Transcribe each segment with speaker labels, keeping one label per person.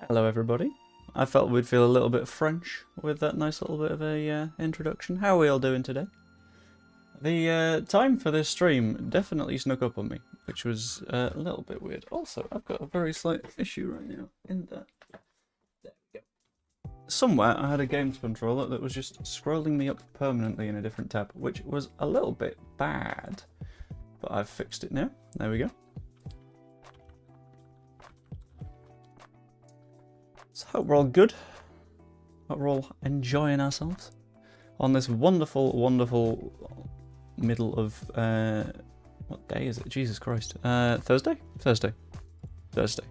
Speaker 1: Hello everybody. I felt we'd feel a little bit French with that nice little bit of a introduction. How are we all doing today? The time for this stream definitely snuck up on me, which was a little bit weird. Also, I've got a very slight issue right now in that. There we go. Somewhere I had a games controller that was just scrolling me up permanently in a different tab, which was a little bit bad. But I've fixed it now. There we go. So hope we're all good. Hope we're all enjoying ourselves on this wonderful, wonderful middle of what day is it? Jesus Christ. Thursday? Thursday. Thursday.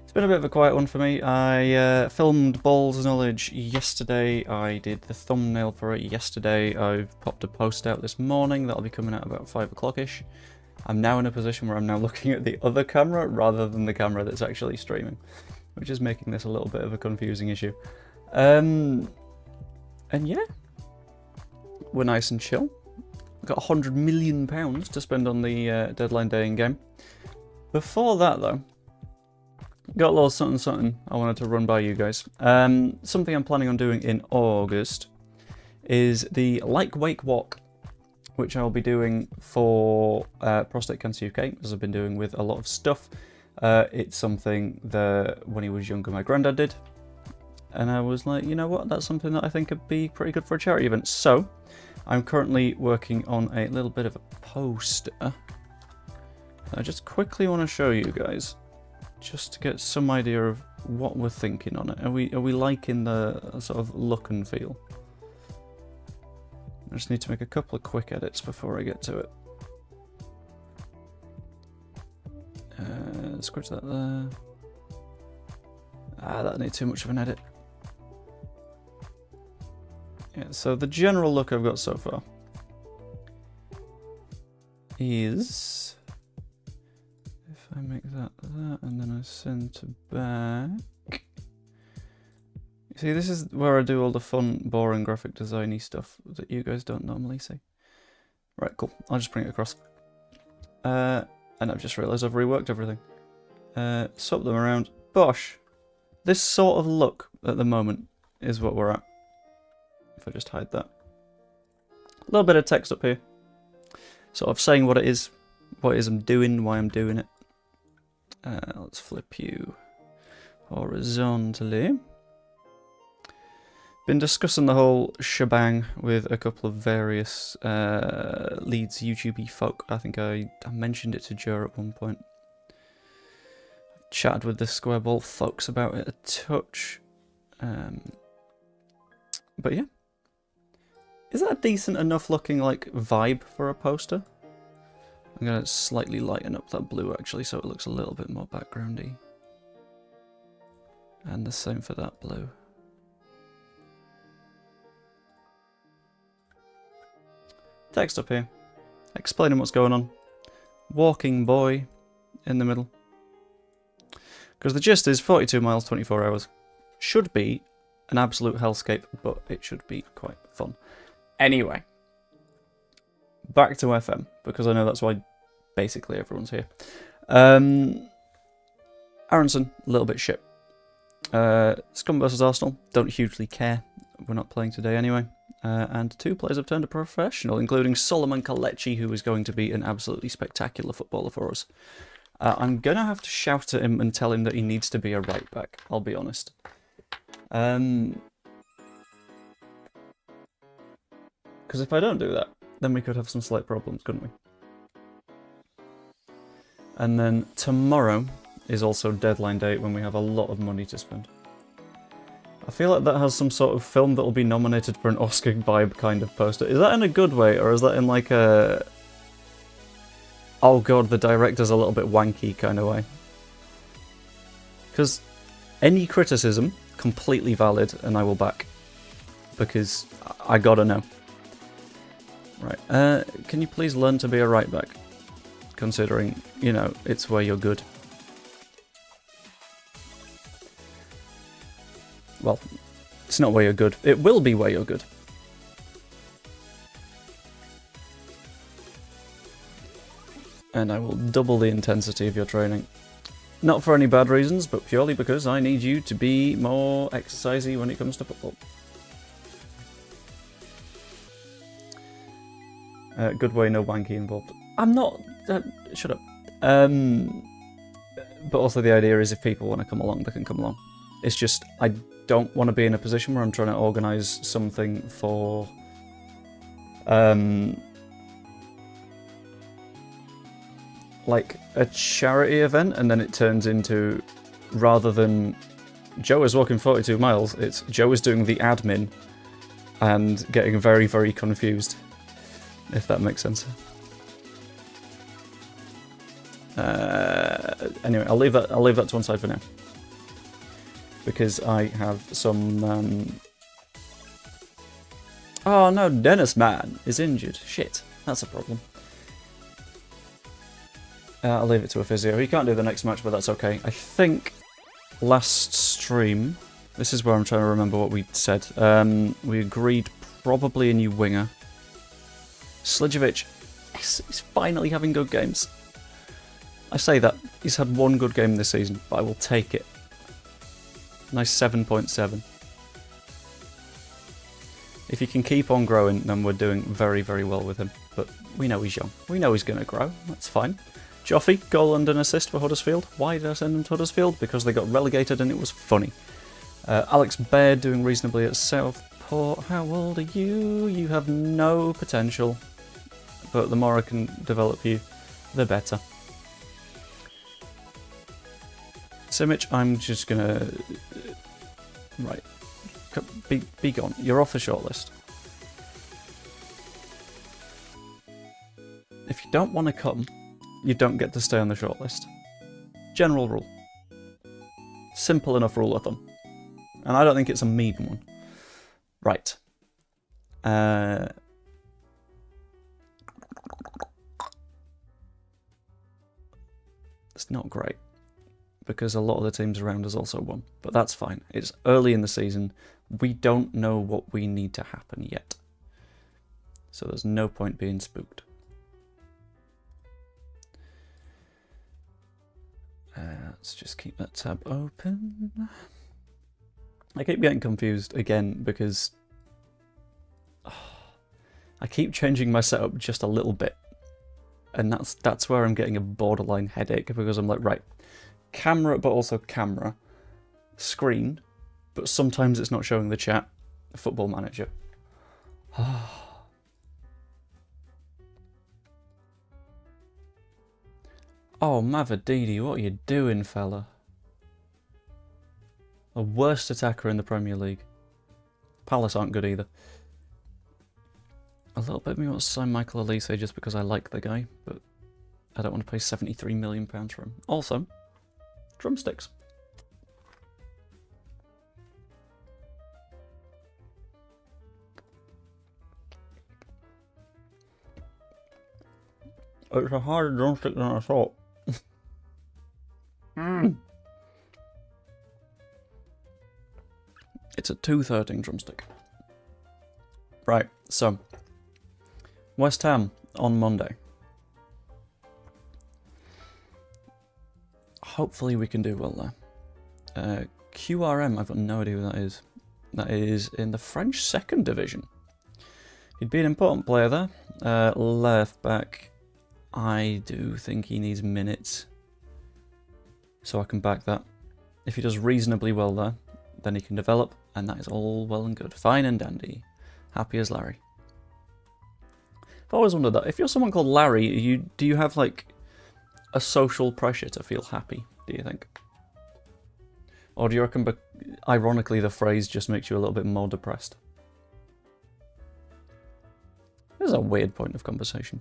Speaker 1: It's been a bit of a quiet one for me. I filmed Balls Knowledge yesterday. I did the thumbnail for it yesterday. I've popped a post out this morning that'll be coming out about 5 o'clock-ish. I'm now in a position where I'm now looking at the other camera rather than the camera that's actually streaming, which is making this a little bit of a confusing issue. And yeah, we're nice and chill. Got £100 million to spend on the deadline day in game. Before that though, got a little something I wanted to run by you guys. Something I'm planning on doing in August is the Like Wake Walk, which I'll be doing for Prostate Cancer UK, as I've been doing with a lot of stuff. It's something that, when he was younger, my granddad did. And I was like, you know what, that's something that I think could be pretty good for a charity event. So, I'm currently working on a little bit of a poster. I just quickly want to show you guys, just to get some idea of what we're thinking on it. Are we liking the sort of look and feel? I just need to make a couple of quick edits before I get to it. Scratch that there. That needs too much of an edit. Yeah, so the general look I've got so far is, if I make that and then I send to back. See, this is where I do all the fun, boring graphic designy stuff that you guys don't normally see. Right, cool. I'll just bring it across. And I've just realised I've reworked everything. Swap them around. Bosh! This sort of look at the moment is what we're at. If I just hide that. A little bit of text up here. Sort of saying what it is I'm doing, why I'm doing it. Let's flip you horizontally. Been discussing the whole shebang with a couple of various Leeds YouTube-y folk. I think I mentioned it to Joe at one point. Chatted with the Square Ball folks about it a touch. But yeah. Is that a decent enough looking like vibe for a poster? I'm going to slightly lighten up that blue actually so it looks a little bit more backgroundy. And the same for that blue. Text up here, explaining what's going on. Walking boy in the middle. Because the gist is 42 miles, 24 hours. Should be an absolute hellscape, but it should be quite fun. Anyway, back to FM, because I know that's why basically everyone's here. Aronson, a little bit shit. Scum versus Arsenal, don't hugely care. We're not playing today anyway. And 2 players have turned a professional, including Solomon Kalechi, who is going to be an absolutely spectacular footballer for us. I'm going to have to shout at him and tell him that he needs to be a right back, I'll be honest. Because if I don't do that, then we could have some slight problems, couldn't we? And then tomorrow is also deadline day when we have a lot of money to spend. I feel like that has some sort of film that will be nominated for an Oscar vibe kind of poster. Is that in a good way, or is that in like a... oh god, the director's a little bit wanky kind of way? Because any criticism, completely valid, and I will back. Because I gotta know. Right, can you please learn to be a right back? Considering, you know, it's where you're good. Well, it's not where you're good. It will be where you're good. And I will double the intensity of your training. Not for any bad reasons, but purely because I need you to be more exercisey when it comes to football. Good way, no wanky involved. I'm not... shut up. But also the idea is if people want to come along, they can come along. It's just, I don't want to be in a position where I'm trying to organise something for... like a charity event, and then it turns into, rather than Joe is walking 42 miles, it's Joe is doing the admin and getting very, very confused, if that makes sense. Anyway, I'll leave that to one side for now, because I have some. Oh no, Dennis man is injured. Shit, that's a problem. I'll leave it to a physio. He can't do the next match, but that's okay. I think last stream, this is where I'm trying to remember what we said. We agreed probably a new winger. Slidjovic, he's finally having good games. I say that. He's had one good game this season, but I will take it. Nice 7.7. If he can keep on growing, then we're doing very, very well with him. But we know he's young. We know he's going to grow. That's fine. Joffy, goal and an assist for Huddersfield. Why did I send him to Huddersfield? Because they got relegated and it was funny. Alex Baird doing reasonably at Southport. How old are you? You have no potential. But the more I can develop you, the better. Simic, I'm just gonna... Right. Be gone. You're off the shortlist. If you don't want to come, you don't get to stay on the shortlist. General rule. Simple enough rule of thumb. And I don't think it's a mean one. Right. It's not great, because a lot of the teams around us also won. But that's fine. It's early in the season. We don't know what we need to happen yet. So there's no point being spooked. Let's just keep that tab open. I keep getting confused again because I keep changing my setup just a little bit. And that's where I'm getting a borderline headache, because I'm like, right, camera, but also camera, screen, but sometimes it's not showing the chat, Football Manager. Oh, Mavadidi, what are you doing, fella? The worst attacker in the Premier League. Palace aren't good either. A little bit of me wants to sign Michael Elise just because I like the guy, but I don't want to pay £73 million for him. Also, drumsticks. It's a harder drumstick than I thought. It's a 213 drumstick. Right, so West Ham on Monday. Hopefully we can do well there. QRM, I've got no idea who that is. That is in the French 2nd Division. He'd be an important player there. Left back, I do think he needs minutes, so I can back that. If he does reasonably well there, then he can develop, and that is all well and good. Fine and dandy. Happy as Larry. I've always wondered that. If you're someone called Larry, do you have, like, a social pressure to feel happy, do you think? Or do you reckon, ironically, the phrase just makes you a little bit more depressed? This is a weird point of conversation.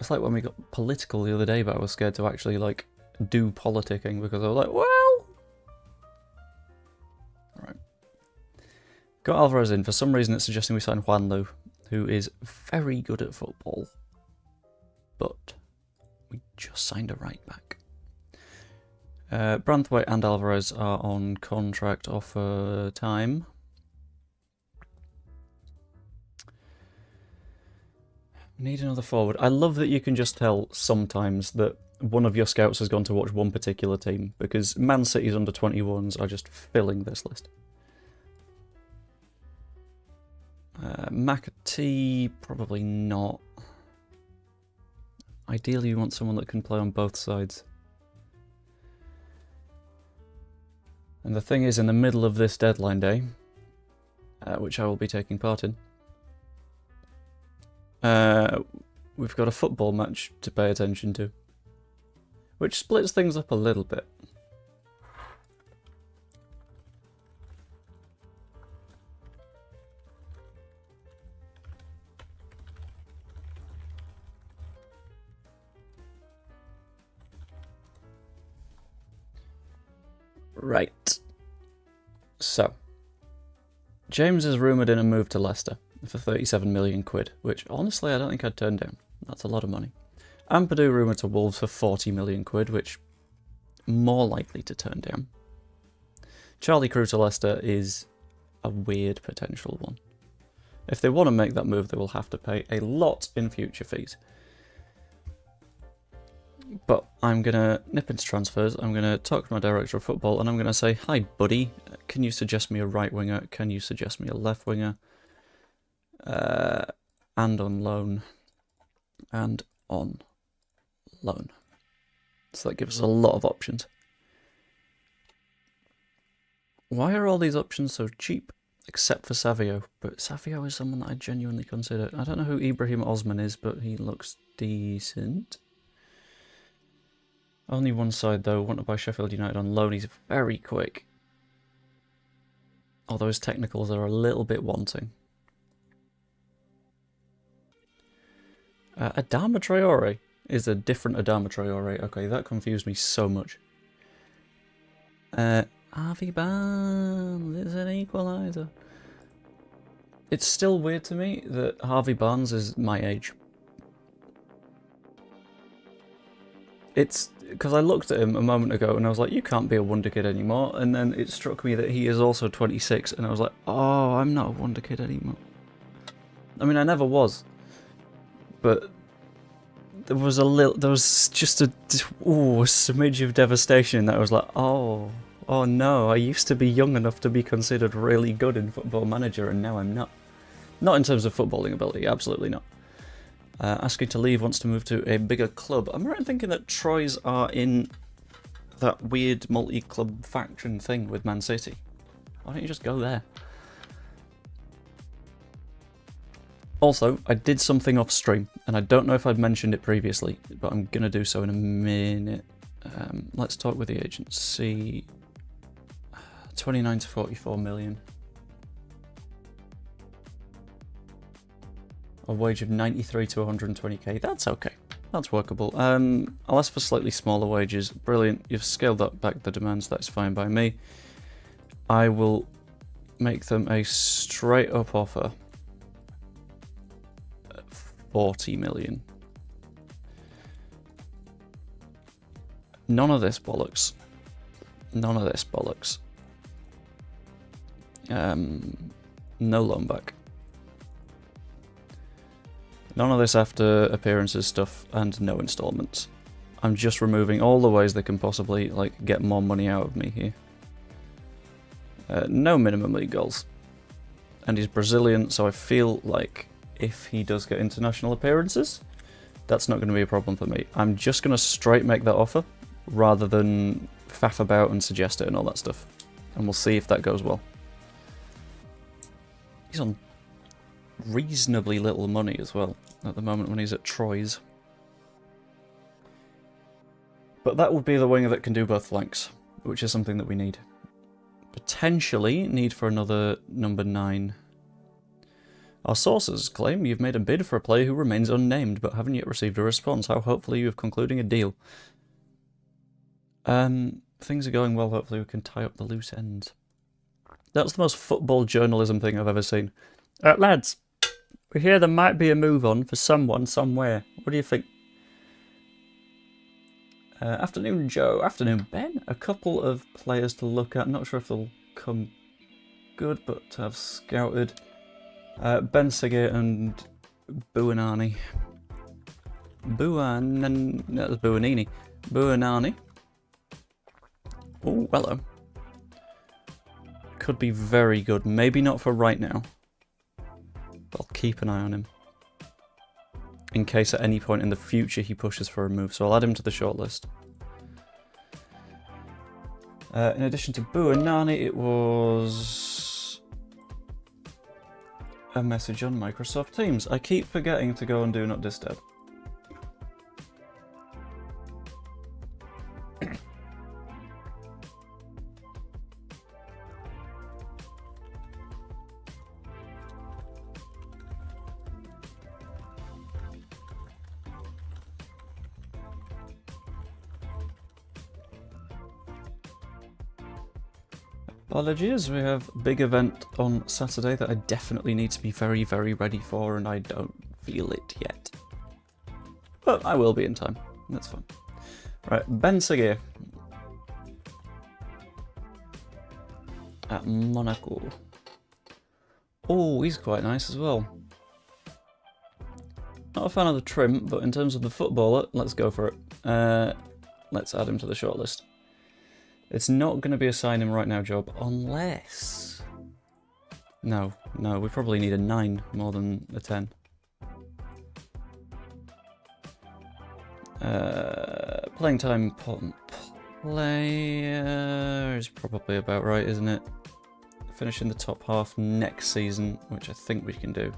Speaker 1: It's like when we got political the other day, but I was scared to actually, like, do politicking because I was like, well... Alright. Got Alvarez in. For some reason it's suggesting we sign Juan Lu, who is very good at football. But we just signed a right back. Branthwaite and Alvarez are on contract offer time. Need another forward. I love that you can just tell sometimes that one of your scouts has gone to watch one particular team, because Man City's under 21s are just filling this list. McAtee, probably not. Ideally you want someone that can play on both sides. And the thing is, in the middle of this deadline day, which I will be taking part in, we've got a football match to pay attention to, which splits things up a little bit. Right. So, James is rumoured in a move to Leicester for 37 million quid, which honestly I don't think I'd turn down. That's a lot of money. Ampadu rumoured to Wolves for 40 million quid, which more likely to turn down. Charlie Crew to Leicester is a weird potential one. If they want to make that move, they will have to pay a lot in future fees. But I'm going to nip into transfers, I'm going to talk to my director of football, and I'm going to say, hi buddy, can you suggest me a right winger? Can you suggest me a left winger? And on loan. And on loan. So that gives us a lot of options. Why are all these options so cheap? Except for Savio. But Savio is someone that I genuinely consider. I don't know who Ibrahim Osman is, but he looks decent. Only one side though, wanted by Sheffield United on loan. He's very quick. Although his technicals are a little bit wanting. Adama Traore is a different Adama Traore. Okay, that confused me so much. Harvey Barnes is an equaliser. It's still weird to me that Harvey Barnes is my age. It's because I looked at him a moment ago and I was like, you can't be a wonder kid anymore. And then it struck me that he is also 26 and I was like, oh, I'm not a wonder kid anymore. I mean, I never was. But there was just a smidge of devastation that I was like, oh no, I used to be young enough to be considered really good in Football Manager and now I'm not. Not in terms of footballing ability, absolutely not. Asking to leave, wants to move to a bigger club. I'm right in thinking that Troyes are in that weird multi-club faction thing with Man City. Why don't you just go there? Also, I did something off stream, and I don't know if I'd mentioned it previously, but I'm going to do so in a minute. Let's talk with the agent. See, 29 to 44 million. A wage of 93 to 120k. That's okay. That's workable. I'll ask for slightly smaller wages. Brilliant. You've scaled up back the demands. That's fine by me. I will make them a straight up offer. 40 million. None of this bollocks. None of this bollocks. No loan back. None of this after appearances stuff and no installments. I'm just removing all the ways they can possibly get more money out of me here. No minimum league goals. And he's Brazilian, so I feel like if he does get international appearances, that's not going to be a problem for me. I'm just going to straight make that offer rather than faff about and suggest it and all that stuff. And we'll see if that goes well. He's on reasonably little money as well at the moment when he's at Troyes. But that would be the winger that can do both flanks, which is something that we need. Potentially need for another number 9. Our sources claim you've made a bid for a player who remains unnamed but haven't yet received a response. How hopefully you have concluding a deal. Things are going well, hopefully we can tie up the loose ends. That's the most football journalism thing I've ever seen. Lads, we hear there might be a move on for someone somewhere. What do you think? Afternoon Joe, afternoon Ben. A couple of players to look at. Not sure if they'll come good, but have scouted. Ben Sigget and Buinani. Buonini. Buonani. Oh, hello. Could be very good. Maybe not for right now. But I'll keep an eye on him. In case at any point in the future he pushes for a move. So I'll add him to the shortlist. In addition to Buonani, it was a message on Microsoft Teams. I keep forgetting to go and do not disturb. Apologies, we have a big event on Saturday that I definitely need to be very, very ready for, and I don't feel it yet. But I will be in time. That's fine. Right, Ben Seguir. At Monaco. Oh, he's quite nice as well. Not a fan of the trim, but in terms of the footballer, let's go for it. Let's add him to the shortlist. It's not going to be a sign him right now job, unless... No, we probably need a 9 more than a 10. Playing time important player is probably about right, isn't it? Finish in the top half next season, which I think we can do.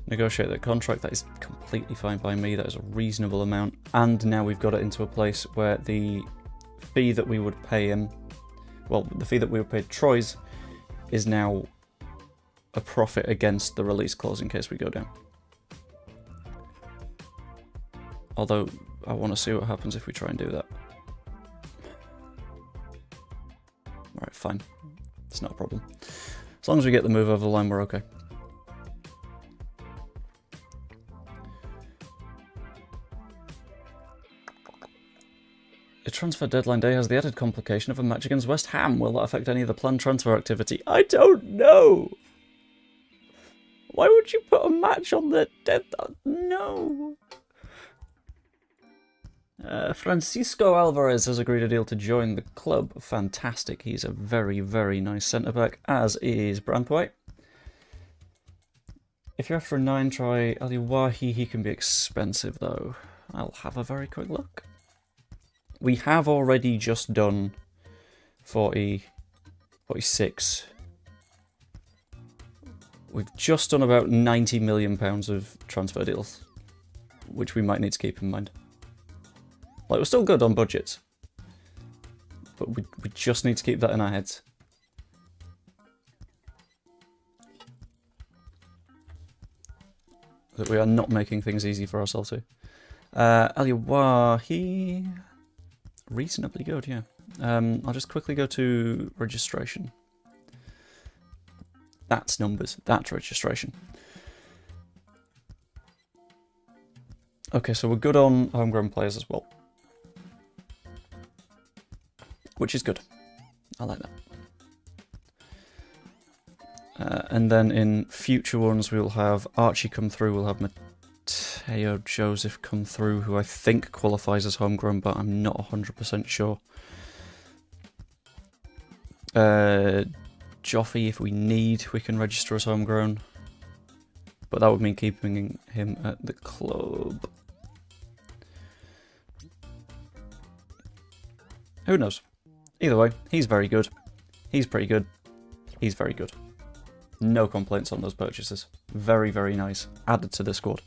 Speaker 1: Negotiate that contract, that is completely fine by me, that is a reasonable amount. And now we've got it into a place where the fee that we would pay him, well, the fee that we would pay Troyes is now a profit against the release clause in case we go down. Although, I want to see what happens if we try and do that. Alright, fine. It's not a problem. As long as we get the move over the line, we're okay. The transfer deadline day has the added complication of a match against West Ham. Will that affect any of the planned transfer activity? I don't know! Why would you put a match on the deadline? No! Francisco Alvarez has agreed a deal to join the club. Fantastic. He's a very, very nice centre-back, as is Brandwhite. If you're after a 9, try Aliwahi. He can be expensive, though. I'll have a very quick look. We have already just done 46. We've just done about £90 million of transfer deals, which we might need to keep in mind. Like, we're still good on budgets, but we just need to keep that in our heads. That we are not making things easy for ourselves here. Aliwahi, reasonably good, yeah. I'll just quickly go to registration. That's numbers, that's registration. Okay, so we're good on homegrown players as well. Which is good. I like that. And then in future ones, we'll have Archie come through, we'll have Mateo Joseph come through, who I think qualifies as homegrown, but I'm not 100% sure. Joffy, if we need, we can register as homegrown. But that would mean keeping him at the club. Who knows? Either way, he's very good. He's pretty good. He's very good. No complaints on those purchases. Very, very nice. Added to the squad.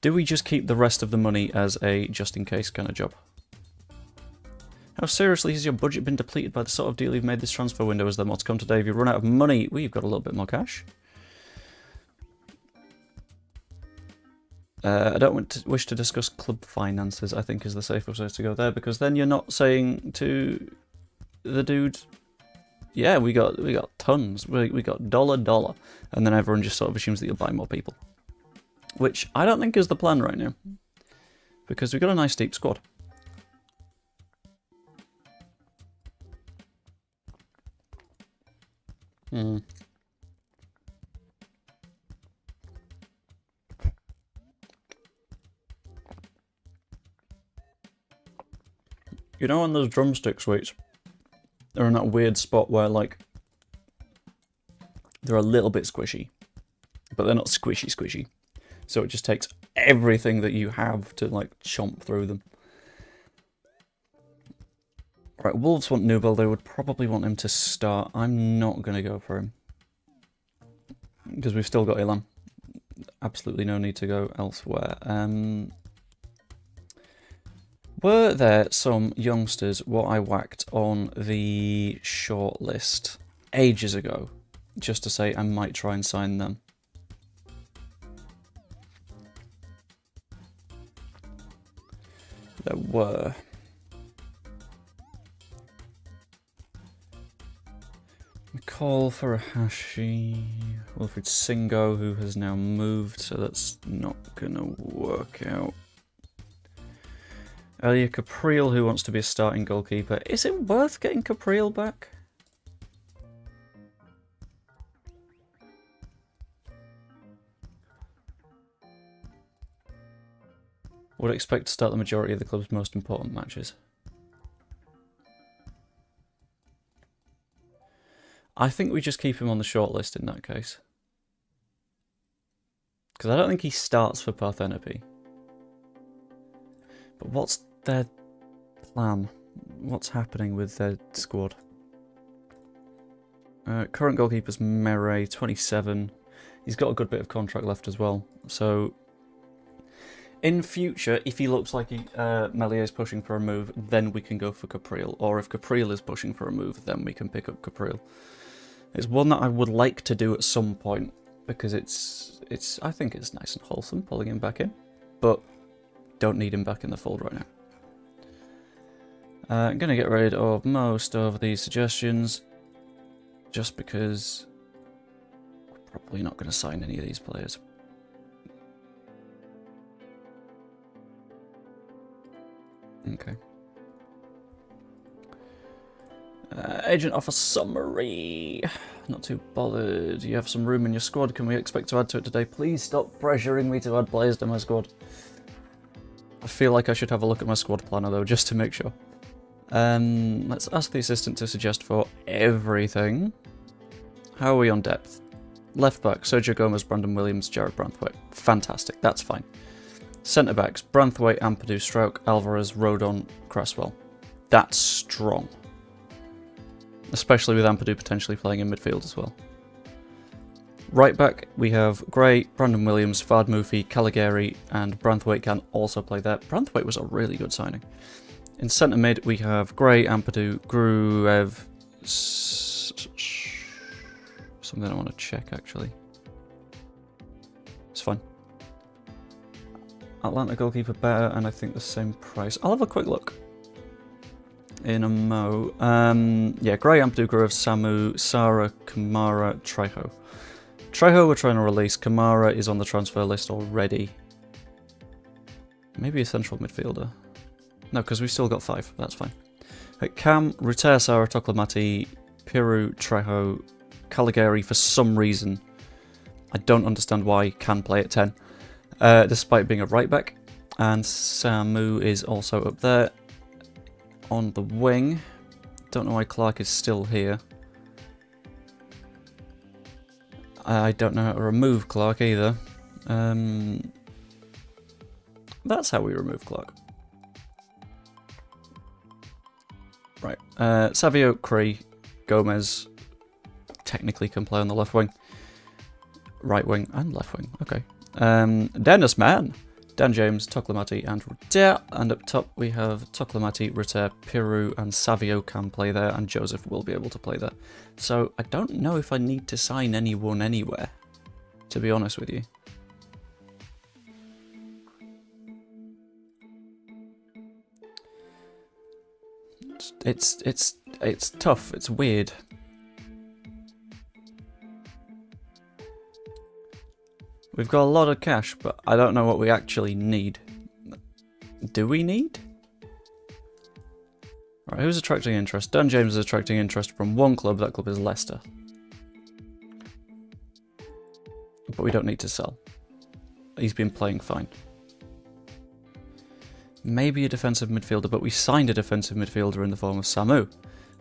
Speaker 1: Do we just keep the rest of the money as a just-in-case kind of job? How seriously has your budget been depleted by the sort of deal you've made this transfer window as the mods come today? If you run out of money, we've got a little bit more cash. I don't wish to discuss club finances, I think is the safest way to go there, because then you're not saying to the dude, yeah, we got tons, we got dollar, and then everyone just sort of assumes that you'll buy more people. Which I don't think is the plan right now, because we've got a nice deep squad. You know, on those drumstick sweets, they're in that weird spot where, like, they're a little bit squishy, but they're not squishy. So it just takes everything that you have to, like, chomp through them. Right, Wolves want Nubel. They would probably want him to start. I'm not going to go for him, because we've still got Ilan. Absolutely no need to go elsewhere. Were there some youngsters what I whacked on the shortlist ages ago, just to say I might try and sign them? There were. McCall, Furuhashi, Wilfried Singo, who has now moved, so that's not gonna work out. Elia Capriel, who wants to be a starting goalkeeper. Is it worth getting Capriel back? Would expect to start the majority of the club's most important matches. I think we just keep him on the shortlist in that case. Because I don't think he starts for Parthenope. But what's their plan? What's happening with their squad? Current goalkeeper's Mere, 27. He's got a good bit of contract left as well. So, in future, if he looks like Melier is pushing for a move, then we can go for Capriel. Or if Capriel is pushing for a move, then we can pick up Capriel. It's one that I would like to do at some point, because I think it's nice and wholesome pulling him back in, but don't need him back in the fold right now. I'm going to get rid of most of these suggestions, just because we're probably not going to sign any of these players. Okay. Agent offer summary. Not too bothered. You have some room in your squad. Can we expect to add to it today? Please stop pressuring me to add players to my squad. I feel like I should have a look at my squad planner though, just to make sure. Let's ask the assistant to suggest for everything. How are we on depth? Left back, Sergio Gomez, Brandon Williams, Jared Branthwaite. Fantastic, that's fine. Centre backs, Branthwaite, Ampadu, Strauch, Alvarez, Rodon, Cresswell. That's strong. Especially with Ampadu potentially playing in midfield as well. Right back, we have Gray, Brandon Williams, Fard Mufi, Caligari, and Branthwaite can also play there. Branthwaite was a really good signing. In centre mid, we have Gray, Ampadu, Gruev. Something I want to check actually. It's fine. Atlanta goalkeeper better, and I think the same price. I'll have a quick look in a mo. Yeah, Gray, Ampadu, Gruev, Samu, Sara, Kamara, Trejo. Trejo we're trying to release. Kamara is on the transfer list already. Maybe a central midfielder. No, because we've still got 5. That's fine. Right, Cam, Ruter, Sara, Toklamati, Piru, Trejo, Caligari for some reason. I don't understand why can play at 10. Despite being a right back. And Samu is also up there on the wing. Don't know why Clark is still here. I don't know how to remove Clark either. That's how we remove Clark. Right. Savio, Cree, Gomez technically can play on the left wing. Right wing and left wing. Okay. Dennis Mann, Dan James, Toklamati and Ruter. And up top we have Toklamati, Ruter, Piru and Savio can play there, and Joseph will be able to play there. So I don't know if I need to sign anyone anywhere, to be honest with you. It's tough, it's weird. We've got a lot of cash, but I don't know what we actually need. Do we need? Right, who's attracting interest? Dan James is attracting interest from one club. That club is Leicester. But we don't need to sell. He's been playing fine. maybe a defensive midfielder, but we signed a defensive midfielder in the form of Samu.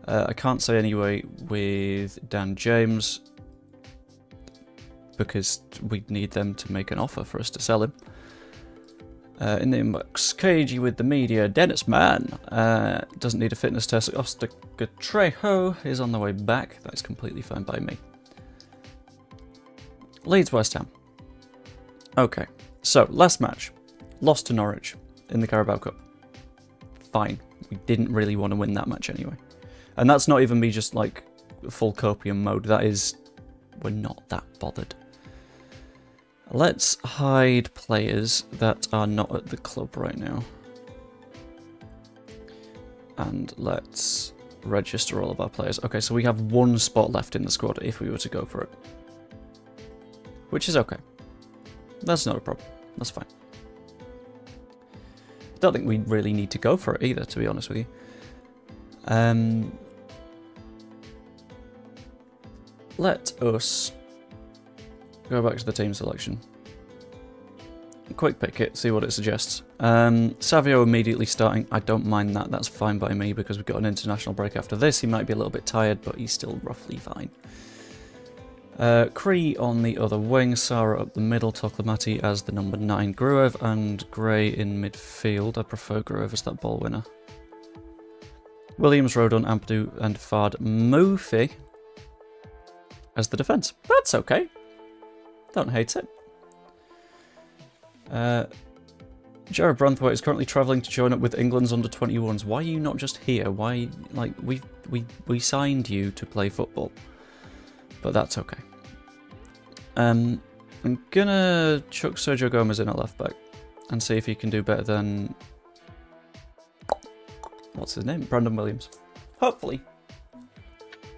Speaker 1: I can't say anyway with Dan James, because we need them to make an offer for us to sell him. In the inbox, KG with the media, Dennis Man doesn't need a fitness test. Oscar Trejo is on the way back. That is completely fine by me. Leeds West Ham. Okay, so last match, lost to Norwich in the Carabao Cup. Fine, we didn't really want to win that match anyway. And that's not even me just like full copium mode, that is, we're not that bothered. Let's hide players that are not at the club right now. And let's register all of our players. Okay, so we have one spot left in the squad if we were to go for it. Which is okay. That's not a problem. That's fine. I don't think we really need to go for it either, to be honest with you. Let us go back to the team selection. Quick pick it, see what it suggests. Savio immediately starting. I don't mind that. That's fine by me because we've got an international break after this. He might be a little bit tired, but he's still roughly fine. Cree on the other wing, Sarah up the middle, Toklamati as the number 9, Gruev and Gray in midfield. I prefer Gruev as that ball winner. Williams, Rodon, Ampadu and Fard Mufi as the defence. That's okay. Don't hate it. Jared Branthwaite is currently travelling to join up with England's under-21s. Why are you not just here? Why, like, we signed you to play football. But that's okay. I'm gonna chuck Sergio Gomez in at left back and see if he can do better than, what's his name? Brandon Williams. Hopefully.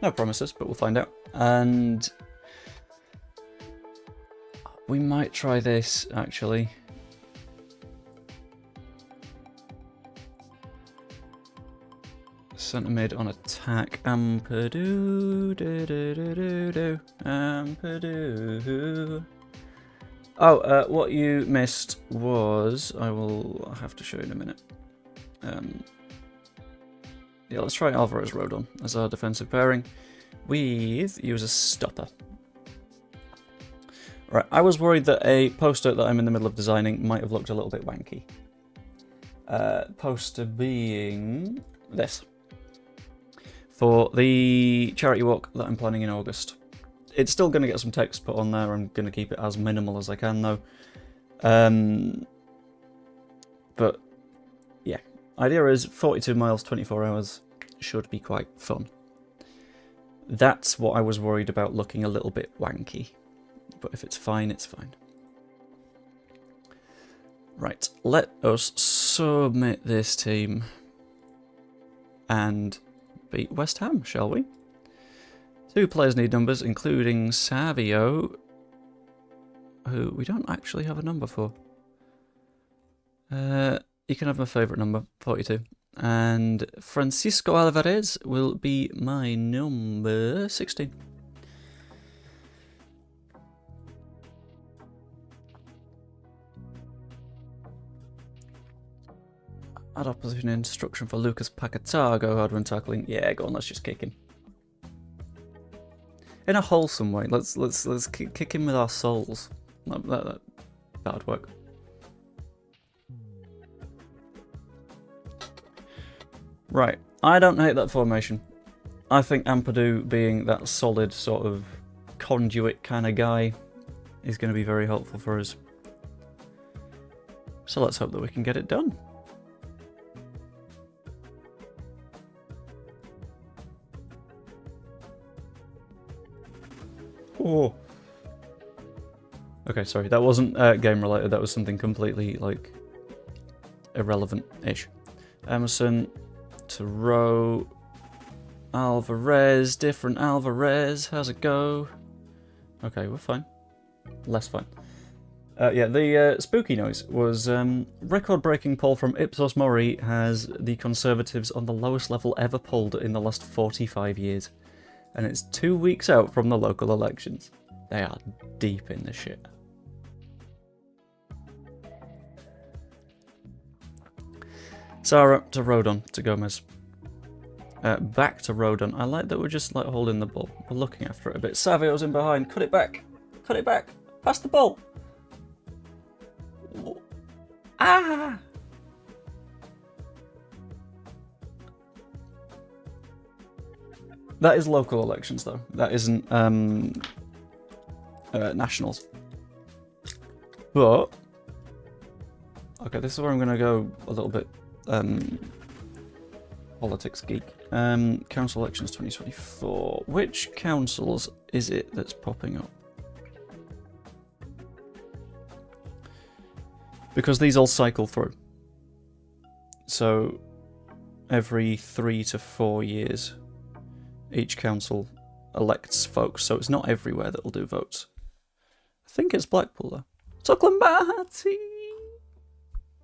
Speaker 1: No promises, but we'll find out. And we might try this actually. Centre mid on attack. Ampadu. Ampadu. Oh, what you missed was, I will have to show you in a minute. Yeah, let's try Alvarez Rodon as our defensive pairing with you as a stopper. Right, I was worried that a poster that I'm in the middle of designing might have looked a little bit wanky. Poster being this. For the charity walk that I'm planning in August. It's still going to get some text put on there. I'm going to keep it as minimal as I can though. But yeah, idea is 42 miles, 24 hours should be quite fun. That's what I was worried about looking a little bit wanky. But if it's fine, it's fine. Right, let us submit this team and beat West Ham, shall we? 2 players need numbers, including Savio, who we don't actually have a number for. You can have my favourite number, 42. And Francisco Alvarez will be my number 16. Add opposition instruction for Lucas Paquetá. Go hard when tackling. Yeah, go on. Let's just kick him in a wholesome way. Let's kick him with our souls. That would work. Right. I don't hate that formation. I think Ampadu being that solid sort of conduit kind of guy is going to be very helpful for us. So let's hope that we can get it done. Oh. Okay, sorry, that wasn't game related, that was something completely, like, irrelevant-ish. Emerson, Thoreau, Alvarez, different Alvarez, how's it go? Okay, we're fine. Less fine. Yeah, the spooky noise was record-breaking poll from Ipsos Mori has the Conservatives on the lowest level ever polled in the last 45 years. And it's 2 weeks out from the local elections. They are deep in the shit. Sarah to Rodon to Gomez. Back to Rodon. I like that we're just like holding the ball. We're looking after it a bit. Savio's in behind. Cut it back. Cut it back. Pass the ball. Ah! That is local elections, though. That isn't nationals. But okay, this is where I'm going to go a little bit politics geek. Council elections 2024. Which councils is it that's popping up? Because these all cycle through. So every 3 to 4 years, each council elects folks. So it's not everywhere that will do votes. I think it's Blackpool though. Toklamati!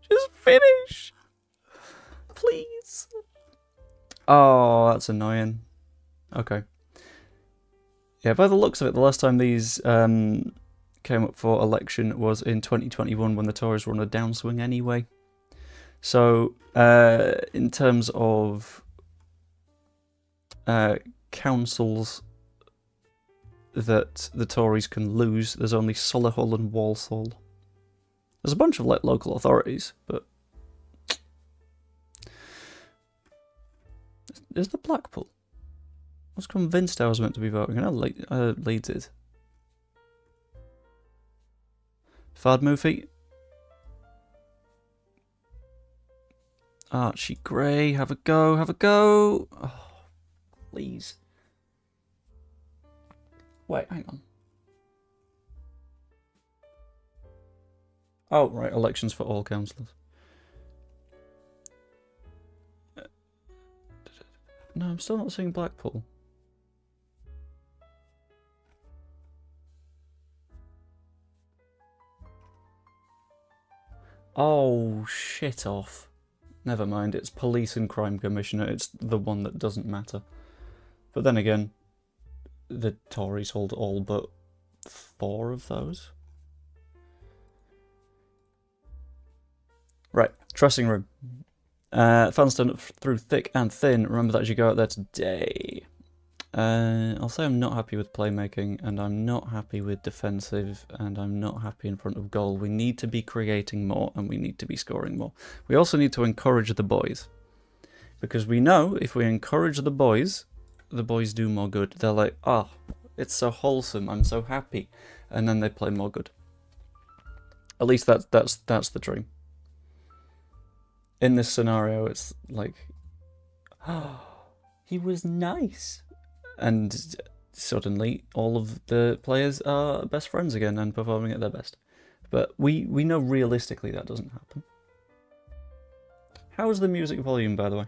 Speaker 1: Just finish! Please! Oh, that's annoying. Okay. Yeah, by the looks of it, the last time these came up for election was in 2021 when the Tories were on a downswing anyway. So, in terms of councils that the Tories can lose, there's only Solihull and Walsall. There's a bunch of like local authorities, but is the Blackpool? I was convinced I was meant to be voting. I know Leeds is. Fardmoofy. Archie Gray, have a go, have a go. Oh, please. Wait, hang on. Oh, right, elections for all councillors. No, I'm still not seeing Blackpool. Oh, shit off. Never mind, it's Police and Crime Commissioner. It's the one that doesn't matter. But then again, the Tories hold all but 4 of those. Right, dressing room. Fans done through thick and thin. Remember that as you go out there today. I'll say I'm not happy with playmaking, and I'm not happy with defensive, and I'm not happy in front of goal. We need to be creating more, and we need to be scoring more. We also need to encourage the boys. Because we know if we encourage the boys do more good. They're like, oh, it's so wholesome, I'm so happy. And then they play more good. At least that's the dream. In this scenario, it's like, oh, he was nice. And suddenly, all of the players are best friends again and performing at their best. But we know realistically that doesn't happen. How is the music volume, by the way?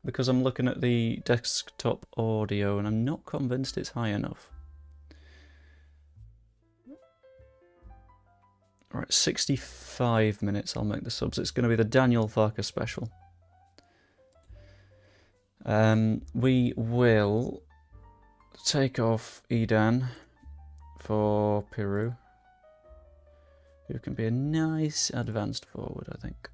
Speaker 1: Because I'm looking at the desktop audio and I'm not convinced it's high enough. Alright, 65 minutes I'll make the subs. It's going to be the Daniel Farker special. We will take off Edan for Peru, who can be a nice advanced forward, I think.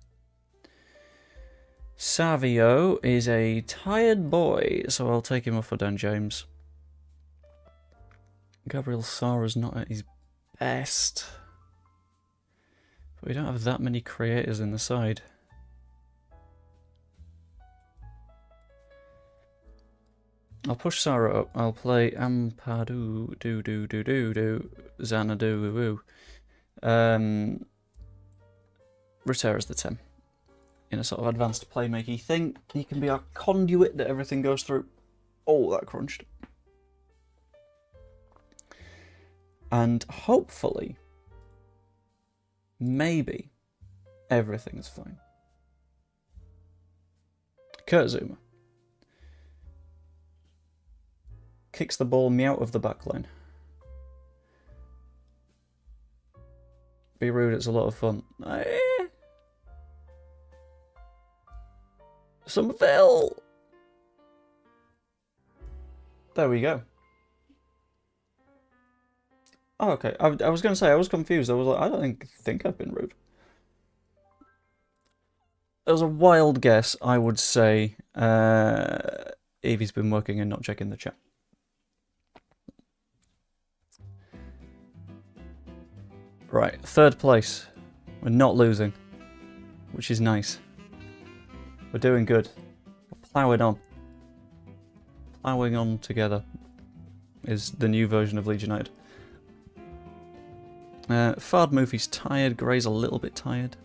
Speaker 1: Savio is a tired boy, so I'll take him off for Dan James. Gabriel Sara's not at his best. But we don't have that many creators in the side. I'll push Sarah up. I'll play Ampadu do Xanadu woo. Rotera's the 10. In a sort of advanced playmaking thing. He can be our conduit that everything goes through. Oh, that crunched. And hopefully, maybe, everything's fine. Kurt Zuma. Kicks the ball me out of the back line. Be rude, it's a lot of fun. Somerville! There we go. Oh, okay. I was going to say, I was confused. I was like, I don't think I've been rude. as a wild guess, I would say Evie's been working and not checking the chat. Right, 3rd place. We're not losing, which is nice. We're doing good. We're ploughing on. Ploughing on together is the new version of Leeds United. Fard Movie's tired. Gray's a little bit tired.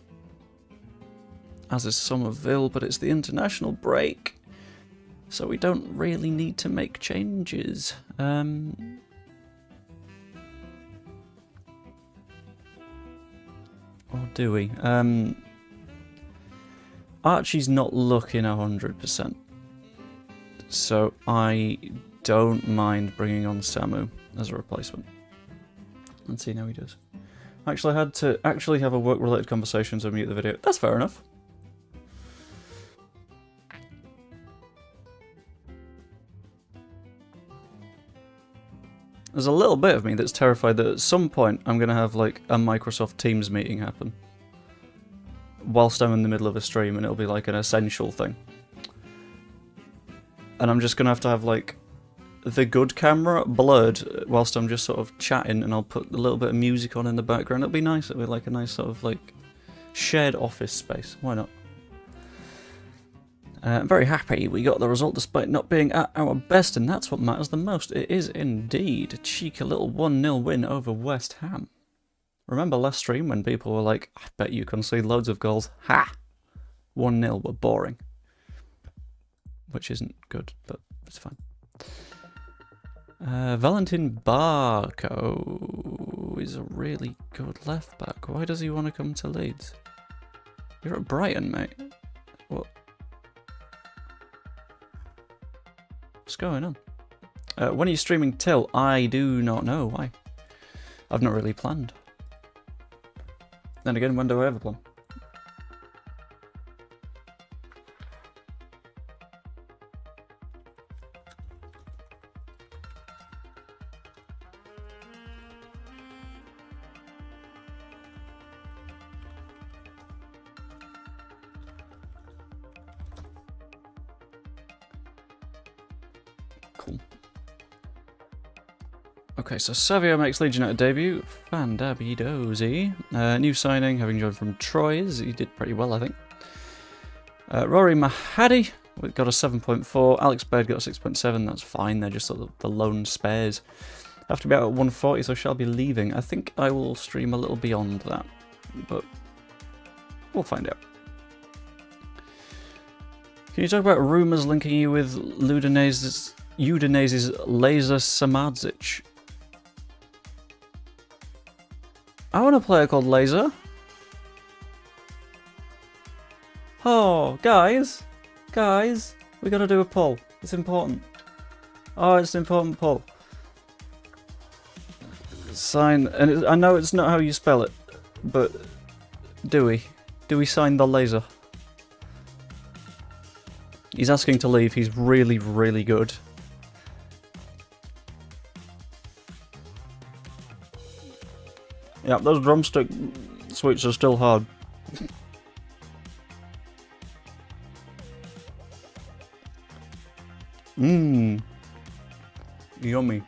Speaker 1: As is Somerville, but it's the international break, so we don't really need to make changes. Or do we? Archie's not looking 100%, so I don't mind bringing on Samu as a replacement. Let's see how he does. Actually, I had to actually have a work-related conversation, so mute the video. That's fair enough. There's a little bit of me that's terrified that at some point I'm going to have like a Microsoft Teams meeting happen whilst I'm in the middle of a stream, and it'll be like an essential thing. And I'm just going to have like the good camera blurred whilst I'm just sort of chatting, and I'll put a little bit of music on in the background. It'll be nice. It'll be like a nice sort of like shared office space. Why not? I'm very happy we got the result despite not being at our best, and that's what matters the most. It is indeed a cheeky little 1-0 win over West Ham. Remember last stream when people were like, I bet you concede loads of goals. Ha! 1-0 were boring. Which isn't good, but it's fine. Valentin Barco is a really good left back. Why does he want to come to Leeds? You're at Brighton, mate. What? What's going on? When are you streaming till? I do not know. Why? I've not really planned. Then again, when do I ever plan? Cool. Okay, so Savio makes Leeds United debut. Fandabidozy. New signing, having joined from Troyes. He did pretty well, I think. Rory Mahadi got a 7.4. Alex Baird got a 6.7. That's fine. They're just sort of the lone spares. I have to be out at 1:40, so shall be leaving. I think I will stream a little beyond that, but we'll find out. Can you talk about rumours linking you with Udinese's Laser Samardzic? I want a player called Laser. Oh, guys, we gotta do a poll. It's important. Oh, it's an important poll. Sign, and I know it's not how you spell it, but do we? Do we sign the Laser? He's asking to leave. He's really, really good. Yeah, those drumstick sweets are still hard. Mmm. Yummy.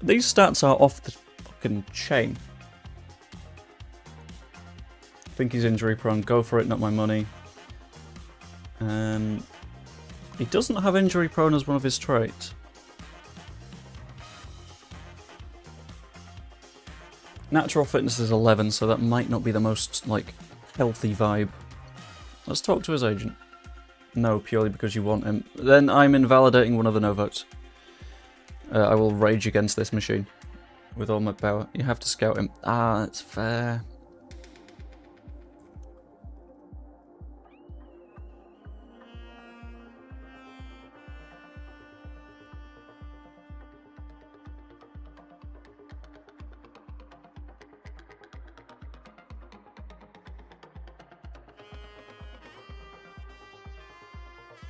Speaker 1: These stats are off the fucking chain. I think he's injury prone. Go for it, not my money. He doesn't have injury prone as one of his traits. Natural fitness is 11, so that might not be the most, like, healthy vibe. Let's talk to his agent. No, purely because you want him. Then I'm invalidating one of the no votes. I will rage against this machine with all my power. You have to scout him. Ah, that's fair.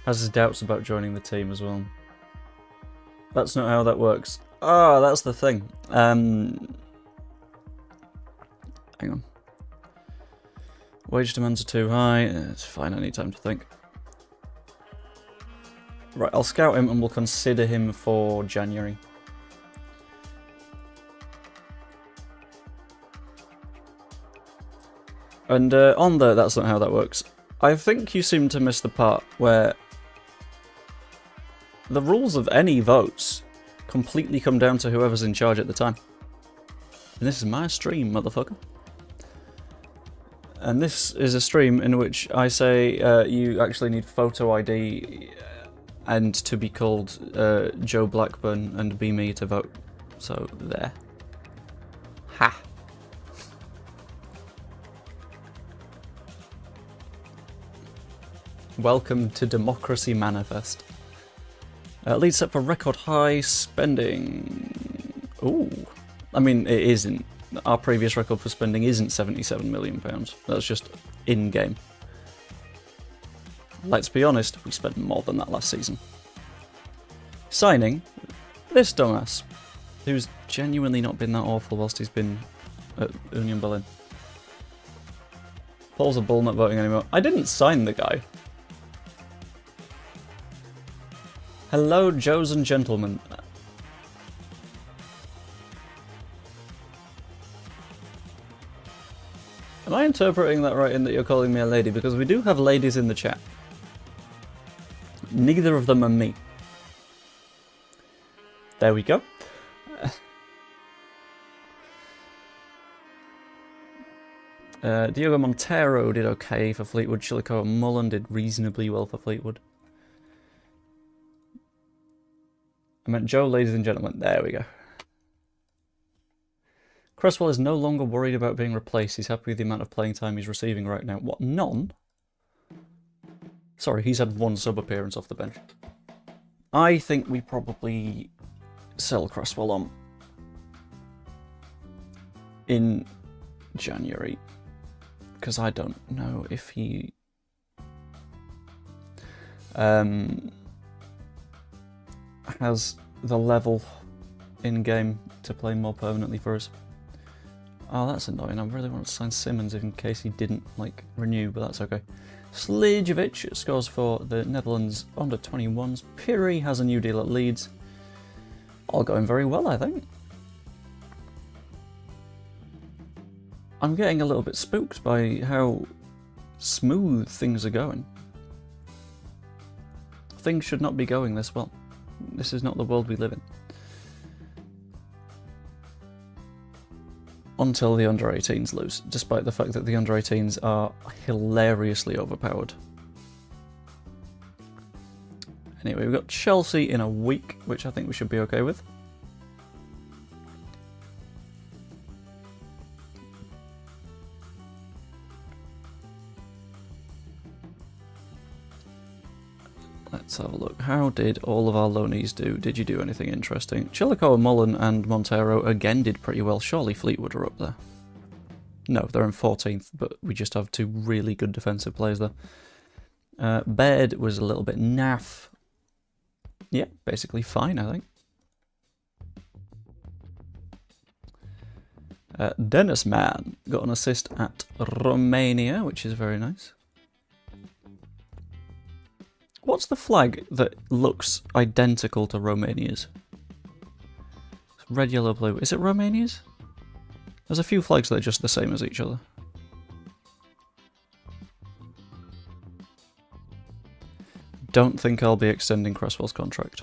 Speaker 1: Has his doubts about joining the team as well. That's not how that works. Oh, that's the thing. Hang on. Wage demands are too high. It's fine, I need time to think. Right, I'll scout him and we'll consider him for January. And on there, that's not how that works. I think you seem to miss the part where the rules of any votes completely come down to whoever's in charge at the time. And this is my stream, motherfucker. And this is a stream in which I say you actually need photo ID and to be called Joe Blackburn and be me to vote. So, there. Ha! Welcome to Democracy Manifest. Leeds set for record high spending. Ooh. I mean, it isn't. Our previous record for spending isn't £77 million. That's just in-game. Let's be honest, we spent more than that last season. Signing this dumbass, who's genuinely not been that awful whilst he's been at Union Berlin. Paul's a bull, not voting anymore. I didn't sign the guy. Hello, Joes and gentlemen. Am I interpreting that right in that you're calling me a lady? Because we do have ladies in the chat. Neither of them are me. There we go. Diogo Montero did okay for Fleetwood. Chilico and Mullen did reasonably well for Fleetwood. I meant Joe, ladies and gentlemen. There we go. Cresswell is no longer worried about being replaced. He's happy with the amount of playing time he's receiving right now. What, none? Sorry, he's had one sub-appearance off the bench. I think we probably sell Cresswell on in January. Because I don't know if he... has the level in-game to play more permanently for us. Oh, that's annoying. I really want to sign Simmons in case he didn't, like, renew, but that's okay. Sljevic scores for the Netherlands under-21s. Piri has a new deal at Leeds. All going very well, I think. I'm getting a little bit spooked by how smooth things are going. Things should not be going this well. This is not the world we live in. Until the under-18s lose, despite the fact that the under-18s are hilariously overpowered. Anyway, we've got Chelsea in a week, which I think we should be okay with. Let's have a look. How did all of our loanees do? Did you do anything interesting? Chilico, Mullen and Montero again did pretty well. Surely Fleetwood are up there. No, they're in 14th, but we just have two really good defensive players there. Baird was a little bit naff. Yeah, basically fine, I think. Dennis Mann got an assist at Romania, which is very nice. What's the flag that looks identical to Romania's? It's red, yellow, blue. Is it Romania's? There's a few flags that are just the same as each other. Don't think I'll be extending Cresswell's contract.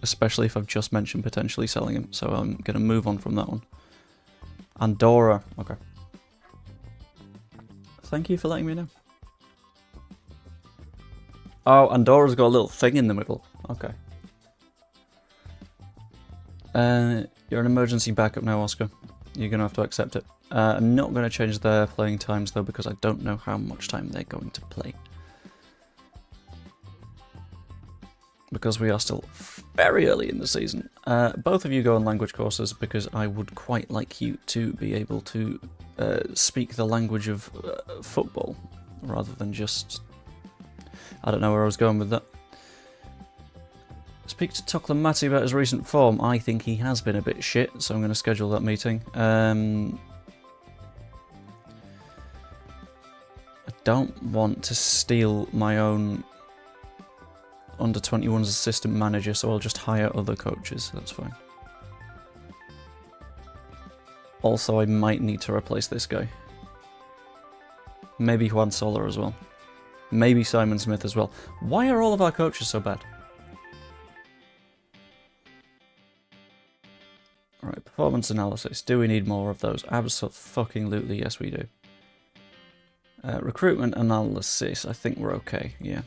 Speaker 1: Especially if I've just mentioned potentially selling him, so I'm going to move on from that one. Andorra. Okay. Thank you for letting me know. Oh, Andorra's got a little thing in the middle. Okay. You're an emergency backup now, Oscar. You're going to have to accept it. I'm not going to change their playing times, though, because I don't know how much time they're going to play. Because we are still very early in the season. Both of you go on language courses, because I would quite like you to be able to speak the language of football, rather than just... I don't know where I was going with that. Speak to Toklamati about his recent form. I think he has been a bit shit, so I'm going to schedule that meeting. I don't want to steal my own under-21's assistant manager, so I'll just hire other coaches. That's fine. Also, I might need to replace this guy. Maybe Juan Soler as well. Maybe Simon Smith as well. Why are all of our coaches so bad? Alright, performance analysis. Do we need more of those? Absolutely, yes we do. Recruitment analysis. I think we're okay, yeah.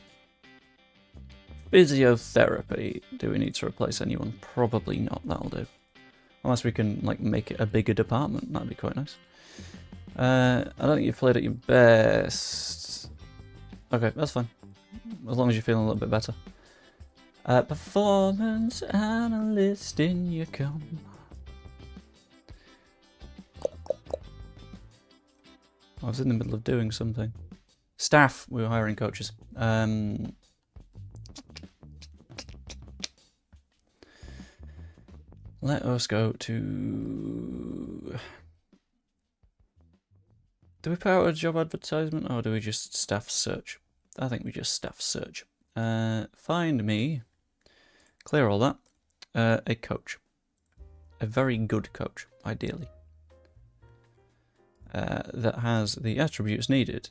Speaker 1: Physiotherapy. Do we need to replace anyone? Probably not, that'll do. Unless we can, like, make it a bigger department. That'd be quite nice. I don't think you've played at your best. Okay, that's fine. As long as you're feeling a little bit better. Performance analyst, in you come. I was in the middle of doing something. Staff, we were hiring coaches. Let us go to... Do we put out a job advertisement or do we just staff search? I think we just staff search. Find me, clear all that, a coach. A very good coach, ideally. That has the attributes needed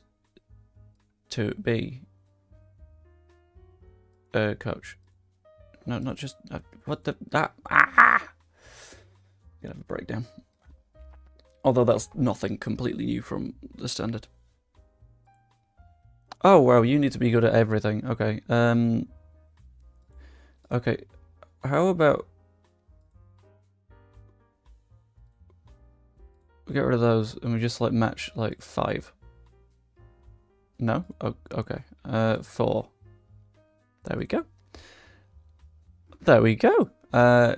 Speaker 1: to be a coach. No, not just... what the... Gonna have a breakdown. Although that's nothing completely new from the standard. Oh, wow, you need to be good at everything. Okay, okay, how about... we get rid of those and we just, like, match, like, 5. No? Oh, okay. 4. There we go. There we go.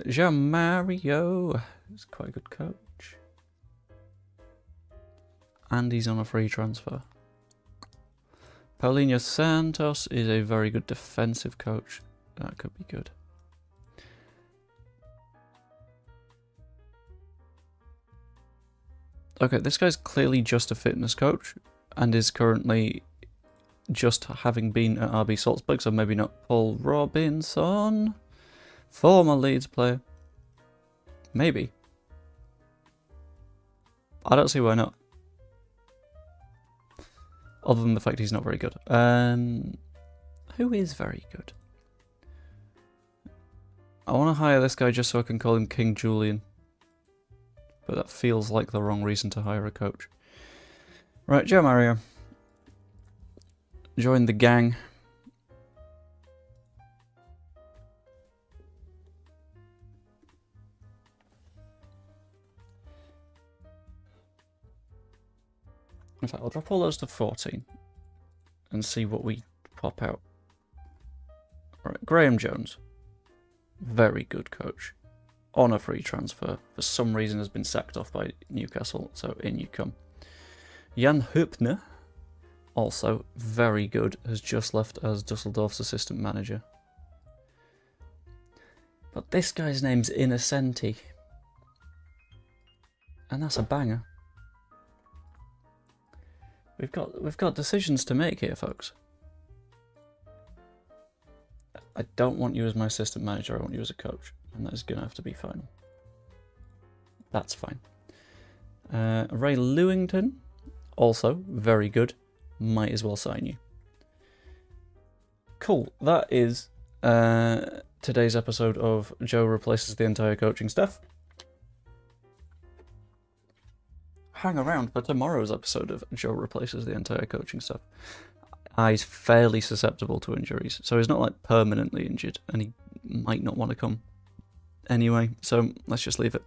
Speaker 1: Jean Mario is quite a good coach. And he's on a free transfer. Paulinho Santos is a very good defensive coach. That could be good. Okay, this guy's clearly just a fitness coach and is currently just having been at RB Salzburg, so maybe not. Paul Robinson, former Leeds player. Maybe. I don't see why not. Other than the fact he's not very good. Who is very good? I want to hire this guy just so I can call him King Julian. But that feels like the wrong reason to hire a coach. Right, Joe Mario. Join the gang. In fact, I'll drop all those to 14 and see what we pop out. Alright, Graham Jones. Very good coach. On a free transfer. For some reason has been sacked off by Newcastle, so in you come. Jan Hübner, also very good, has just left as Dusseldorf's assistant manager. But this guy's name's Innocenti. And that's a banger. We've got decisions to make here, folks. I don't want you as my assistant manager, I want you as a coach. And that is going to have to be final. That's fine. Ray Lewington, also very good. Might as well sign you. Cool. That is today's episode of Joe Replaces the Entire Coaching Staff. Hang around for tomorrow's episode of Joe Replaces the Entire Coaching Staff. He's fairly susceptible to injuries, so he's not like permanently injured, and he might not want to come anyway, so let's just leave it.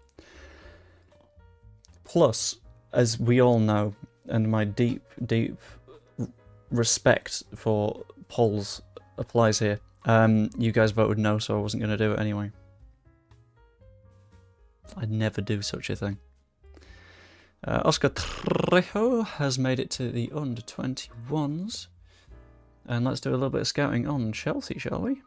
Speaker 1: Plus, as we all know, and my deep respect for polls applies here, you guys voted no, so I wasn't going to do it anyway. I'd never do such a thing. Oscar Trejo has made it to the under-21s. And let's do a little bit of scouting on Chelsea, shall we?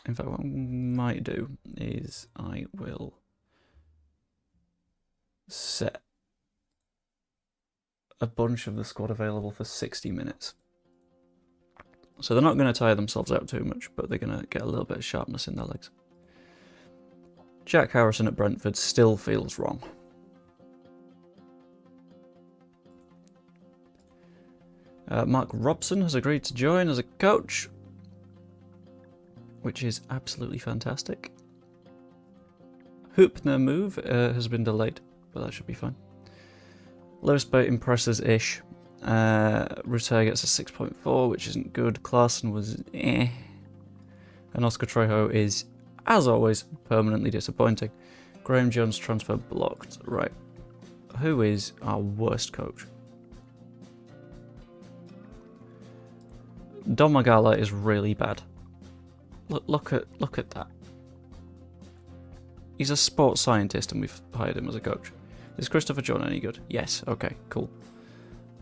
Speaker 1: In fact, what I might do is I will set a bunch of the squad available for 60 minutes. So they're not going to tire themselves out too much, but they're going to get a little bit of sharpness in their legs. Jack Harrison at Brentford still feels wrong. Mark Robson has agreed to join as a coach, which is absolutely fantastic. Hoopner move has been delayed, but that should be fine. Lewis Bate impresses-ish. Rutter gets a 6.4, which isn't good. Clarkson was eh. And Oscar Trejo is, as always, permanently disappointing. Graham Jones transfer blocked. Right. Who is our worst coach? Domagala is really bad. Look at that. He's a sports scientist and we've hired him as a coach. Is Christopher John any good? Yes. Okay, cool.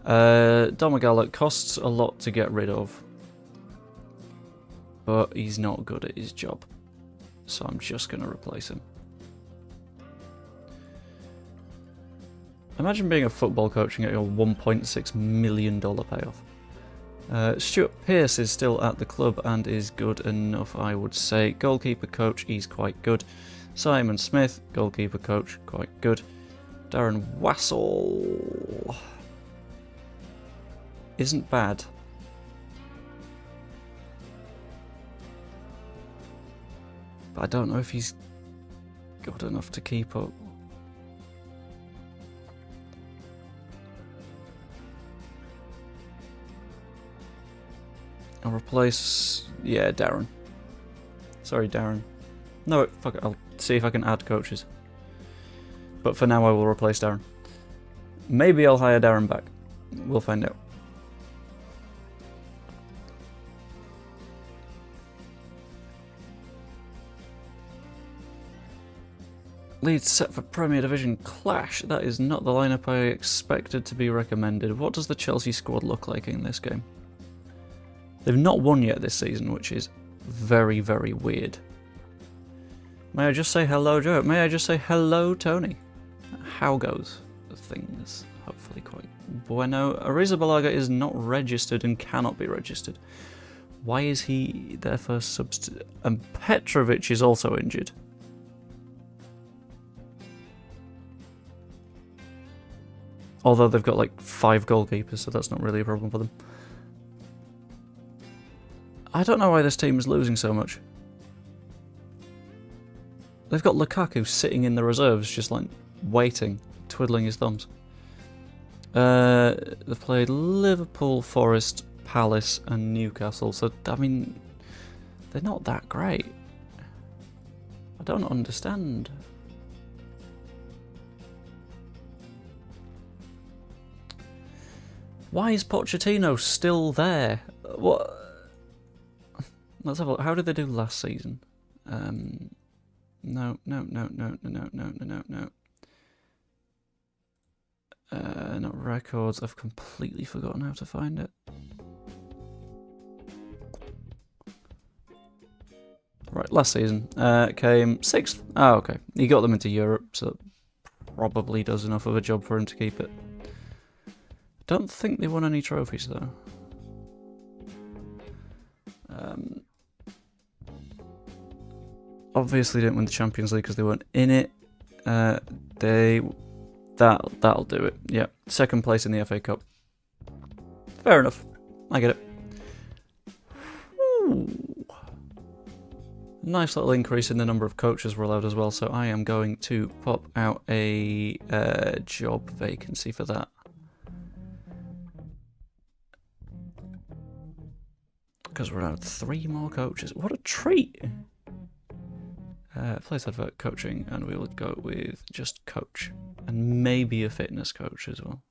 Speaker 1: Domagala costs a lot to get rid of, but he's not good at his job. So I'm just going to replace him. Imagine being a football coach and getting a $1.6 million payoff. Stuart Pearce is still at the club and is good enough, I would say. Goalkeeper coach, he's quite good. Simon Smith, goalkeeper coach, quite good. Darren Wassell isn't bad. But I don't know if he's good enough to keep up. I'll replace... yeah, Darren. Sorry, Darren. No, fuck it. I'll see if I can add coaches. But for now, I will replace Darren. Maybe I'll hire Darren back. We'll find out. Leeds set for Premier Division clash. That is not the lineup I expected to be recommended. What does the Chelsea squad look like in this game? They've not won yet this season, which is very, very weird. May I just say hello, Joe? May I just say hello, Tony? How goes things? Hopefully quite bueno. Arrizabalaga is not registered and cannot be registered. Why is he their first substitute? And Petrovic is also injured. Although they've got like 5 goalkeepers, so that's not really a problem for them. I don't know why this team is losing so much. They've got Lukaku sitting in the reserves, just like waiting, twiddling his thumbs. They've played Liverpool, Forest, Palace and Newcastle, so I mean, they're not that great. I don't understand. Why is Pochettino still there? What? Let's have a look. How did they do last season? No. Not records. I've completely forgotten how to find it. Right, last season came 6th. Oh, okay. He got them into Europe, so that probably does enough of a job for him to keep it. Don't think they won any trophies though. Obviously didn't win the Champions League because they weren't in it. That'll do it. Yeah, 2nd place in the FA Cup. Fair enough. I get it. Ooh. Nice little increase in the number of coaches we're allowed as well. So I am going to pop out a job vacancy for that. Because we're allowed 3 more coaches. What a treat! Place advert coaching, and we will go with just coach. And maybe a fitness coach as well.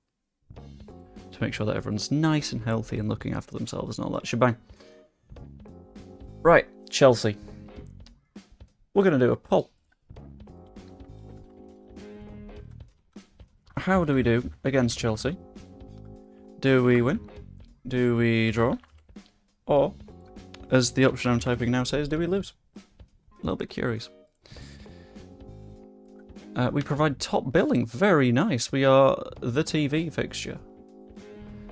Speaker 1: To make sure that everyone's nice and healthy and looking after themselves and all that shebang. Right, Chelsea. We're going to do a poll. How do we do against Chelsea? Do we win? Do we draw? Or as the option I'm typing now says, do we lose? A little bit curious. We provide top billing. Very nice. We are the TV fixture.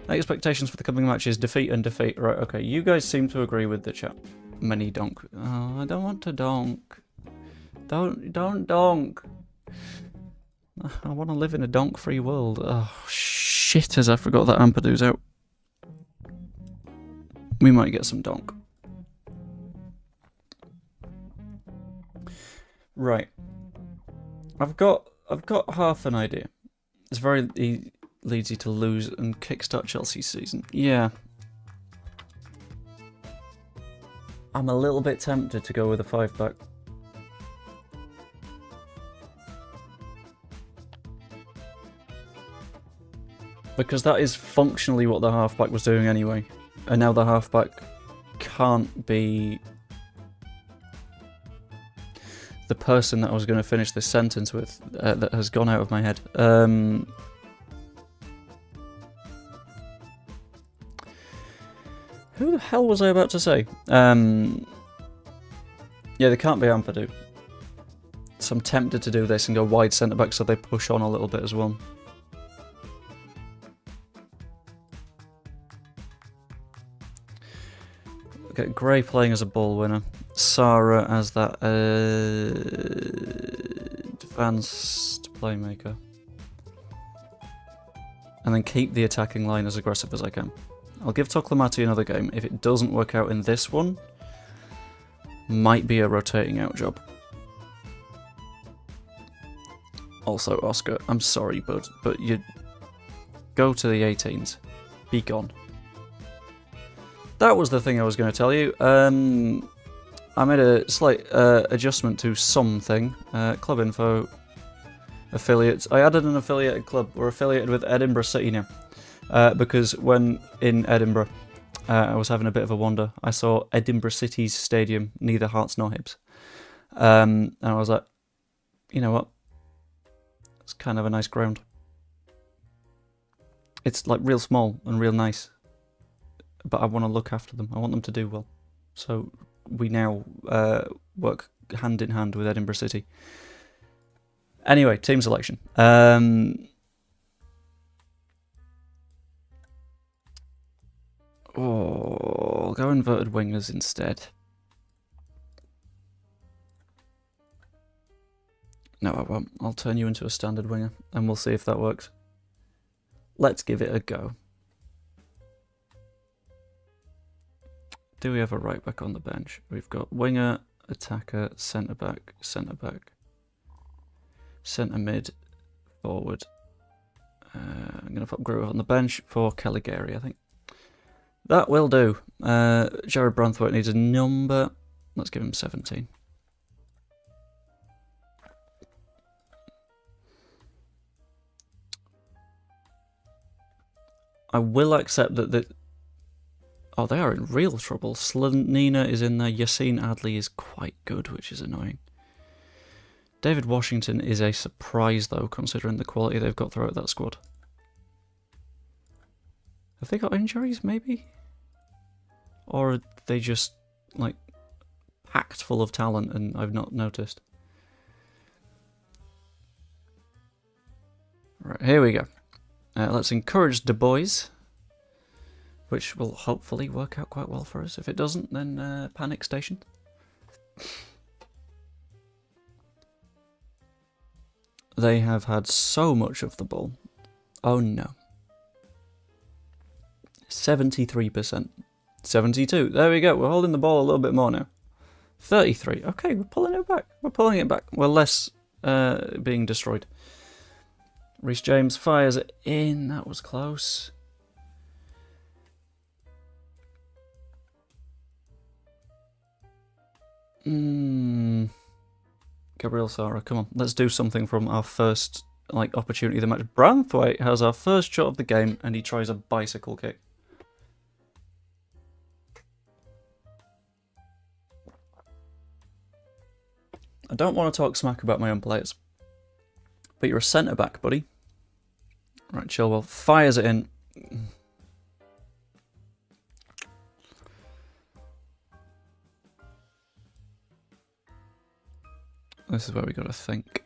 Speaker 1: Expectations for the coming matches, defeat and defeat. Right, okay. You guys seem to agree with the chat. Many donk. Oh, I don't want to donk. Don't donk. I want to live in a donk-free world. Oh, shit, as I forgot that Ampadu's out. We might get some donk. Right. I've got half an idea. It's very Leedsy to lose and kickstart Chelsea's season. Yeah. I'm a little bit tempted to go with a 5-back. Because that is functionally what the halfback was doing anyway. And now the halfback can't be the person that I was going to finish this sentence with that has gone out of my head. Who the hell was I about to say? Yeah, they can't be Ampadu. So I'm tempted to do this and go wide centre-back so they push on a little bit as well. Okay, Gray playing as a ball winner. Sarah as that advanced playmaker. And then keep the attacking line as aggressive as I can. I'll give Toklamati another game. If it doesn't work out in this one, might be a rotating out job. Also, Oscar, I'm sorry, bud, but you go to the 18s. Be gone. That was the thing I was going to tell you. I made a slight adjustment to something. Club info, affiliates. I added an affiliated club. We're affiliated with Edinburgh City now. Because when in Edinburgh, I was having a bit of a wander. I saw Edinburgh City's stadium, neither Hearts nor Hibs. And I was like, you know what? It's kind of a nice ground. It's like real small and real nice. But I want to look after them. I want them to do well. So we now work hand in hand with Edinburgh City. Anyway, team selection. I'll go inverted wingers instead. No, I won't. I'll turn you into a standard winger, and we'll see if that works. Let's give it a go. Do we have a right back on the bench? We've got winger, attacker, centre back, centre mid, forward. I'm going to put Groove on the bench for Caligari, I think. That will do. Jared Branthwaite needs a number. Let's give him 17. I will accept that oh, they are in real trouble. Slanina is in there. Yassine Adli is quite good, which is annoying. David Washington is a surprise, though, considering the quality they've got throughout that squad. Have they got injuries, maybe? Or are they just, like, packed full of talent and I've not noticed? Right, here we go. Let's encourage the boys, which will hopefully work out quite well for us. If it doesn't, then panic station. They have had so much of the ball. Oh no. 73%. 72. There we go. We're holding the ball a little bit more now. 33. Okay, we're pulling it back. We're pulling it back. We're less being destroyed. Reece James fires it in. That was close. Gabriel Sara, come on. Let's do something from our first opportunity of the match. Branthwaite has our first shot of the game and he tries a bicycle kick. I don't want to talk smack about my own players. But you're a centre-back, buddy. Right, Chilwell fires it in. This is where we gotta think.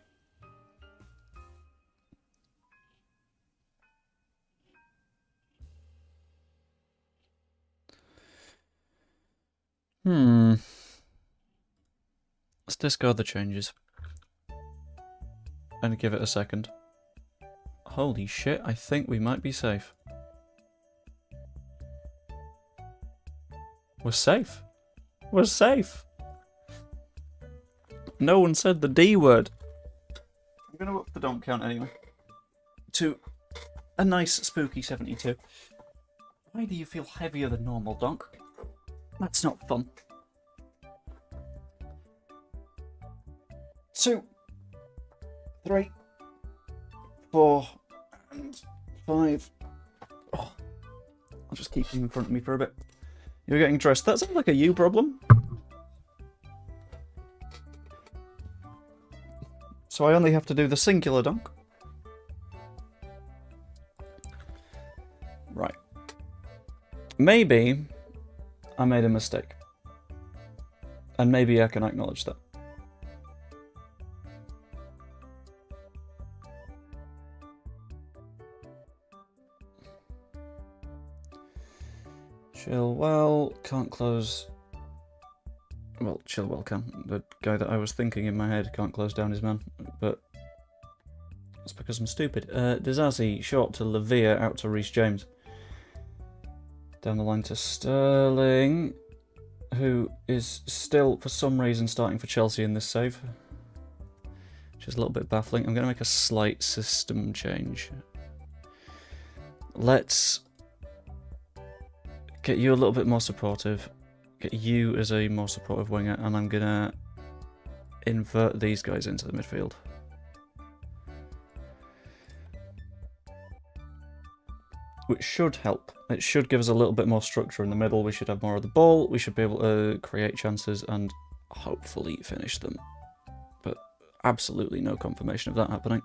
Speaker 1: Let's discard the changes. And give it a second. Holy shit, I think we might be safe. We're safe. We're safe. No one said the D word. I'm going to up the donk count anyway. To a nice spooky 72. Why do you feel heavier than normal, donk? That's not fun. 2, 3, 4, and 5. Oh, I'll just keep him in front of me for a bit. You're getting dressed. That sounds like a you problem. So I only have to do the singular donk. Right. Maybe I made a mistake. And maybe I can acknowledge that. Chilwell can't close. Well, Chilwell can. The guy that I was thinking in my head can't close down his man, but that's because I'm stupid. Dizazi short to Lavia, out to Reece James. Down the line to Sterling, who is still, for some reason, starting for Chelsea in this save. Which is a little bit baffling. I'm going to make a slight system change. Let's get you a little bit more supportive. Get you as a more supportive winger, and I'm going to invert these guys into the midfield. Which should help. It should give us a little bit more structure in the middle. We should have more of the ball. We should be able to create chances and hopefully finish them. But absolutely no confirmation of that happening.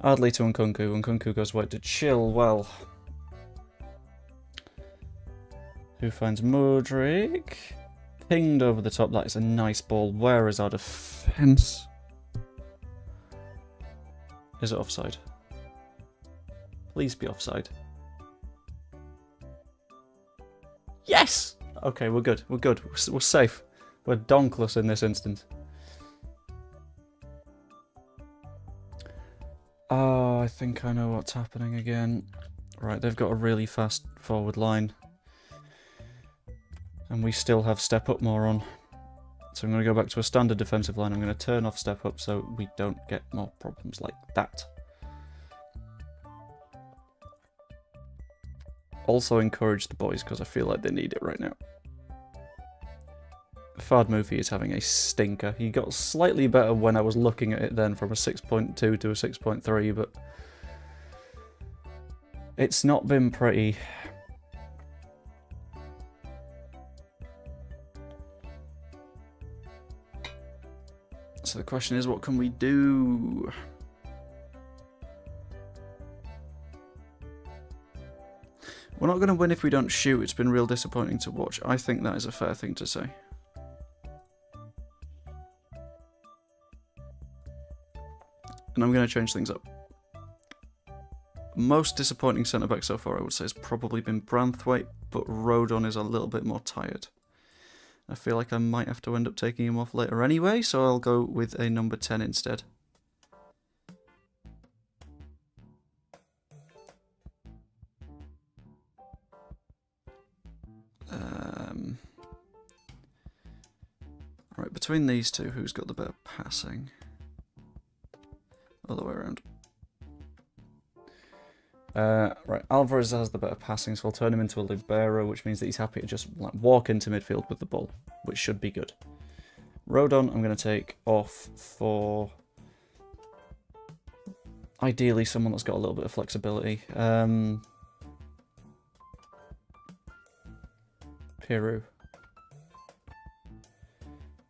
Speaker 1: Adley to Nkunku. Nkunku goes wide to Chilwell. Who finds Modric? Pinged over the top. That is a nice ball. Where is our defence? Is it offside? Please be offside. Yes! Okay, we're good. We're good. We're safe. We're donkless in this instance. Oh, I think I know what's happening again. Right, they've got a really fast forward line. And we still have step up more on. So I'm going to go back to a standard defensive line. I'm going to turn off step up so we don't get more problems like that. Also encourage the boys because I feel like they need it right now. Fard Mufi is having a stinker. He got slightly better when I was looking at it then, from a 6.2 to a 6.3, but it's not been pretty. So the question is, what can we do? We're not going to win if we don't shoot. It's been real disappointing to watch. I think that is a fair thing to say. And I'm going to change things up. Most disappointing centre-back so far, I would say, has probably been Branthwaite, but Rodon is a little bit more tired. I feel like I might have to end up taking him off later anyway, so I'll go with a number 10 instead. Right, between these two, who's got the better passing? Other way around. Right, Alvarez has the better passing, so I'll turn him into a libero, which means that he's happy to just walk into midfield with the ball, which should be good. Rodon, I'm going to take off for ideally someone that's got a little bit of flexibility. Peru.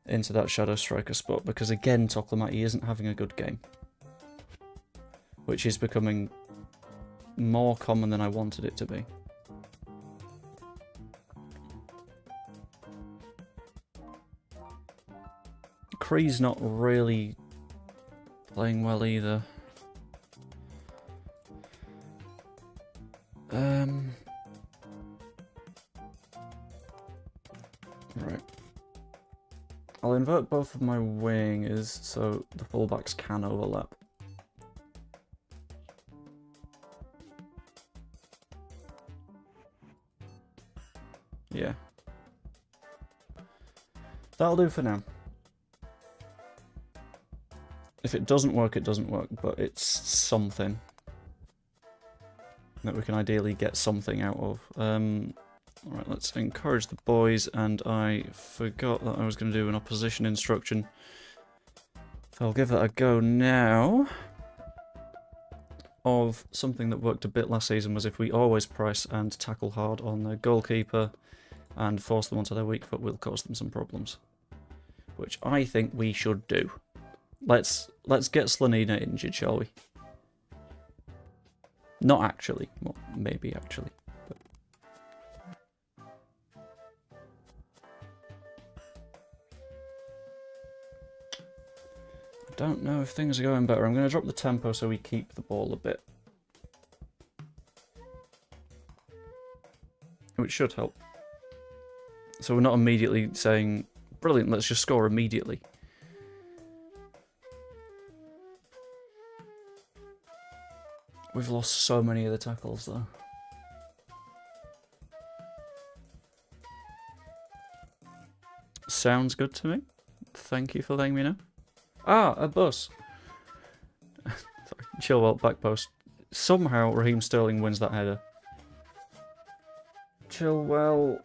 Speaker 1: Into that shadow striker spot, because again, Toklamati isn't having a good game. Which is becoming more common than I wanted it to be. McCree's not really playing well either. Right. I'll invert both of my wingers so the fullbacks can overlap. Yeah. That'll do for now. If it doesn't work, it doesn't work, but it's something that we can ideally get something out of. Alright, let's encourage the boys, and I forgot that I was going to do an opposition instruction. So I'll give that a go now. Of something that worked a bit last season was if we always press and tackle hard on the goalkeeper and force them onto their weak foot, will cause them some problems. Which I think we should do. Let's get Slanina injured, shall we? Not actually. Well, maybe actually. But... I don't know if things are going better. I'm going to drop the tempo so we keep the ball a bit. Which should help. So we're not immediately saying, brilliant, let's just score immediately. We've lost so many of the tackles, though. Sounds good to me. Thank you for letting me know. Ah, a bus. Sorry, Chilwell, back post. Somehow, Raheem Sterling wins that header. Chilwell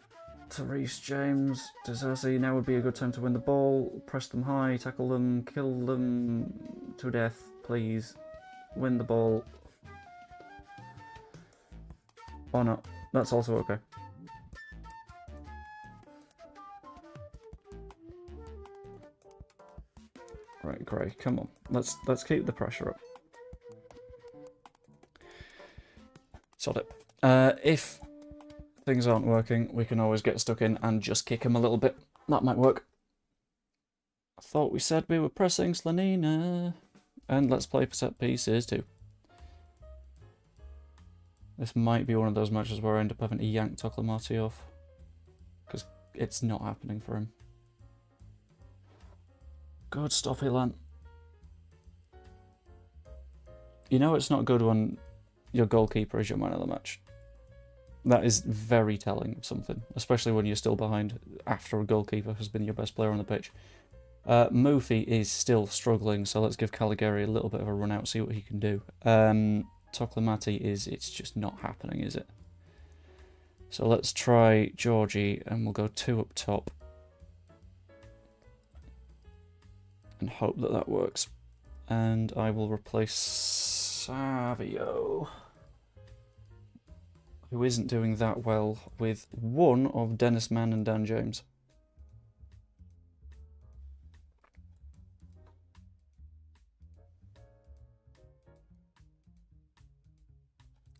Speaker 1: to Reece James. Disasi, now would be a good time to win the ball. Press them high, tackle them, kill them to death, please. Win the ball. Or not. That's also okay. Right, Gray, come on. Let's keep the pressure up. Sod it. If things aren't working, we can always get stuck in and just kick him a little bit. That might work. I thought we said we were pressing Slanina. And let's play for set pieces too. This might be one of those matches where I end up having to yank Toklamati off. Because it's not happening for him. Good stuff, Ilan. You know it's not good when your goalkeeper is your man of the match. That is very telling of something. Especially when you're still behind after a goalkeeper has been your best player on the pitch. Mufi is still struggling, so let's give Caligari a little bit of a run out, see what he can do. Toklamati it's just not happening, is it? So let's try Georgie, and we'll go 2 up top. And hope that that works. And I will replace Savio, who isn't doing that well, with one of Dennis Mann and Dan James.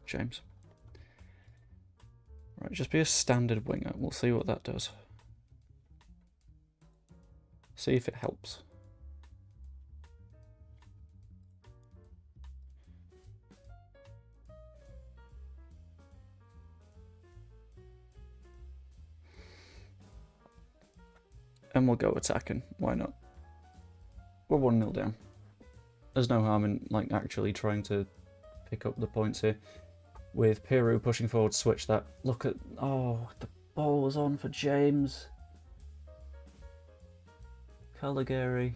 Speaker 1: James. Right, just be a standard winger. We'll see what that does. See if it helps. And we'll go attacking. Why not? We're 1-0 down. There's no harm in actually trying to pick up the points here. With Peru pushing forward, switch that. Look at... Oh, the ball was on for James. Caligari.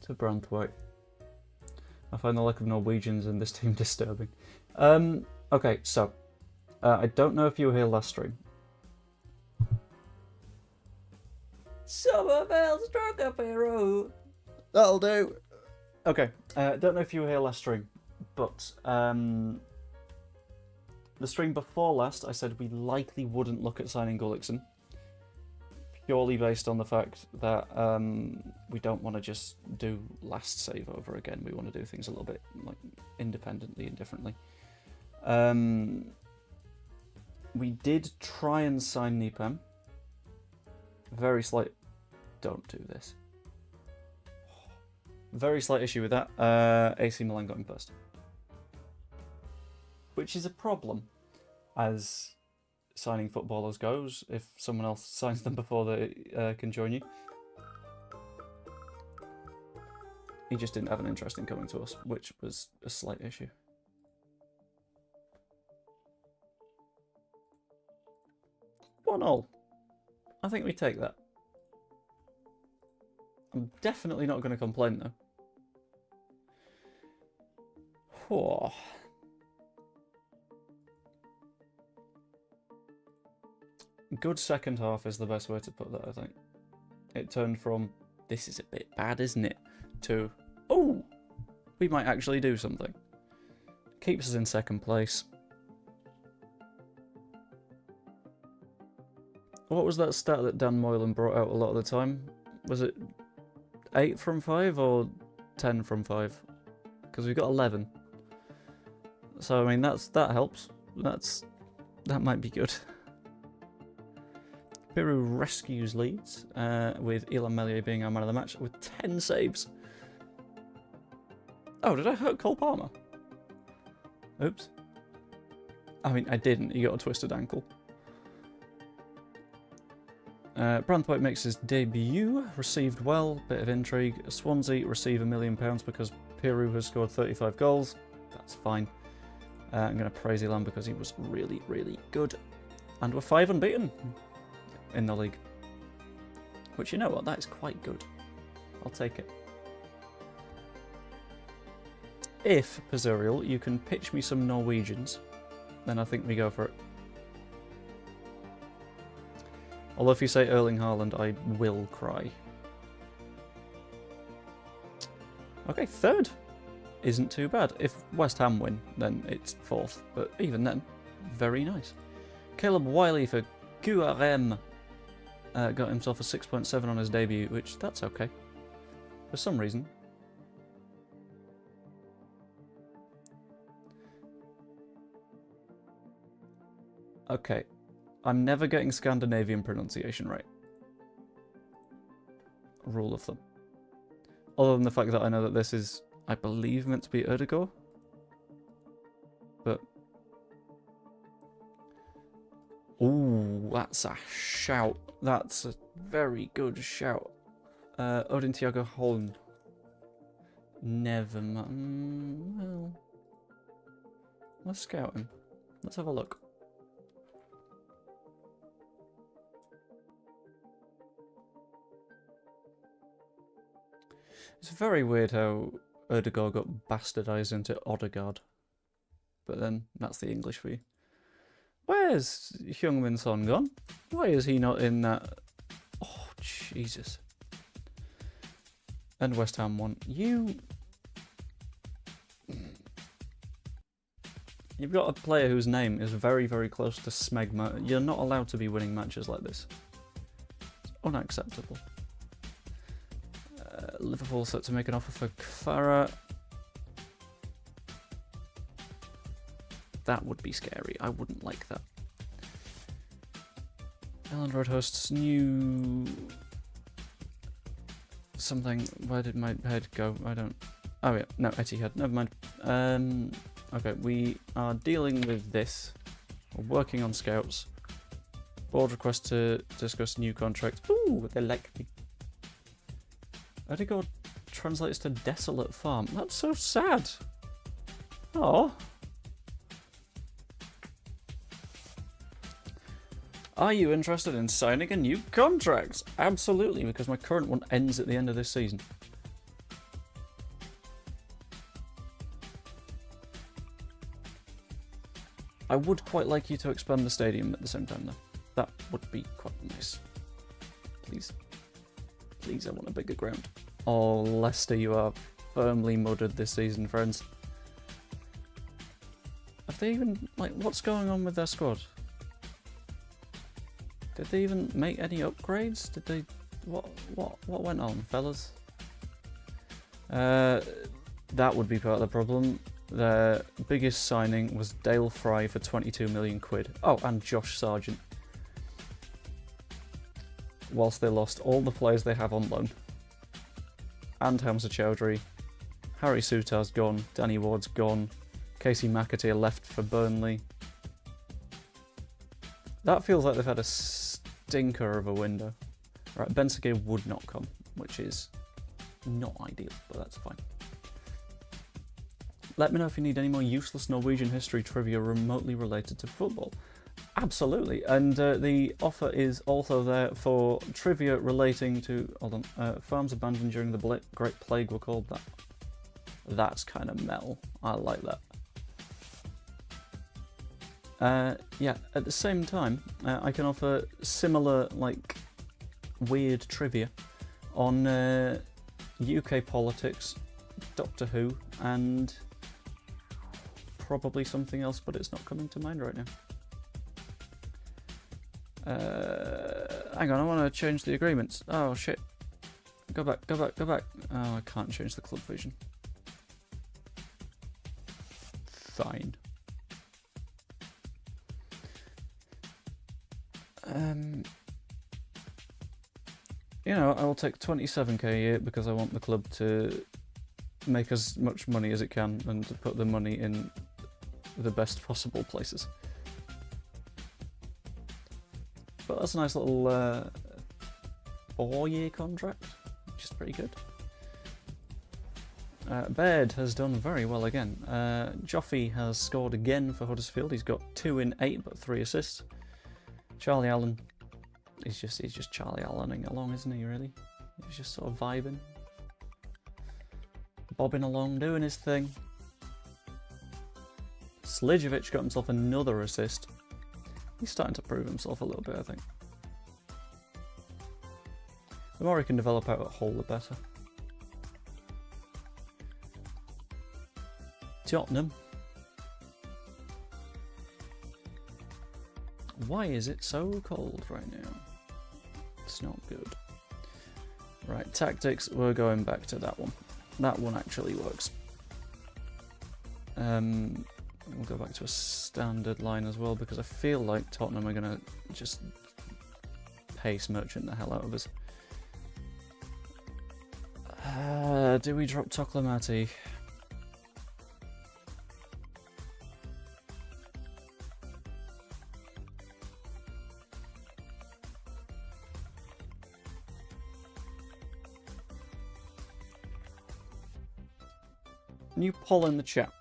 Speaker 1: To Brandtwhite. I find the lack of Norwegians in this team disturbing. Okay, so. I don't know if you were here last stream. Somerville struck a Peru. That'll do. Okay, don't know if you were here last stream. But the stream before last, I said we likely wouldn't look at signing Gullikson, purely based on the fact that we don't want to just do last save over again. We want to do things a little bit independently and differently. We did try and sign Nipam. Very slight don't do this. Very slight issue with that. AC Milan got him first. Which is a problem, as signing footballers goes, if someone else signs them before they can join you. He just didn't have an interest in coming to us, which was a slight issue. One all. I think we take that. I'm definitely not going to complain though. Whoa. Good second half is the best way to put that, I think. It turned from, this is a bit bad, isn't it, to, oh, we might actually do something. Keeps us in second place. What was that stat that Dan Moylan brought out a lot of the time? Was it 8 from 5 or 10 from 5? Because we've got 11. So, I mean, that helps. That might be good. Peru rescues Leeds, with Ilan Meslier being our man of the match with 10 saves. Oh, did I hurt Cole Palmer? Oops. I mean, I didn't. He got a twisted ankle. Branthwaite makes his debut, received well, bit of intrigue. Swansea receive £1 million because Peru has scored 35 goals. That's fine. I'm going to praise Ilan because he was really, really good. And we're 5 unbeaten in the league. Which, you know what, that is quite good. I'll take it. If, Pazuriel, you can pitch me some Norwegians, then I think we go for it. Although if you say Erling Haaland, I will cry. Okay, third isn't too bad. If West Ham win, then it's fourth. But even then, very nice. Caleb Wiley for QRM got himself a 6.7 on his debut, which that's okay. For some reason. Okay. I'm never getting Scandinavian pronunciation right. Rule of thumb. Other than the fact that I know that this is, I believe, meant to be Erdegaard. But... ooh, that's a shout. That's a very good shout. Odin Thiago Holm. Never mind. Well, let's scout him. Let's have a look. It's very weird how Erdegaard got bastardized into Odegaard. But then, that's the English for you. Where's Heung-min Son gone? Why is he not in that? Oh, Jesus. And West Ham won. You've got a player whose name is very, very close to Smegma. You're not allowed to be winning matches like this. It's unacceptable. Liverpool set to make an offer for Kfara. That would be scary. I wouldn't like that. Elland Road hosts new... something. Where did my head go? I don't... oh yeah, no, Etihad. Never mind. Okay, we are dealing with this. We're working on scouts. Board request to discuss new contracts. Ooh, they like me. Erdegaard translates to desolate farm. That's so sad. Oh. Are you interested in signing a new contract? Absolutely, because my current one ends at the end of this season. I would quite like you to expand the stadium at the same time, though. That would be quite nice. Please. Please, I want a bigger ground. Oh, Leicester, you are firmly mudded this season, friends. Have they even... like, what's going on with their squad? Did they even make any upgrades? Did they... what went on, fellas? That would be part of the problem. Their biggest signing was Dale Fry for 22 million quid. Oh, and Josh Sargent. whilst they lost all the players they have on loan. And Hamza Chowdhury, Harry Souttar's gone, Danny Ward's gone, Casey McAteer left for Burnley. That feels like they've had a stinker of a window. Right, Ben Seguir would not come, which is not ideal, but that's fine. Let me know if you need any more useless Norwegian history trivia remotely related to football. Absolutely, and the offer is also there for trivia relating to, farms abandoned during the Great Plague were called that. That's kind of metal. I like that. Yeah, at the same time, I can offer similar, like, weird trivia on UK politics, Doctor Who, and probably something else, but it's not coming to mind right now. Hang on, I want to change the agreements. Oh shit. Go back. Oh, I can't change the club vision. Fine. You know, I will take 27k a year because I want the club to make as much money as it can and to put the money in the best possible places. But that's a nice little 4-year contract, which is pretty good. Baird has done very well again. Joffy has scored again for Huddersfield. He's got 2 in 8 but 3 assists. Charlie Allen, he's just Charlie Allening along, isn't he, really? He's just sort of vibing. Bobbing along, doing his thing. Slijevic got himself another assist. He's starting to prove himself a little bit, I think. The more he can develop out at Hull, the better. Tottenham. Why is it so cold right now? It's not good. Right, tactics, we're going back to that one. That one actually works. We'll go back to a standard line as well, because I feel like Tottenham are going to just pace merchant the hell out of us. Do we drop Toklamati? New poll in the chat.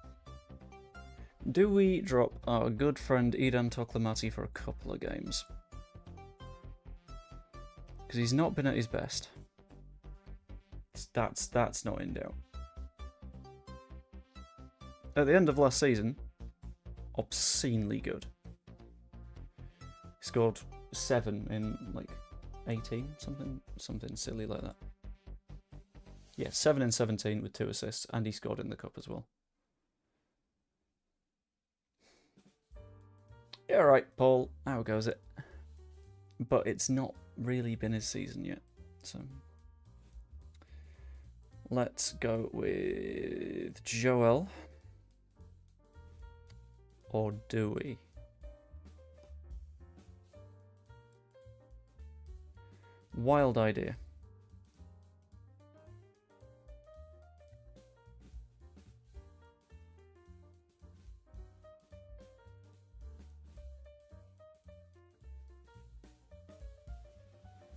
Speaker 1: Do we drop our good friend Idan Toklamati for a couple of games? Because he's not been at his best. That's not in doubt. At the end of last season, obscenely good. He scored 7 in like 18, something silly like that. Yeah, 7 in 17 with 2 assists, and he scored in the cup as well. Yeah, right, Paul. How goes it? But it's not really been his season yet, so let's go with Joel. Or do we? Wild idea.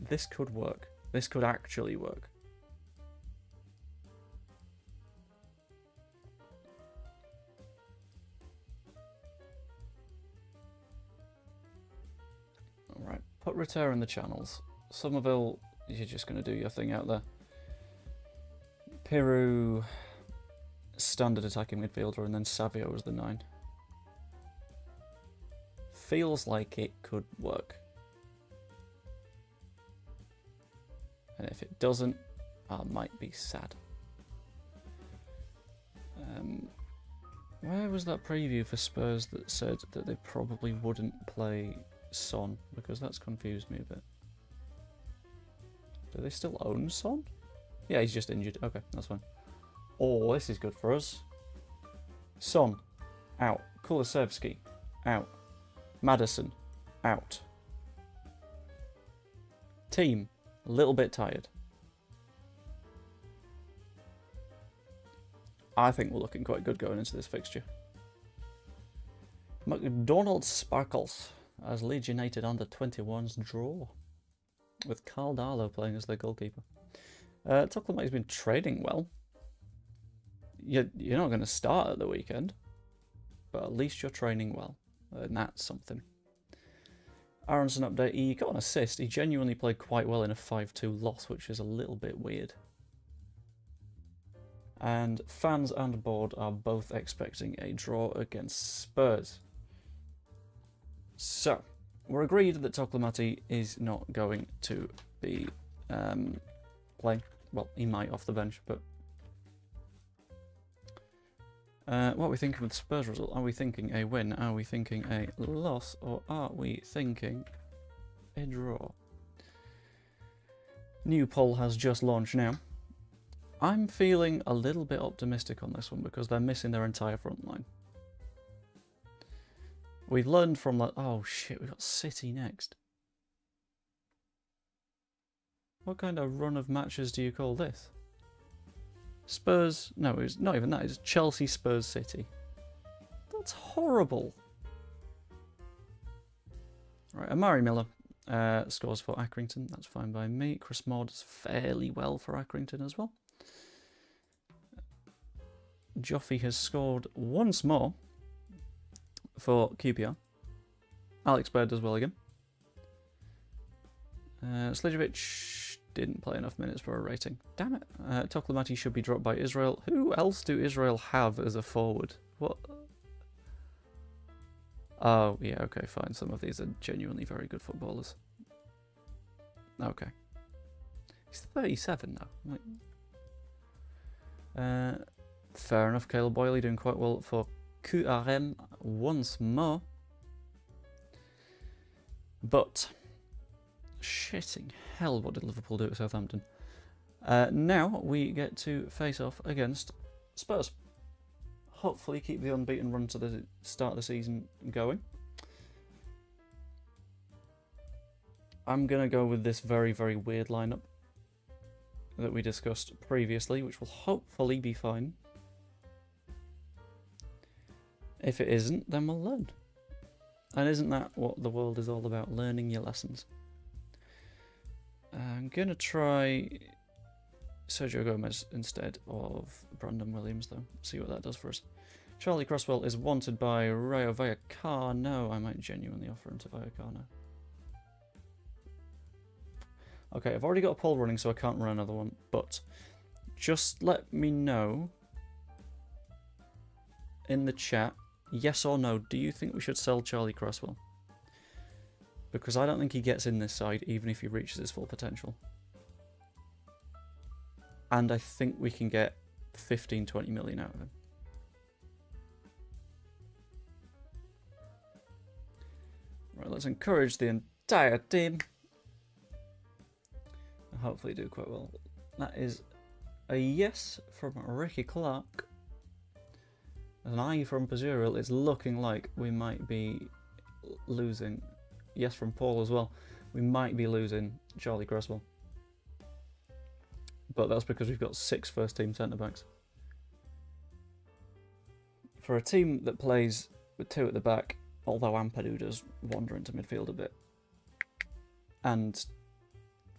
Speaker 1: This could work. This could actually work. Alright, put Reter in the channels. Somerville, you're just going to do your thing out there. Piru, standard attacking midfielder, and then Savio as the 9. Feels like it could work. And if it doesn't, I might be sad. Where was that preview for Spurs that said that they probably wouldn't play Son? Because that's confused me a bit. Do they still own Son? Yeah, he's just injured. Okay, that's fine. Oh, this is good for us. Son, out. Kulusevski, out. Maddison, out. Team, a little bit tired. I think we're looking quite good going into this fixture. McDonald Sparkles as Leeds United under 21s draw, with Carl Darlow playing as their goalkeeper. Toklamati's been trading well. You're not going to start at the weekend, but at least you're training well, and that's something. Aronson update, he got an assist. He genuinely played quite well in a 5-2 loss, which is a little bit weird. And fans and board are both expecting a draw against Spurs. So, we're agreed that Toklamati is not going to be playing. Well, he might off the bench, but... what are we thinking with the Spurs result? Are we thinking a win? Are we thinking a loss? Or are we thinking a draw? New poll has just launched now. I'm feeling a little bit optimistic on this one because they're missing their entire front line. We've learned from that. Oh shit, we've got City next. What kind of run of matches do you call this? Spurs, no, it's not even that, it's Chelsea, Spurs, City. That's horrible. Right, Amari Miller scores for Accrington, that's fine by me. Chris Moore does fairly well for Accrington as well. Joffy has scored once more for QPR. Alex Bird does well again. Slijovic didn't play enough minutes for a rating. Damn it. Toklamati should be dropped by Israel. Who else do Israel have as a forward? What? Oh, yeah, okay, fine. Some of these are genuinely very good footballers. Okay. He's 37 now. Fair enough. Caleb Boyley doing quite well for QRM once more. But... shitting hell, what did Liverpool do to Southampton? Now we get to face off against Spurs. Hopefully keep the unbeaten run to the start of the season going. I'm going to go with this very, very weird lineup that we discussed previously, which will hopefully be fine. If it isn't, then we'll learn. And isn't that what the world is all about? Learning your lessons. I'm going to try Sergio Gomez instead of Brandon Williams, though. See what that does for us. Charlie Cresswell is wanted by Rayo Vallecano. I might genuinely offer him to Vallecano. Okay, I've already got a poll running, so I can't run another one. But just let me know in the chat, yes or no, do you think we should sell Charlie Cresswell? Because I don't think he gets in this side, even if he reaches his full potential. And I think we can get 15-20 million out of him. Right, let's encourage the entire team. And hopefully do quite well. That is a yes from Ricky Clark. An I from Pazuriel. It's looking like we might be losing... yes, from Paul as well. We might be losing Charlie Cresswell. But that's because we've got 6 first-team centre-backs. For a team that plays with 2 at the back, although Ampadu does wander into midfield a bit, and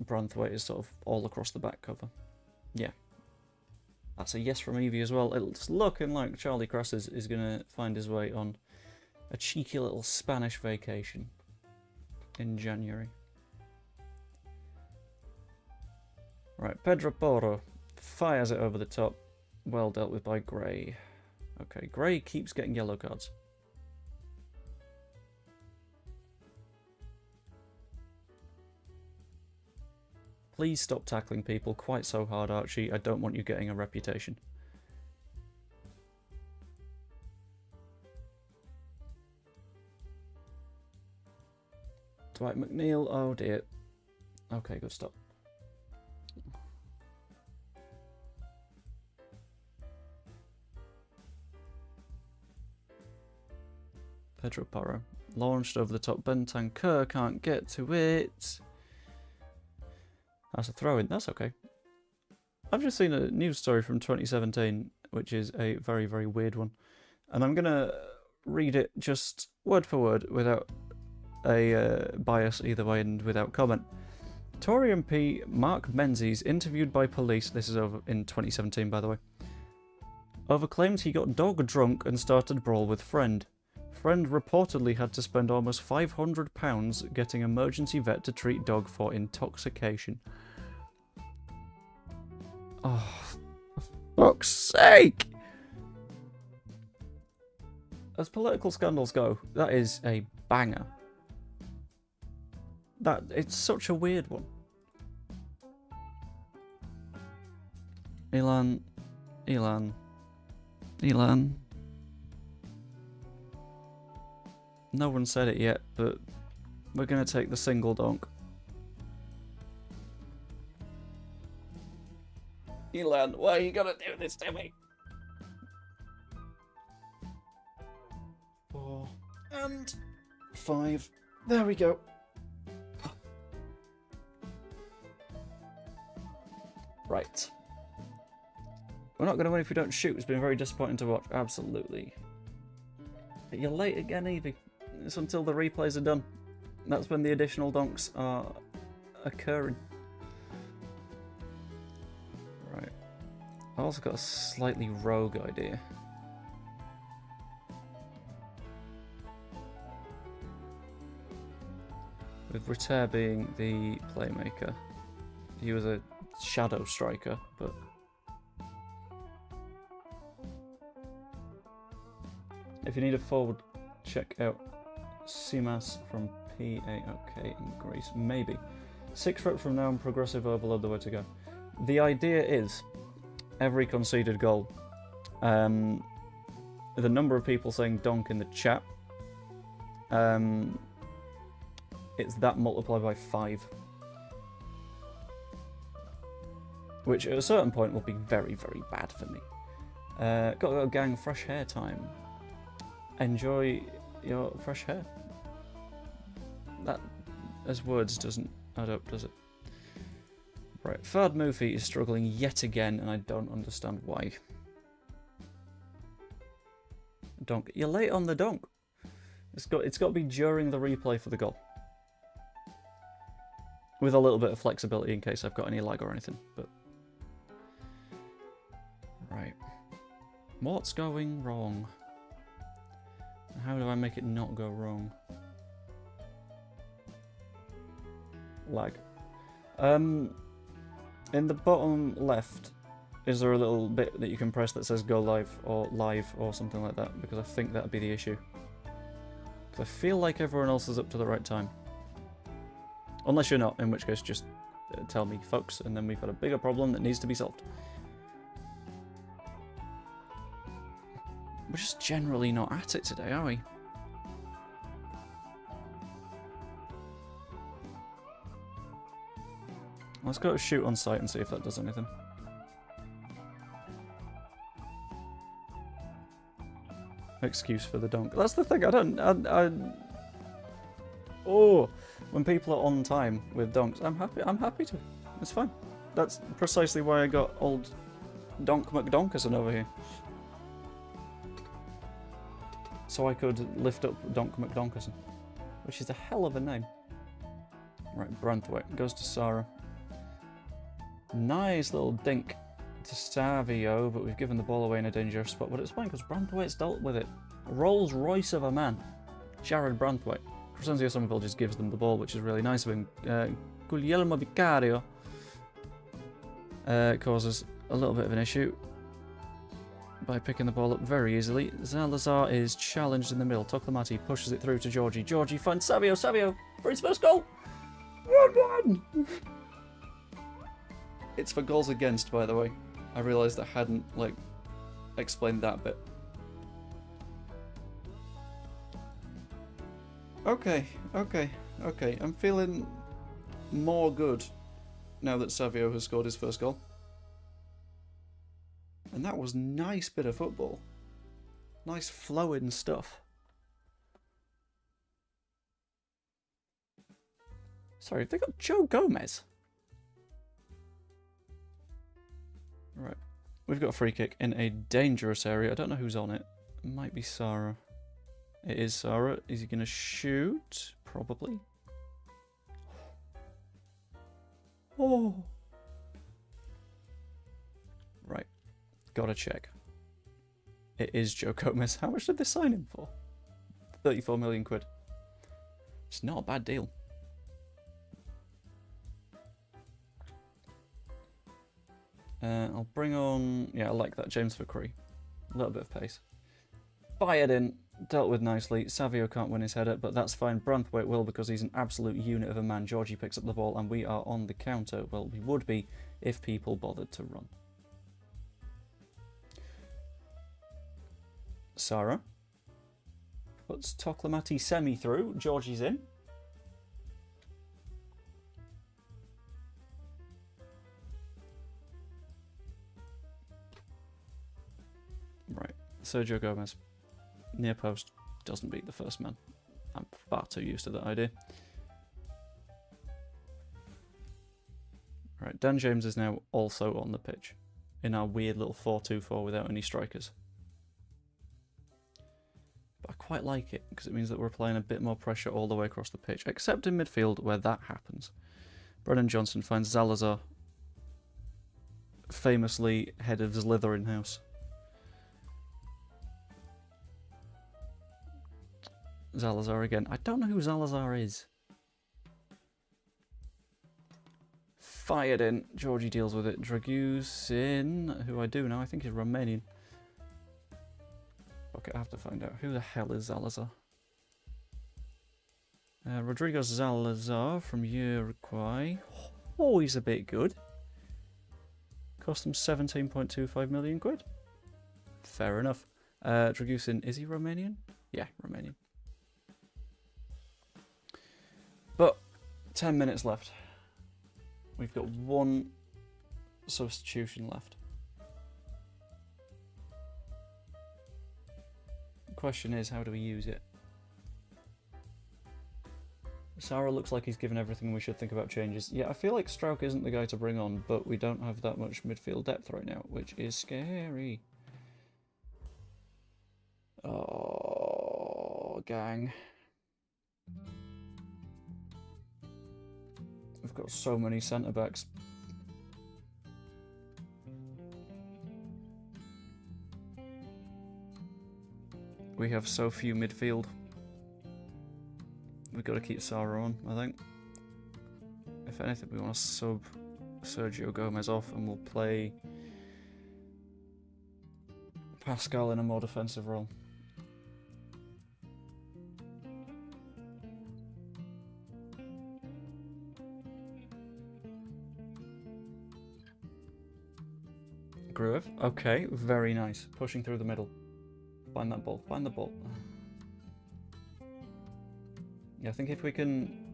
Speaker 1: Branthwaite is sort of all across the back cover. Yeah. That's a yes from Evie as well. It's looking like Charlie Cress is going to find his way on a cheeky little Spanish vacation in January. Right, Pedro Porro fires it over the top. Well dealt with by Gray. Okay, Gray keeps getting yellow cards. Please stop tackling people quite so hard, Archie. I don't want you getting a reputation. Dwight McNeil, oh dear. Okay, good stop. Pedro Porro launched over the top. Bentancur can't get to it. That's a throw-in. That's okay. I've just seen a news story from 2017, which is a very, very weird one. And I'm going to read it just word for word without a bias either way and without comment. Tory MP Mark Menzies interviewed by police, this is over in 2017 by the way, over claims he got dog drunk and started brawl with friend. Friend reportedly had to spend almost £500 getting emergency vet to treat dog for intoxication. Oh, for fuck's sake! As political scandals go, that is a banger. It's such a weird one. Elan. No one said it yet, but we're gonna take the single donk. Elan, why are you gonna do this to me? 4 and 5. There we go. Right. We're not going to win if we don't shoot. It's been very disappointing to watch. Absolutely. But you're late again, Evie. It's until the replays are done. That's when the additional donks are occurring. Right. I've also got a slightly rogue idea. With Ritter being the playmaker. He was a shadow striker, but if you need a forward, check out Simas from PAOK in Greece. Maybe 6 reps from now and progressive overload the way to go. The idea is every conceded goal, the number of people saying donk in the chat, it's that multiplied by 5. Which at a certain point will be very, very bad for me. Gotta go, gang. Fresh hair time. Enjoy your fresh hair. That, as words, doesn't add up, does it? Right, Fard Murphy is struggling yet again, and I don't understand why. Donk. You're late on the donk. It's got to be during the replay for the goal. With a little bit of flexibility in case I've got any lag or anything, but... Right. What's going wrong? How do I make it not go wrong? Lag. In the bottom left, is there a little bit that you can press that says go live or something like that? Because I think that'd be the issue. Because I feel like everyone else is up to the right time. Unless you're not, in which case just tell me, folks, and then we've got a bigger problem that needs to be solved. We're just generally not at it today, are we? Let's go shoot on sight and see if that does anything. Excuse for the donk. That's the thing, oh, when people are on time with donks, I'm happy to. It's fine. That's precisely why I got old Donk McDonkerson over here. So I could lift up Donk McDonkerson, which is a hell of a name. Right, Branthwaite goes to Sarah. Nice little dink to Savio, but we've given the ball away in a dangerous spot. But it's fine because Branthwaite's dealt with it. A Rolls Royce of a man, Jared Branthwaite. Crescenzio Somerville just gives them the ball, which is really nice of him. Guglielmo Vicario causes a little bit of an issue by picking the ball up very easily. Zalazar is challenged in the middle. Toklamati pushes it through to Georgie. Georgie finds Savio. Savio for his first goal. 1-1. It's for goals against, by the way. I realised I hadn't explained that bit. Okay. I'm feeling more good now that Savio has scored his first goal. And that was nice bit of football. Nice flowing stuff. Sorry, have they got Joe Gomez? We've got a free kick in a dangerous area. I don't know who's on it. It might be Sarah. It is Sarah. Is he going to shoot? Probably. Oh. Right. Gotta check. It is Joe Gomez. How much did they sign him for? 34 million quid. It's not a bad deal. I'll bring on... Yeah, I like that. James Fakri. A little bit of pace. Fired in. Dealt with nicely. Savio can't win his header, but that's fine. Branthwaite will because he's an absolute unit of a man. Georgie picks up the ball and we are on the counter. Well, we would be if people bothered to run. Sarah. Puts Toklamati semi through. Georgie's in. Right. Sergio Gomez. Near post. Doesn't beat the first man. I'm far too used to that idea. Right. Dan James is now also on the pitch. In our weird little 4-2-4 without any strikers. But I quite like it, because it means that we're applying a bit more pressure all the way across the pitch, except in midfield, where that happens. Brennan Johnson finds Zalazar, famously head of Slytherin house. Zalazar again. I don't know who Zalazar is. Fired in. Georgie deals with it. Dragusin, who I do know, I think is Romanian. Okay, I have to find out. Who the hell is Zalazar? Rodrigo Zalazar from Uruguay. Oh, he's a bit good. Cost him 17.25 million quid. Fair enough. Dragusin, is he Romanian? Yeah, Romanian. But 10 minutes left. We've got one substitution left. The question is, how do we use it? Sarah looks like he's given everything we should think about changes. Yeah, I feel like Strauch isn't the guy to bring on, but we don't have that much midfield depth right now, which is scary. Oh, gang. We've got so many centre-backs. We have so few midfield. We've got to keep Sarah on, I think. If anything, we want to sub Sergio Gomez off and we'll play Pascal in a more defensive role. Groove. Okay, very nice. Pushing through the middle. Find that ball. Find the ball. Yeah, I think if we can...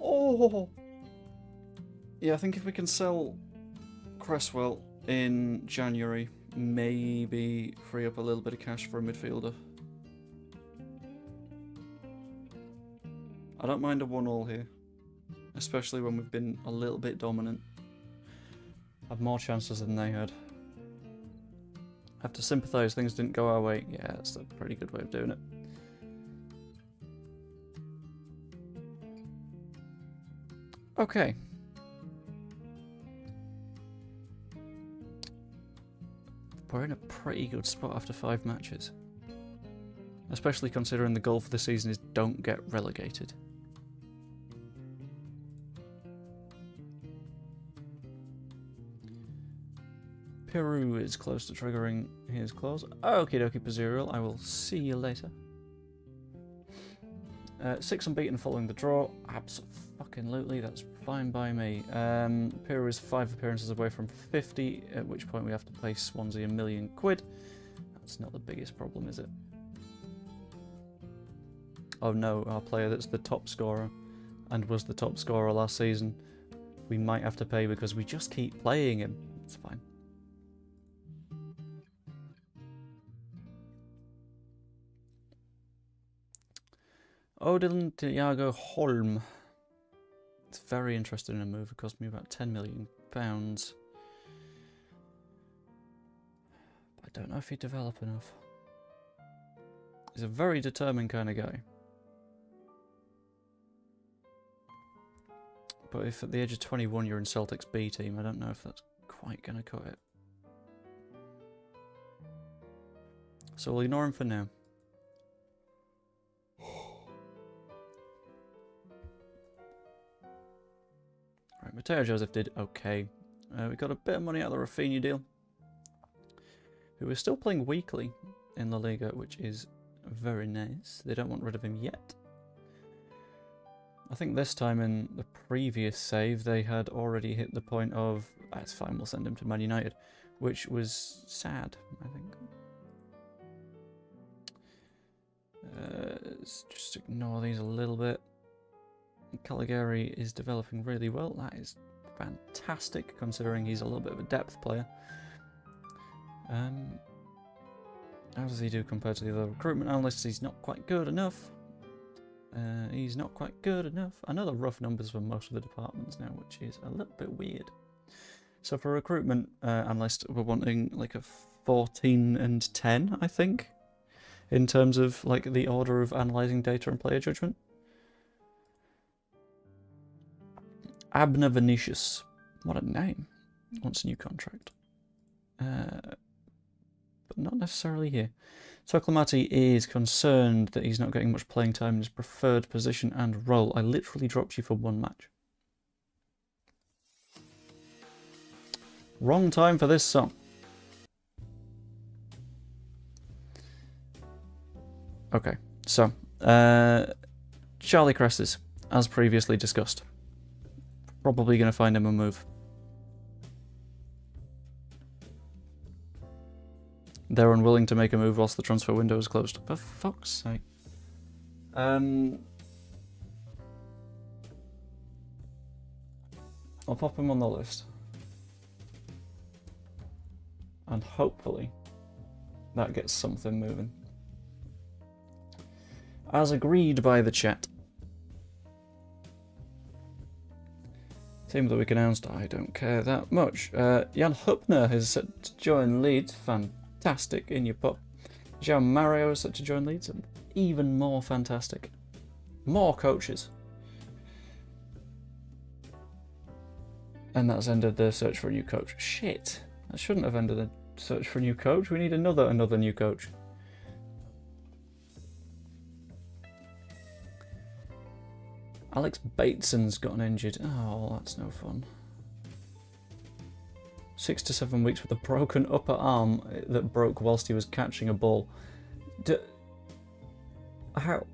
Speaker 1: Oh! Yeah, I think if we can sell Cresswell in January, maybe free up a little bit of cash for a midfielder. I don't mind a 1-1 here. Especially when we've been a little bit dominant. Had more chances than they had. Have to sympathise, things didn't go our way. Yeah, that's a pretty good way of doing it. Okay. We're in a pretty good spot after 5 matches. Especially considering the goal for the season is don't get relegated. Peru is close to triggering his clause. Okie dokie, Pazuriel. I will see you later. 6 unbeaten following the draw. Absolutely, that's fine by me. Peru is 5 appearances away from 50, at which point we have to pay Swansea £1 million. That's not the biggest problem, is it? Oh no, our player that's the top scorer and was the top scorer last season, we might have to pay because we just keep playing him. It's fine. Odin Thiago Holm. It's very interested in a move. It cost me about £10 million. I don't know if he'd develop enough. He's a very determined kind of guy. But if at the age of 21 you're in Celtic's B team, I don't know if that's quite going to cut it. So we'll ignore him for now. Right, Mateo Joseph did okay. We got a bit of money out of the Rafinha deal, who is still playing weekly in La Liga, which is very nice. They don't want rid of him yet. I think this time in the previous save they had already hit the point of, it's fine, we'll send him to Man United, which was sad, I think. Let's just ignore these a little bit. Caligari is developing really well. That is fantastic, considering he's a little bit of a depth player. How does he do compared to the other recruitment analysts? He's not quite good enough. He's not quite good enough. I know the rough numbers for most of the departments now, which is a little bit weird. So for recruitment analyst, we're wanting like a 14 and 10, I think, in terms of like the order of analysing data and player judgment. Abner Vinicius. What a name. Wants a new contract. But not necessarily here. Toklamati is concerned that he's not getting much playing time in his preferred position and role. I literally dropped you for one match. Wrong time for this song. Okay, so Charlie Cresses, as previously discussed. Probably going to find him a move. They're unwilling to make a move whilst the transfer window is closed. For fuck's sake. I'll pop him on the list. And hopefully that gets something moving. As agreed by the chat. Team that we can announce, I don't care that much. Jan Hupner is set to join Leeds. Fantastic in your pop. João Mario is set to join Leeds. Even more fantastic. More coaches. And that's ended the search for a new coach. Shit. That shouldn't have ended the search for a new coach. We need another new coach. Alex Bateson's gotten injured. Oh, that's no fun. 6 to 7 weeks with a broken upper arm that broke whilst he was catching a ball. How?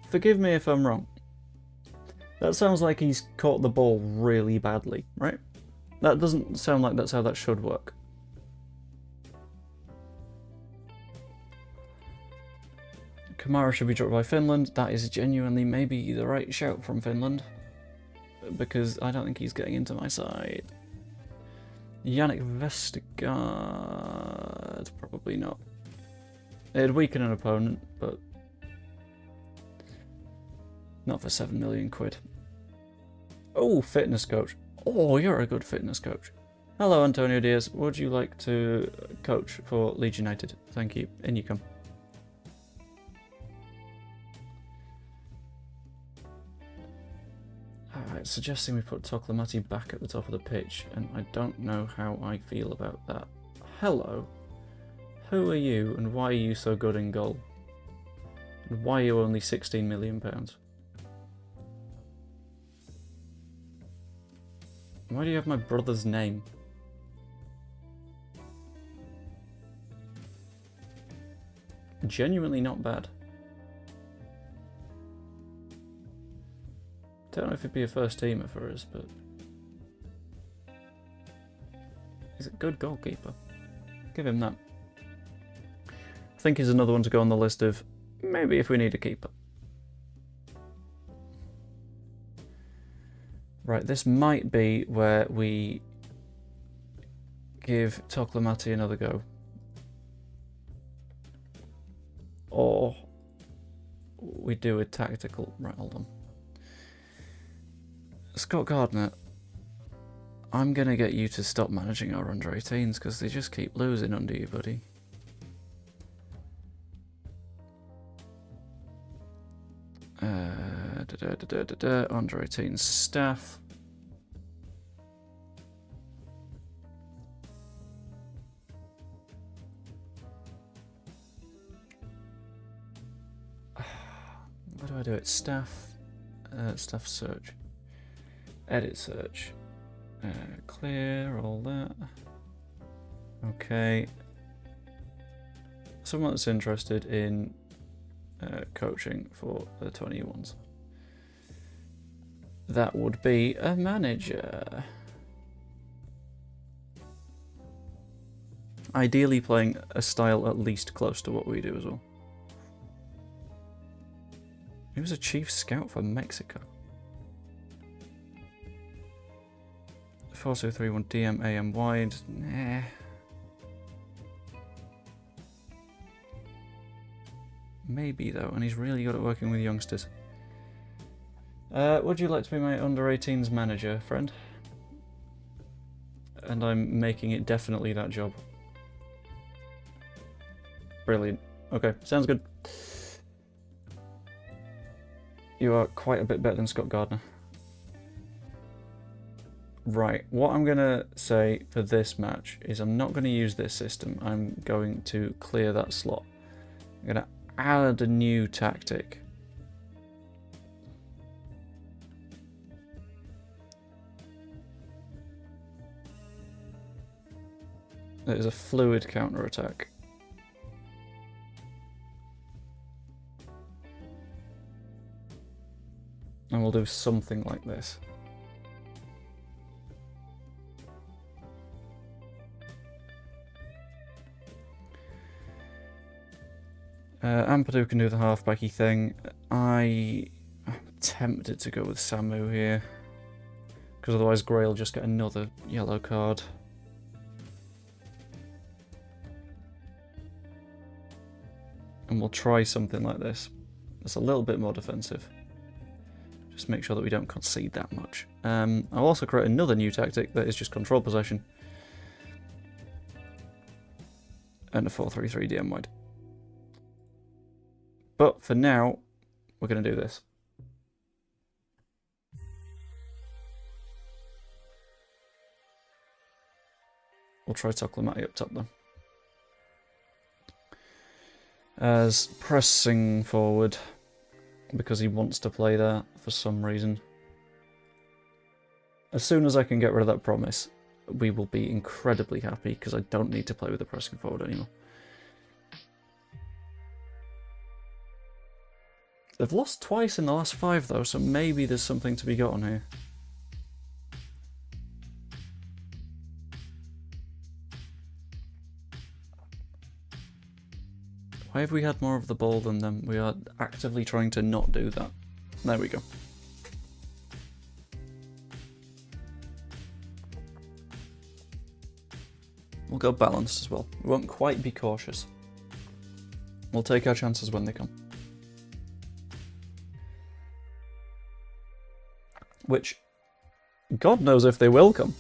Speaker 1: Forgive me if I'm wrong. That sounds like he's caught the ball really badly, right? That doesn't sound like that's how that should work. Kamara should be dropped by Finland. That is genuinely maybe the right shout from Finland. Because I don't think he's getting into my side. Yannick Vestergaard, probably not. It'd weaken an opponent, but not for 7 million quid. Oh, fitness coach. Oh, you're a good fitness coach. Hello, Antonio Diaz. Would you like to coach for Leeds United? Thank you. In you come. Alright, suggesting we put Toklamati back at the top of the pitch, and I don't know how I feel about that. Hello. Who are you, and why are you so good in goal? And why are you only £16 million? Why do you have my brother's name? Genuinely not bad. Don't know if he'd be a first teamer for us, but he's a good goalkeeper. Give him that. I think he's another one to go on the list of maybe if we need a keeper. Right, this might be where we give Toklamati another go. or we do a tactical... Right, hold on. Scott Gardner, I'm going to get you to stop managing our under-18s because they just keep losing under you, buddy. Under-18 staff. How do I do it? Staff, staff search, edit search, clear all that. Okay. Someone that's interested in coaching for the 21s. That would be a manager. Ideally playing a style at least close to what we do as well. He was a chief scout for Mexico. 4231 DM AM wide. Nah. Maybe though, and he's really good at working with youngsters. Would you like to be my under-18s manager, friend? And I'm making it definitely that job. Brilliant. Okay, sounds good. You are quite a bit better than Scott Gardner. Right, what I'm going to say for this match is I'm not going to use this system. I'm going to clear that slot. I'm going to add a new tactic. It is a fluid counter-attack. And we'll do something like this. Ampadu can do the halfbacky thing. I'm tempted to go with Samu here, because otherwise Gray will just get another yellow card. And we'll try something like this. It's a little bit more defensive. Just make sure that we don't concede that much. I'll also create another new tactic that is just control possession. And a 4-3-3 DM wide. But for now, we're going to do this. We'll try Toklamati up top then. As pressing forward, because he wants to play there for some reason. As soon as I can get rid of that promise, we will be incredibly happy, because I don't need to play with the pressing forward anymore. They've lost twice in the last 5 though, so maybe there's something to be got on here. Why have we had more of the ball than them? We are actively trying to not do that. There we go. We'll go balanced as well. We won't quite be cautious. We'll take our chances when they come. Which, God knows if they will come.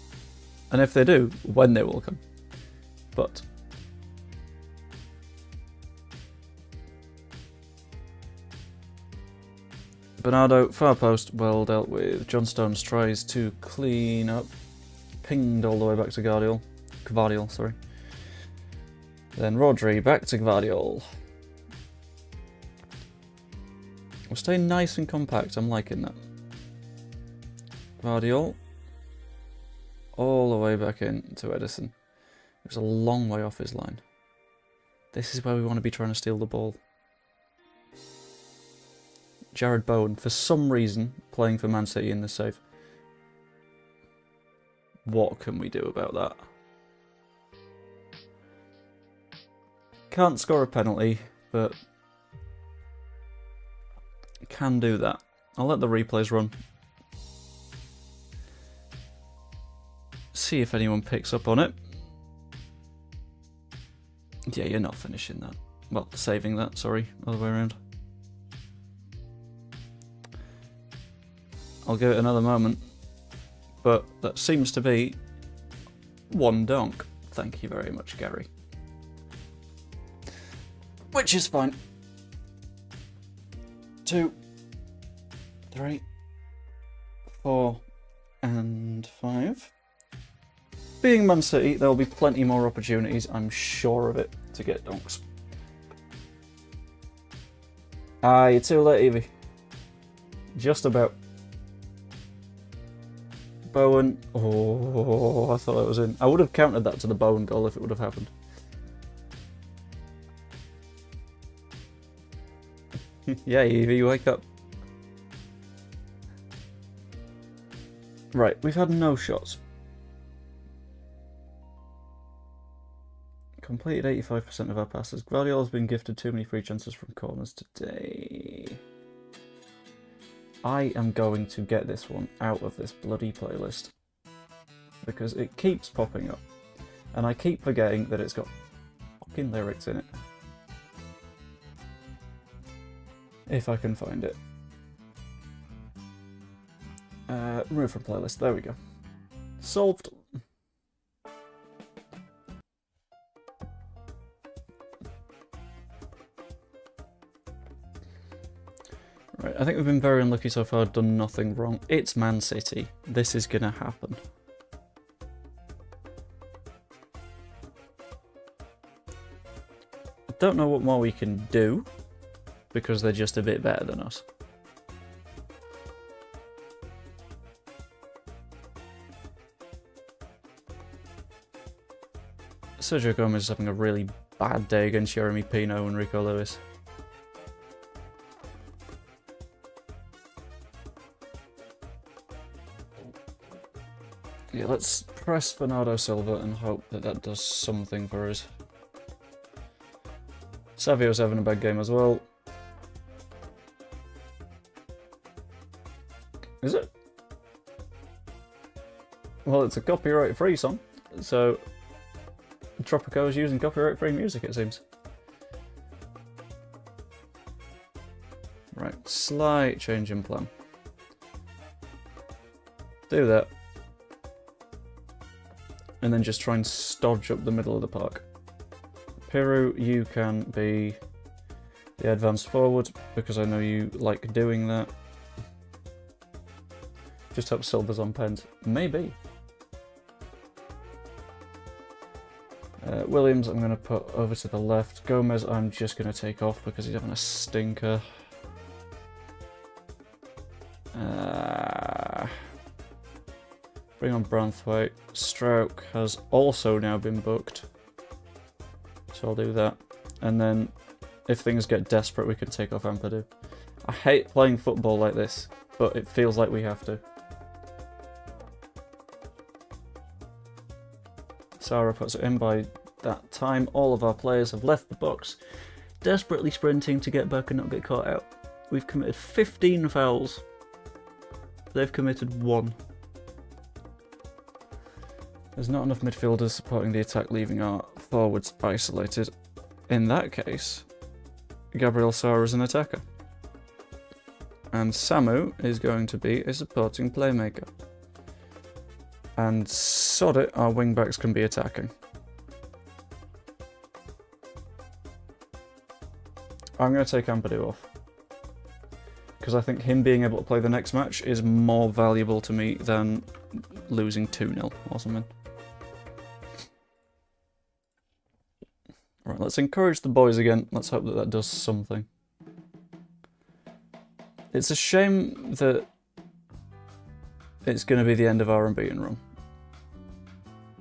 Speaker 1: And if they do, when they will come. But... Bernardo, far post, well dealt with. John Stones tries to clean up. Pinged all the way back to Gvardiol, sorry. Then Rodri, back to Gvardiol. We're staying nice and compact, I'm liking that. Gvardiol. All the way back in to Edison. It was a long way off his line. This is where we want to be trying to steal the ball. Jared Bowen, for some reason, playing for Man City in this save. What can we do about that? Can't score a penalty, but can do that. I'll let the replays run. See if anyone picks up on it. Yeah, you're not finishing that. Well, saving that, sorry, other way around. I'll give it another moment. But that seems to be one donk. Thank you very much, Gary. Which is fine. 2, 3, 4, and 5. Being Man City, there'll be plenty more opportunities, I'm sure of it, to get donks. Ah, you're too late, Evie. Just about. Bowen. Oh, I thought that was in. I would have counted that to the Bowen goal if it would have happened. Yeah, Evie, wake up. Right, we've had no shots. Completed 85% of our passes. Guardiola's been gifted too many free chances from corners today. I am going to get this one out of this bloody playlist. Because it keeps popping up. And I keep forgetting that it's got fucking lyrics in it. If I can find it. Remove from playlist. There we go. Solved. Right, I think we've been very unlucky so far, done nothing wrong. It's Man City. This is gonna happen. I don't know what more we can do, because they're just a bit better than us. Sergio Gomez is having a really bad day against Jeremy Pino and Rico Lewis. Yeah, let's press Bernardo Silva and hope that that does something for us. Savio's having a bad game as well. Is it? Well, it's a copyright-free song, so Tropico is using copyright-free music, it seems. Right, slight change in plan. Do that. And then just try and stodge up the middle of the park. Piru, you can be the advanced forward, because I know you like doing that. Just hope Silver's on pens. Maybe. Williams, I'm going to put over to the left. Gomez, I'm just going to take off because he's having a stinker. Bring on Branthwaite. Stroke has also now been booked. So I'll do that. And then, if things get desperate, we can take off Ampadu. I hate playing football like this, but it feels like we have to. Sarah puts it in by that time. All of our players have left the box, desperately sprinting to get back and not get caught out. We've committed 15 fouls. They've committed 1. There's not enough midfielders supporting the attack, leaving our forwards isolated. In that case, Gabriel Sara is an attacker. And Samu is going to be a supporting playmaker. And sod it, our wingbacks can be attacking. I'm going to take Ampadu off. Because I think him being able to play the next match is more valuable to me than losing 2-0 or something. Right, let's encourage the boys again. Let's hope that that does something. It's a shame that it's going to be the end of our unbeaten run.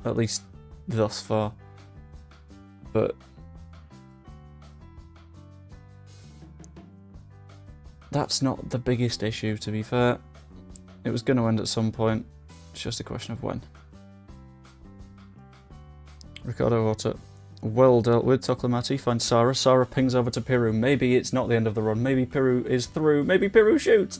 Speaker 1: At least thus far. But that's not the biggest issue, to be fair. It was going to end at some point. It's just a question of when. Ricardo Horta. Well dealt with. Toklamati finds Sara. Sara pings over to Piru. Maybe it's not the end of the run. Maybe Piru is through. Maybe Piru shoots.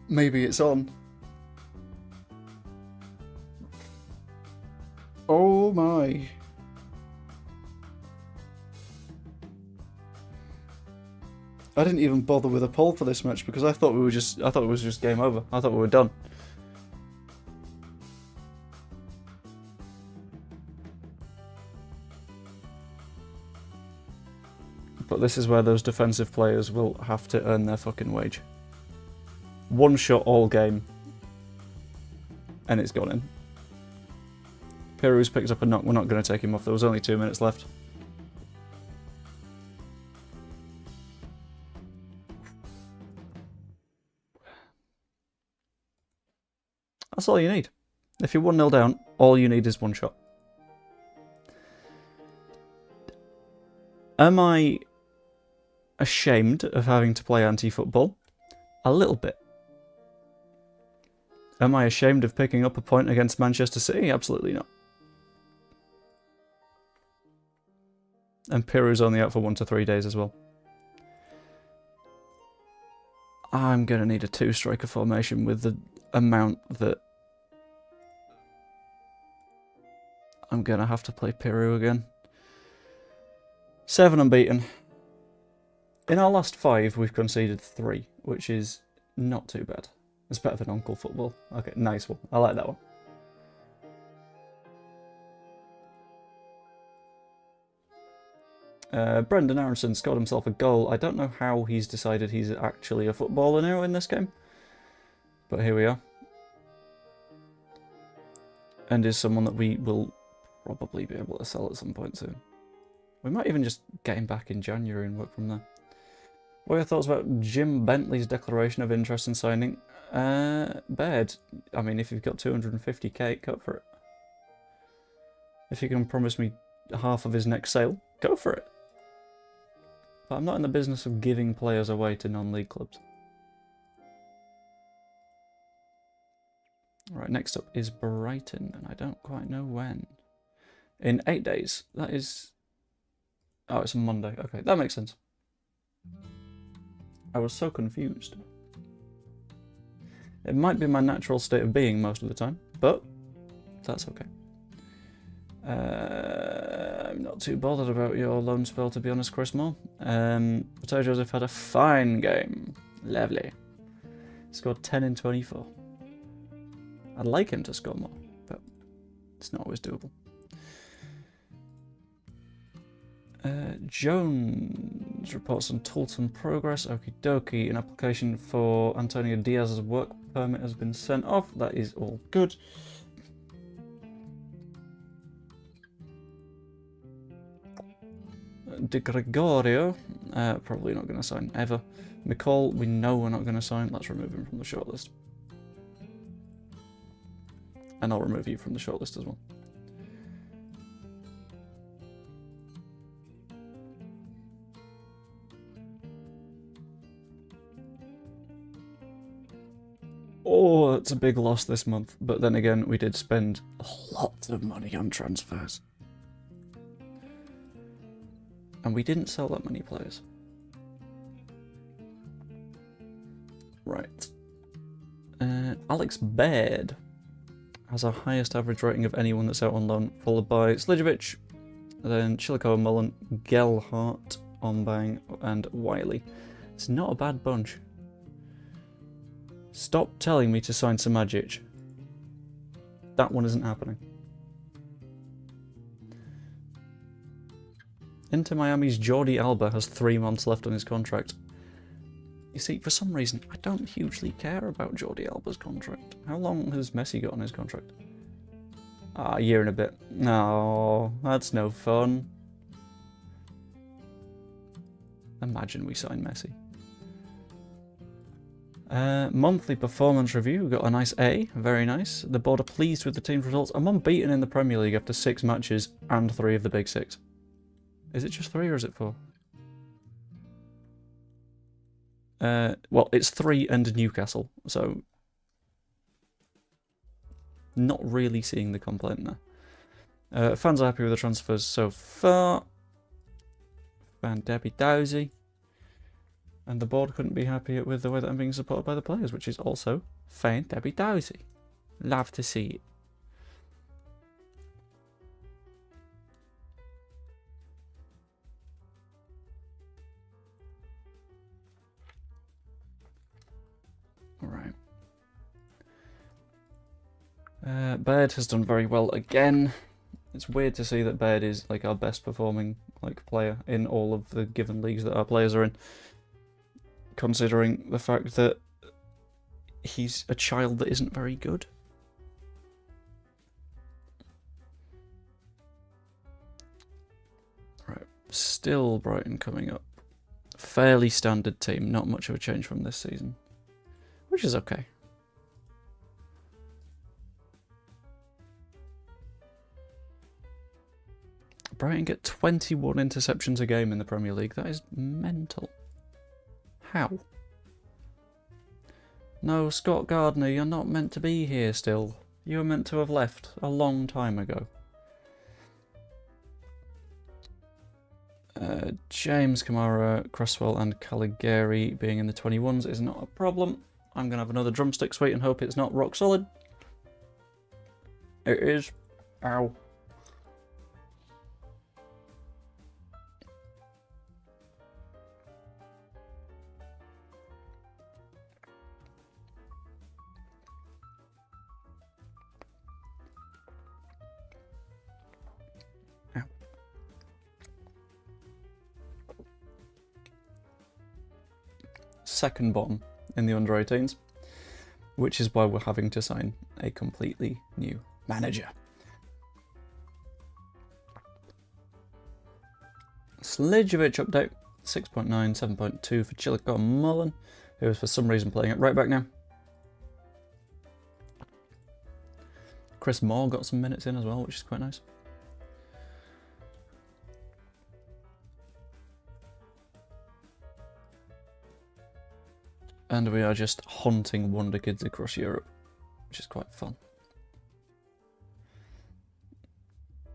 Speaker 1: Maybe it's on. Oh my. I didn't even bother with a poll for this match because I thought it was just game over. I thought we were done. But this is where those defensive players will have to earn their fucking wage. One shot all game. And it's gone in. Piru's picked up a knock. We're not going to take him off. There was only 2 minutes left. That's all you need. If you're 1-0 down, all you need is one shot. Am I ashamed of having to play anti-football? A little bit. Am I ashamed of picking up a point against Manchester City? Absolutely not. And Piru's only out for 1 to 3 days as well. I'm going to need a 2-striker formation with the amount that I'm going to have to play Piru again. 7 unbeaten. In our last 5, we've conceded 3, which is not too bad. It's better than Uncle Football. Okay, nice one. I like that one. Brendan Aronson scored himself a goal. I don't know how he's decided he's actually a footballer now in this game. But here we are. And is someone that we will probably be able to sell at some point soon. We might even just get him back in January and work from there. What are your thoughts about Jim Bentley's declaration of interest in signing? Baird. I mean, if you've got 250k, go for it. If you can promise me half of his next sale, go for it. But I'm not in the business of giving players away to non-league clubs. Right, next up is Brighton, and I don't quite know when. In 8 days. That is... Oh, it's a Monday. Okay, that makes sense. I was so confused. It might be my natural state of being most of the time, but that's okay. I'm not too bothered about your loan spell, to be honest, Chris Moore. Mateo Joseph had a fine game. Lovely. Scored 10 in 24. I'd like him to score more, but it's not always doable. Jones reports on Taunton progress. Okie dokie. An application for Antonio Diaz's work permit has been sent off. That is all good. De Gregorio, probably not going to sign ever. McCall, we know we're not going to sign. Let's remove him from the shortlist. And I'll remove you from the shortlist as well. Oh, it's a big loss this month. But then again, we did spend a lot of money on transfers. And we didn't sell that many players. Right. Alex Baird has our highest average rating of anyone that's out on loan, followed by Slijovic, then Chilikoa, Mullen, Gelhart, Ombang, and Wiley. It's not a bad bunch. Stop telling me to sign Samajic. That one isn't happening. Inter Miami's Jordi Alba has 3 months left on his contract. You see, for some reason, I don't hugely care about Jordi Alba's contract. How long has Messi got on his contract? Ah, a year and a bit. No, that's no fun. Imagine we sign Messi. Monthly performance review, we got a nice A, very nice. The board are pleased with the team's results. I'm unbeaten in the Premier League after 6 matches and 3 of the big 6. Is it just 3 or is it 4? Well, it's 3 and Newcastle, so not really seeing the complaint there. Fans are happy with the transfers so far. Fan Debbie Dowsey. And the board couldn't be happier with the way that I'm being supported by the players, which is also fine Debbie Dowsey. Love to see it. Baird has done very well again. It's weird to see that Baird is like our best performing player in all of the given leagues that our players are in, considering the fact that he's a child that isn't very good. Right, still Brighton coming up. Fairly standard team, not much of a change from this season, which is okay. Brighton get 21 interceptions a game in the Premier League. That is mental. How? No, Scott Gardner, you're not meant to be here still. You were meant to have left a long time ago. James, Kamara, Cresswell and Caligari being in the 21s is not a problem. I'm going to have another drumstick sweet and hope it's not rock solid. It is. Ow. Second bottom in the under-18s, which is why we're having to sign a completely new manager. Slijovic update, 6.9, 7.2 for Chillicothe Mullen, who is for some reason playing at right back now. Chris Moore got some minutes in as well, which is quite nice. And we are just haunting wonder kids across Europe, which is quite fun.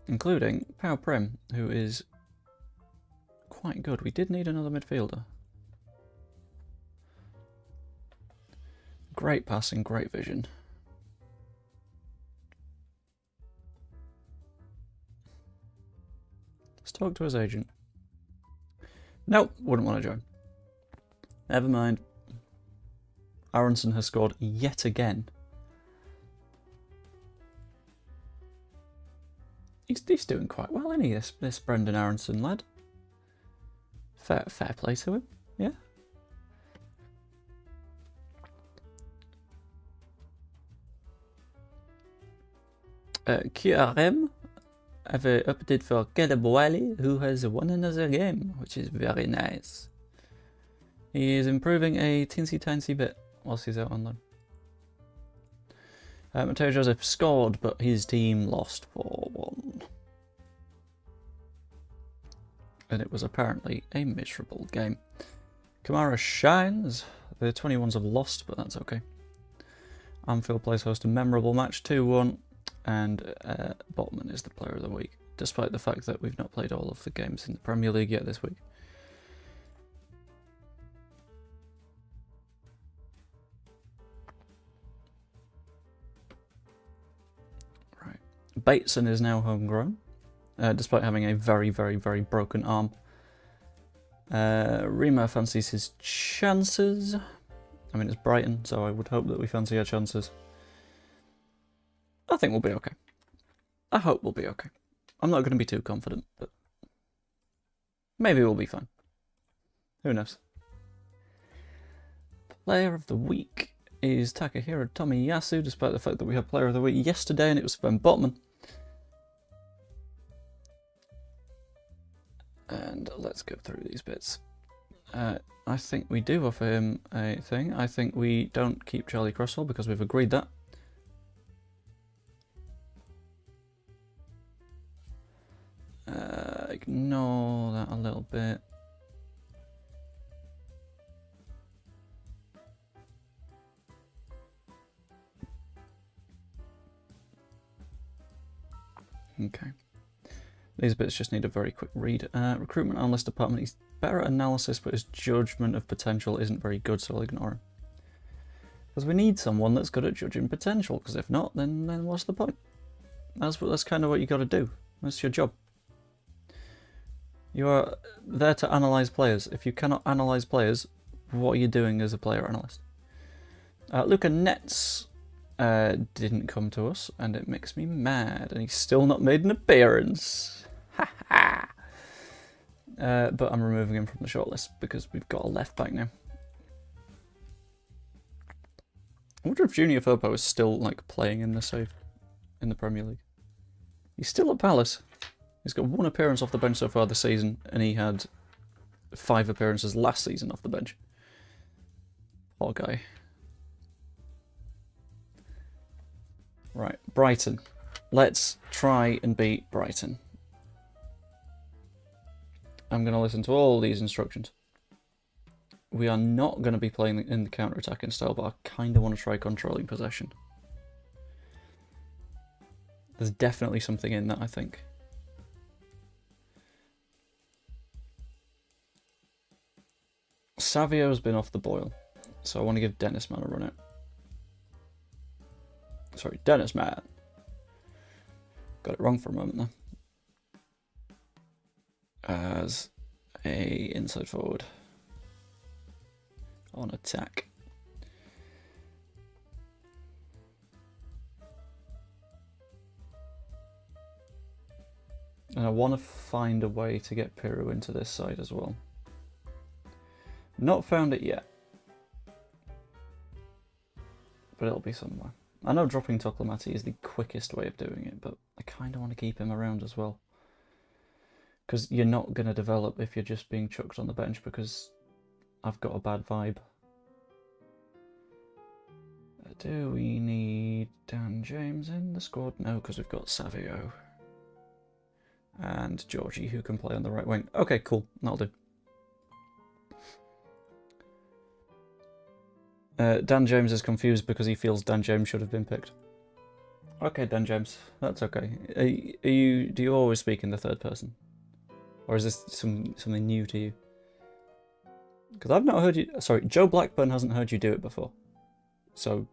Speaker 1: Including Pau Prem, who is quite good. We did need another midfielder. Great passing, great vision. Let's talk to his agent. Nope, wouldn't want to join. Never mind. Aronson has scored yet again. He's doing quite well, isn't he, this Brendan Aronson lad? Fair play to him, yeah. QRM have an update for Caleb Wiley, who has won another game, which is very nice. He is improving a teensy bit whilst he's out on loan. Mateo Joseph scored, but his team lost 4-1. And it was apparently a miserable game. Kamara shines. The 21s have lost, but that's okay. Anfield plays host a memorable match, 2-1, and Botman is the player of the week, despite the fact that we've not played all of the games in the Premier League yet this week. Bateson is now homegrown, despite having a very broken arm. Rima fancies his chances. I mean, it's Brighton, so I would hope that we fancy our chances. I think we'll be okay. I hope we'll be okay. I'm not going to be too confident, but maybe we'll be fine. Who knows? Player of the week is Takahiro Tomiyasu, despite the fact that we had Player of the Week yesterday and it was Ben Botman. And let's go through these bits. I think we do offer him a thing. I think we don't keep Charlie Cresswell because we've agreed that. Ignore that a little bit. Okay. These bits just need a very quick read. Recruitment analyst department. He's better at analysis, but his judgment of potential isn't very good, so I'll ignore him. Because we need someone that's good at judging potential, because if not, then what's the point? That's kind of what you got to do. That's your job. You are there to analyse players. If you cannot analyse players, what are you doing as a player analyst? Luca Nets didn't come to us, and it makes me mad. And he's still not made an appearance. Ha ha! But I'm removing him from the shortlist because we've got a left back now. I wonder if Junior Firpo is still like playing in the Premier League. He's still at Palace. He's got 1 appearance off the bench so far this season, and he had 5 appearances last season off the bench. Poor guy. Right, Brighton. Let's try and beat Brighton. I'm going to listen to all these instructions. We are not going to be playing in the counter-attacking style, but I kind of want to try controlling possession. There's definitely something in that, I think. Savio's been off the boil, so I want to give Dennis Man a run out. Sorry, Dennis Man. Got it wrong for a moment there. As a inside forward on attack. And I want to find a way to get Piru into this side as well. Not found it yet. But it'll be somewhere. I know dropping Toklamati is the quickest way of doing it, but I kind of want to keep him around as well. Because you're not going to develop if you're just being chucked on the bench because I've got a bad vibe. Do we need Dan James in the squad? No, because we've got Savio. And Georgie, who can play on the right wing. Okay, cool. That'll do. Dan James is confused because he feels Dan James should have been picked. Okay, Dan James. That's okay. Do you always speak in the third person? Or is this something new to you? Because I've not heard you... Sorry, Joe Blackburn hasn't heard you do it before. So...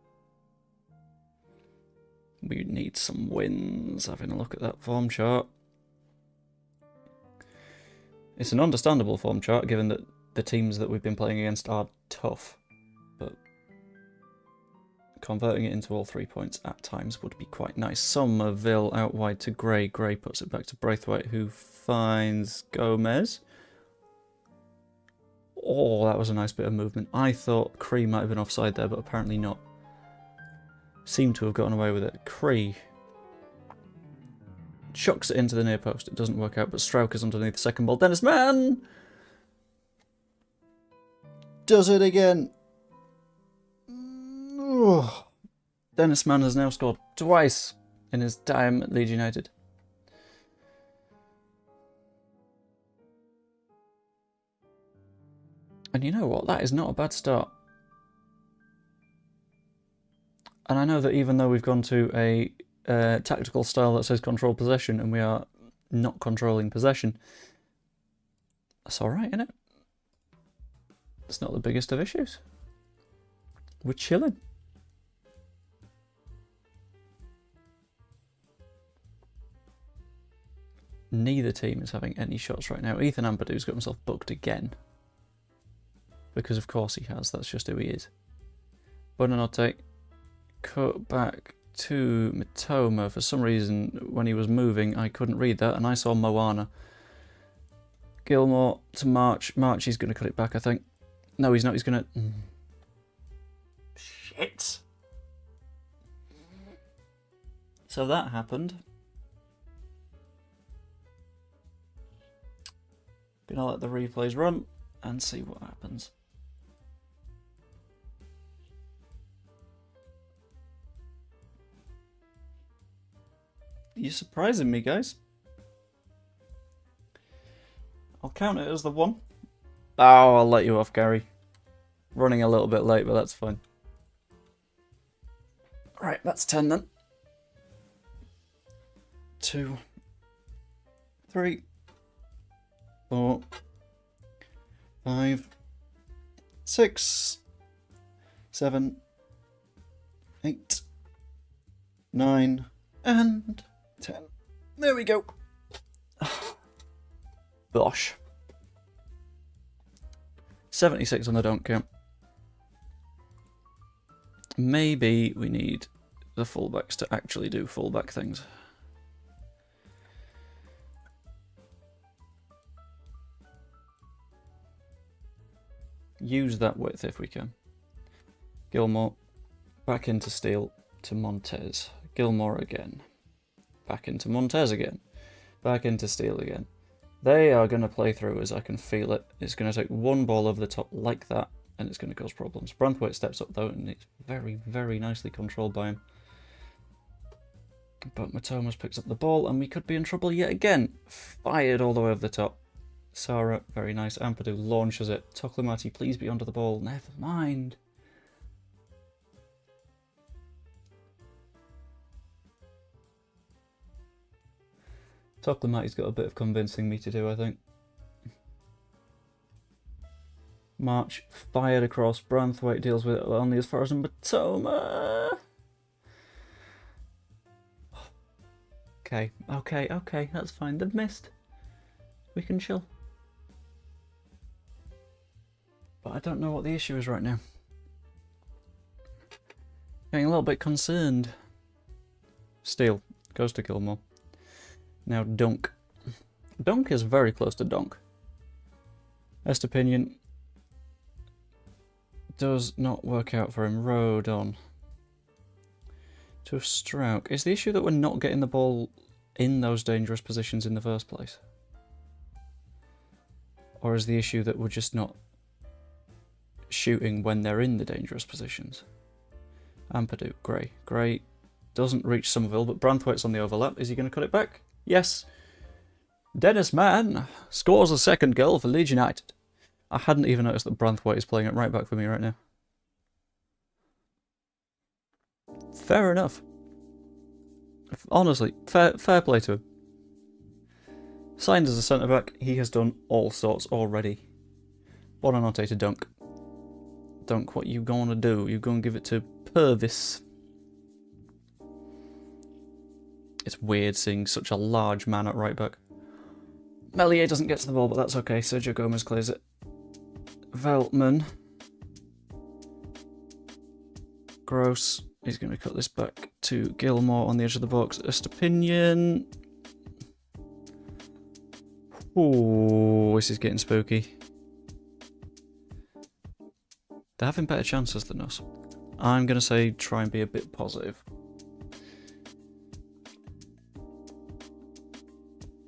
Speaker 1: we need some wins. Having a look at that form chart. It's an understandable form chart, given that the teams that we've been playing against are tough. But... converting it into all 3 points at times would be quite nice. Somerville out wide to Gray. Gray puts it back to Braithwaite, who finds Gomez. Oh, that was a nice bit of movement. I thought Cree might have been offside there, but apparently not. Seemed to have gotten away with it. Cree chucks it into the near post. It doesn't work out, but Strauch is underneath the second ball. Dennis Mann does it again. Dennis Mann has now scored twice in his time at Leeds United. And you know what? That is not a bad start. And I know that even though we've gone to a tactical style that says control possession and we are not controlling possession, that's alright, isn't it? It's not the biggest of issues. We're chilling. Neither team is having any shots right now. Ethan Ampadu's got himself booked again. Because of course he has, that's just who he is. Buonanotte, cut back to Mitoma. For some reason, when he was moving, I couldn't read that, and I saw Moana. Gilmore to March. March, he's going to cut it back, I think. No, he's not, he's going to... Shit! So that happened. Gonna let the replays run and see what happens. You're surprising me, guys. I'll count it as the 1. Oh, I'll let you off, Gary. Running a little bit late, but that's fine. Right, that's 10 then. 2, 3, 4, 5, 6, 7, 8, 9, and 10. There we go. Bosh. 76 on the don't count. Maybe we need the fullbacks to actually do fullback things. Use that width if we can. Gilmore, back into Steele to Montez. Gilmore again. Back into Montez again. Back into Steele again. They are going to play through as I can feel it. It's going to take one ball over the top like that, and it's going to cause problems. Branthwaite steps up though, and it's very, very nicely controlled by him. But Matomas picks up the ball, and we could be in trouble yet again. Fired all the way over the top. Sara, very nice. Ampadu launches it. Toklamati, please be onto the ball. Never mind. Toklamati's got a bit of convincing me to do, I think. March, fired across. Branthwaite deals with it only as far as Matoma. Okay, that's fine. They've missed. We can chill. But I don't know what the issue is right now. Getting a little bit concerned. Steele goes to Gilmore. Now Dunk. Dunk is very close to Donk. Estepinian does not work out for him. Rodon to Strauch. Is the issue that we're not getting the ball in those dangerous positions in the first place? Or is the issue that we're just not shooting when they're in the dangerous positions? Ampadu, Gray. Gray doesn't reach Somerville, but Branthwaite's on the overlap. Is he going to cut it back? Yes. Dennis Mann scores a second goal for Leeds United. I hadn't even noticed that Branthwaite is playing it right back for me right now. Fair enough. Honestly, fair play to him. Signed as a centre-back, he has done all sorts already. Buonanotte to Dunk. Dunk, what you gonna do? You gonna give it to Purvis? It's weird seeing such a large man at right back. Melier doesn't get to the ball, but that's okay. Sergio Gomez clears it. Veltman. Gross. He's going to cut this back to Gilmore on the edge of the box. Estepinian. Ooh, this is getting spooky. They're having better chances than us. I'm going to say try and be a bit positive.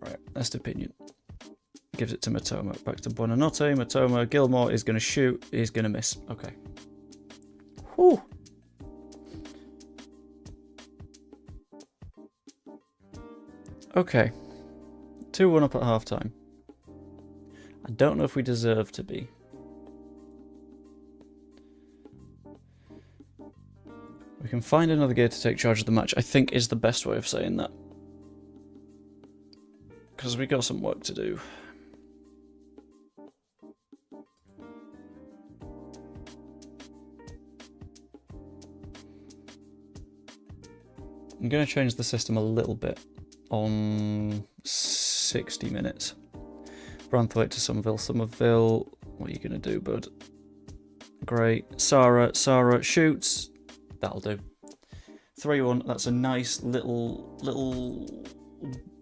Speaker 1: Right, Estepinian. Gives it to Matoma. Back to Buonanotte. Matoma. Gilmore is going to shoot. He's going to miss. Okay. Whew. Okay. 2-1 up at half-time. I don't know if we deserve to be. We can find another gear to take charge of the match, I think is the best way of saying that. Because we got some work to do. I'm going to change the system a little bit on 60 minutes. Branthwaite to Somerville. Somerville, what are you going to do, bud? Great. Sara shoots. That'll do. 3-1. That's a nice little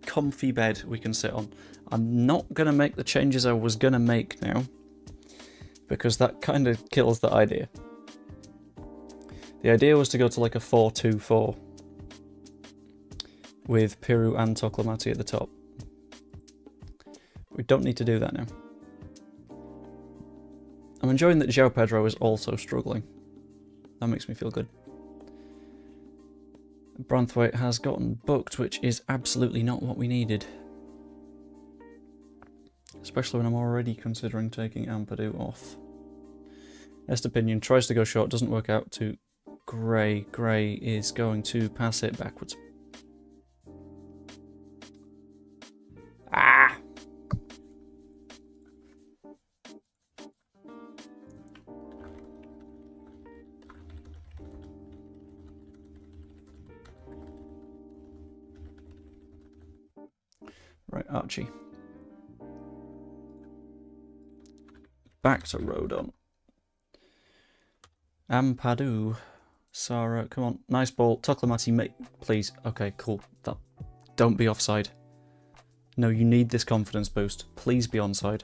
Speaker 1: comfy bed we can sit on. I'm not going to make the changes I was going to make now, because that kind of kills the idea. The idea was to go to like a 4-2-4 with Piru and Toklamati at the top. We don't need to do that now. I'm enjoying that João Pedro is also struggling. That makes me feel good. Branthwaite has gotten booked, which is absolutely not what we needed. Especially when I'm already considering taking Ampadu off. Estepinian tries to go short, doesn't work out to Gray. Gray is going to pass it backwards. Ah! Right, Archie. Back to Rodon. Ampadu. Sarah, come on. Nice ball. Toklamati, mate. Please. Okay, cool. Don't be offside. No, you need this confidence boost. Please be onside.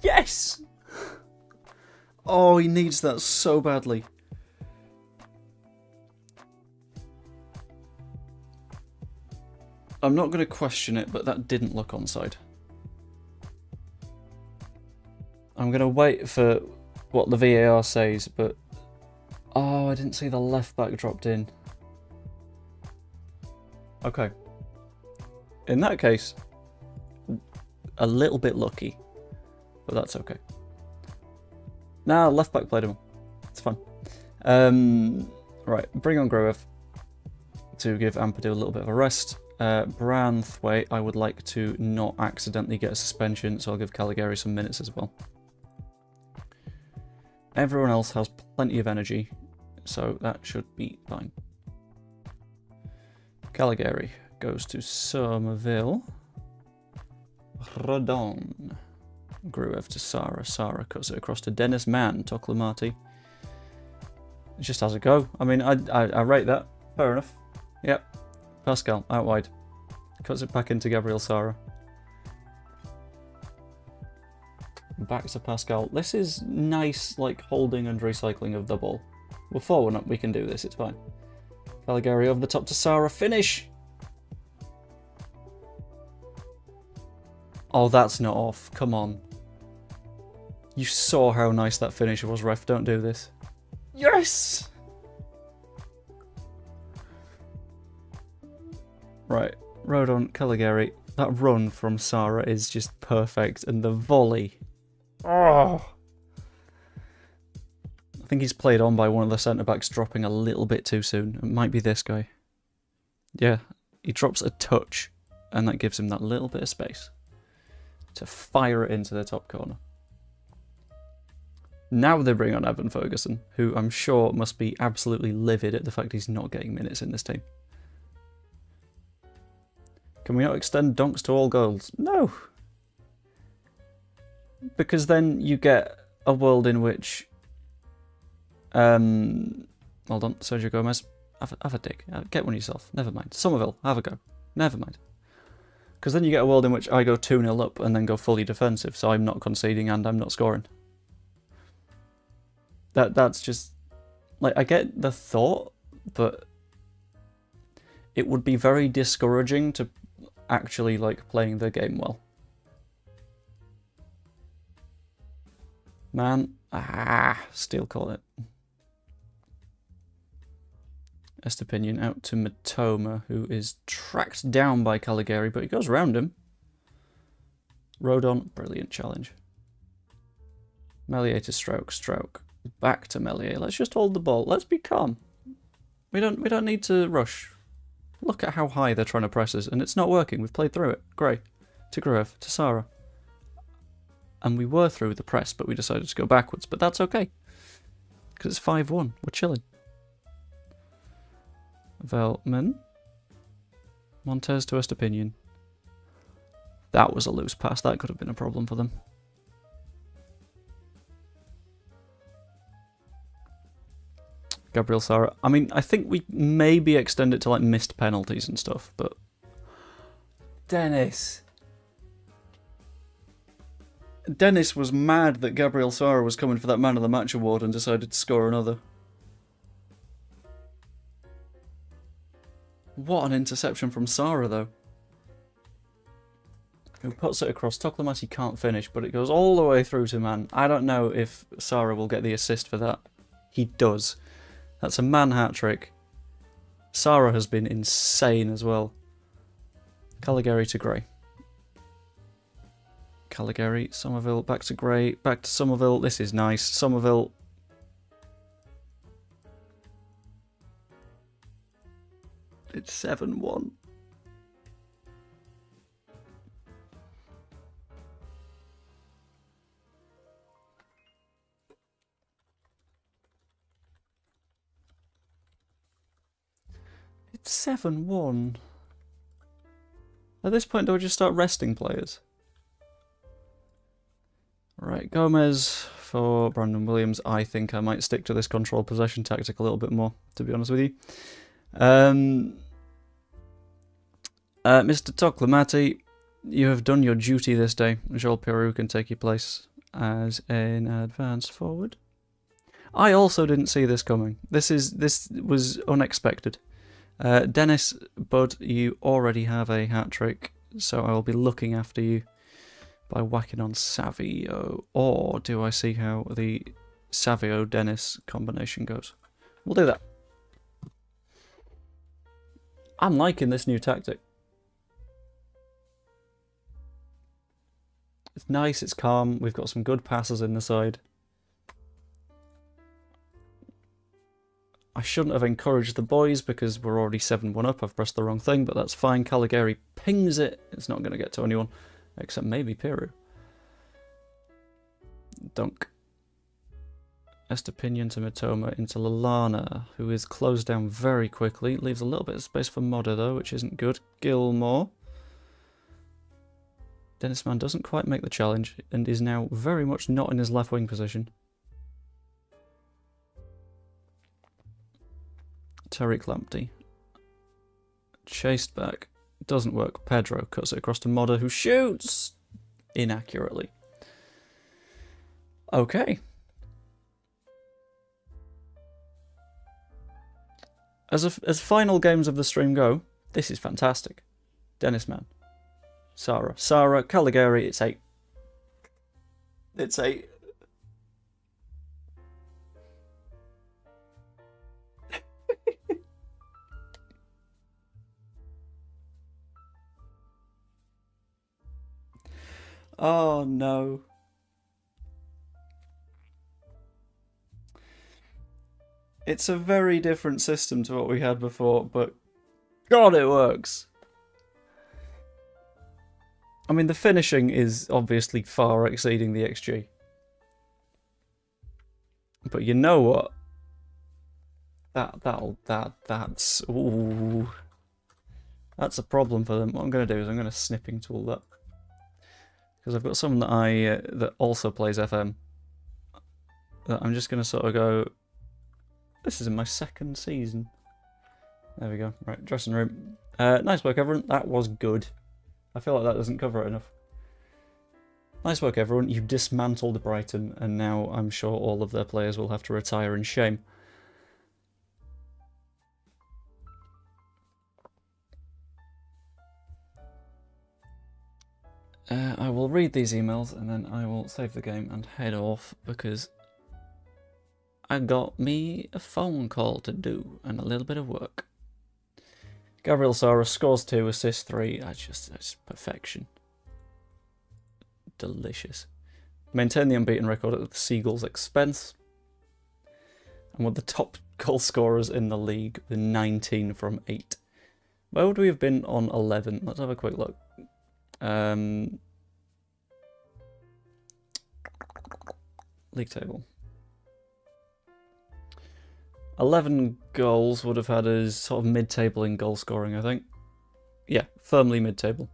Speaker 1: Yes! Oh, he needs that so badly. I'm not going to question it, but that didn't look onside. I'm going to wait for what the VAR says, but... Oh, I didn't see the left back dropped in. Okay. In that case, a little bit lucky, but that's okay. Nah, left back played him. It's fun. Right, bring on Gruev to give Ampadu a little bit of a rest. Branthwaite, I would like to not accidentally get a suspension, so I'll give Caligari some minutes as well. Everyone else has plenty of energy, so that should be fine. Caligari goes to Somerville. Rodon. Gruev to Sarah. Sarah cuts it across to Dennis Mann. Toklamati. It just has a go. I mean, I rate that. Fair enough. Yep. Pascal, out wide. Cuts it back into Gabriel Sarra. Back to Pascal. This is nice, like, holding and recycling of the ball. We're 4-1 up, we can do this, it's fine. Caligari over the top to Sarra. Finish! Oh, that's not off. Come on. You saw how nice that finish was, ref. Don't do this. Yes! Right. Rodon, Caligari. That run from Sarra is just perfect. And the volley. Oh! I think he's played on by one of the centre-backs dropping a little bit too soon. It might be this guy. Yeah. He drops a touch. And that gives him that little bit of space to fire it into the top corner. Now they bring on Evan Ferguson, who I'm sure must be absolutely livid at the fact he's not getting minutes in this team. Can we not extend donks to all goals? No! Because then you get a world in which... hold on, Sergio Gomez. Have a dig. Get one yourself. Never mind. Somerville, have a go. Never mind. Because then you get a world in which I go 2-0 up and then go fully defensive, so I'm not conceding and I'm not scoring. That's just... Like, I get the thought, but it would be very discouraging to actually, like, playing the game well. Man. Still call it. Estepinian out to Matoma, who is tracked down by Caligari, but he goes around him. Rodon, brilliant challenge. Melier to Stroke. Back to Melier. Let's just hold the ball. Let's be calm. We don't need to rush. Look at how high they're trying to press us, and it's not working. We've played through it. Great. To Gruev, to Sarra. And we were through the press, but we decided to go backwards. But that's okay. Because it's 5-1. We're chilling. Veltman. Montez to Estepinian. That was a loose pass. That could have been a problem for them. Gabriel Sarra. I mean, I think we maybe extend it to like missed penalties and stuff, but... Dennis was mad that Gabriel Sarra was coming for that Man of the Match award and decided to score another. What an interception from Sarra, though. Who puts it across. Toklamati can't finish, but it goes all the way through to Man. I don't know if Sarra will get the assist for that. He does. That's a Man hat-trick. Sarra has been insane as well. Caligari to Gray. Caligari, Somerville, back to Gray, back to Somerville. This is nice. Somerville. It's 7-1. It's 7-1. At this point, do I just start resting players? Right, Gomez, for Brandon Williams. I think I might stick to this control possession tactic a little bit more, to be honest with you. Mr. Toklamati, you have done your duty this day. Joel Peru can take your place as an advanced forward. I also didn't see this coming. This was unexpected. Dennis, bud, you already have a hat-trick, so I will be looking after you by whacking on Savio. Or do I see how the Savio-Dennis combination goes? We'll do that. I'm liking this new tactic. It's nice, it's calm, we've got some good passes in the side. I shouldn't have encouraged the boys because we're already 7-1 up. I've pressed the wrong thing, but that's fine. Caligari pings it. It's not going to get to anyone, except maybe Peru. Dunk. Estepinian to Mitoma into Lallana, who is closed down very quickly. Leaves a little bit of space for Modder, though, which isn't good. Gilmore. Dennis Mann doesn't quite make the challenge and is now very much not in his left wing position. Tariq Lamptey. Chased back. Doesn't work. Pedro cuts it across to Modder, who shoots inaccurately. Okay. As final games of the stream go, this is fantastic. Dennis Mann. Sara. Caligari, it's 8. It's 8. Oh no. It's a very different system to what we had before, but God, it works. I mean, the finishing is obviously far exceeding the XG. But you know what? That's ooh. That's a problem for them. What I'm going to do is I'm going to snipping tool that. Because I've got someone that that also plays FM. That I'm just going to sort of go, this is in my 2nd season. There we go. Right, dressing room. Nice work, everyone. That was good. I feel like that doesn't cover it enough. Nice work, everyone. You dismantled Brighton, and now I'm sure all of their players will have to retire in shame. I will read these emails and then I will save the game and head off because I got me a phone call to do and a little bit of work. Gabriel Sara scores 2, assists 3. That's perfection. Delicious. Maintain the unbeaten record at the Seagulls' expense. And with the top goal scorers in the league with 19 from 8. Where would we have been on 11? Let's have a quick look. League table. 11 goals would have had us sort of mid-table in goal scoring, I think. Yeah, firmly mid-table.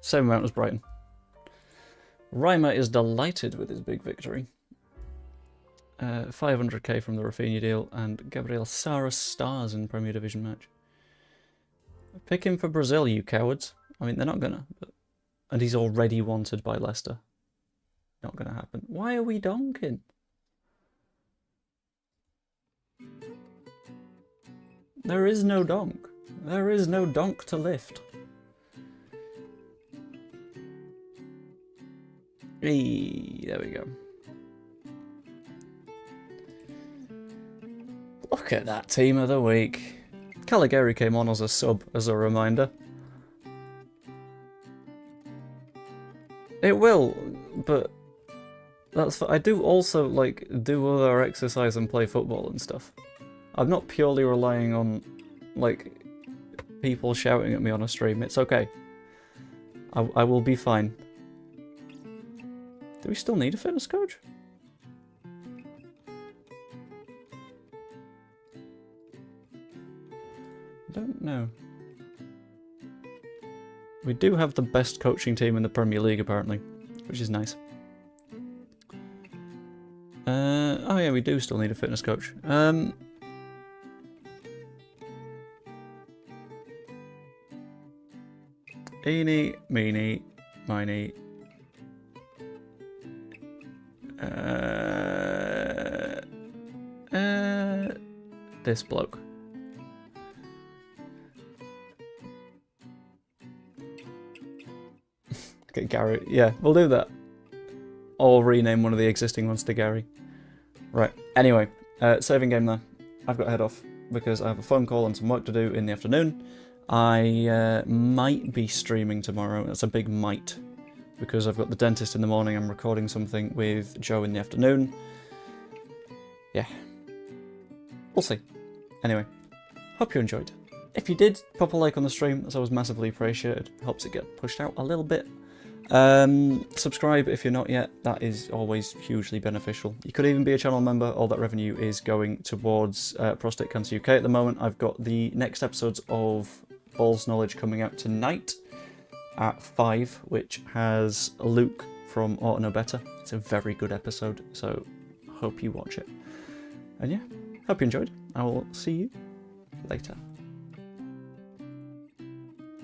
Speaker 1: Same amount as Brighton. Reimer is delighted with his big victory. 500k from the Rafinha deal, and Gabriel Sara stars in Premier Division match. Pick him for Brazil, you cowards. I mean, they're not gonna. But... And he's already wanted by Leicester. Not gonna happen. Why are we donking? There is no donk. There is no donk to lift. Hey, there we go. Look at that team of the week. Caligari came on as a sub, as a reminder. It will, but that's. I do also like do other exercise and play football and stuff. I'm not purely relying on like people shouting at me on a stream. It's okay. I will be fine. Do we still need a fitness coach? I don't know. We do have the best coaching team in the Premier League, apparently, which is nice. Oh yeah, we do still need a fitness coach. Eeny, meeny, miny. This bloke. Okay, Gary. Yeah, we'll do that. Or rename one of the existing ones to Gary. Right. Anyway, saving game there. I've got to head off because I have a phone call and some work to do in the afternoon. I might be streaming tomorrow. That's a big might. Because I've got the dentist in the morning. I'm recording something with Joe in the afternoon. Yeah. We'll see. Anyway, hope you enjoyed. If you did, pop a like on the stream. That's always massively appreciated. Helps it get pushed out a little bit. Subscribe if you're not yet. That is always hugely beneficial. You could even be a channel member. All that revenue is going towards Prostate Cancer UK at the moment. I've got the next episodes of Balls Knowledge coming out tonight at 5, which has Luke from Ought to Know Better. It's a very good episode, so hope you watch it. And yeah, hope you enjoyed. I will see you later.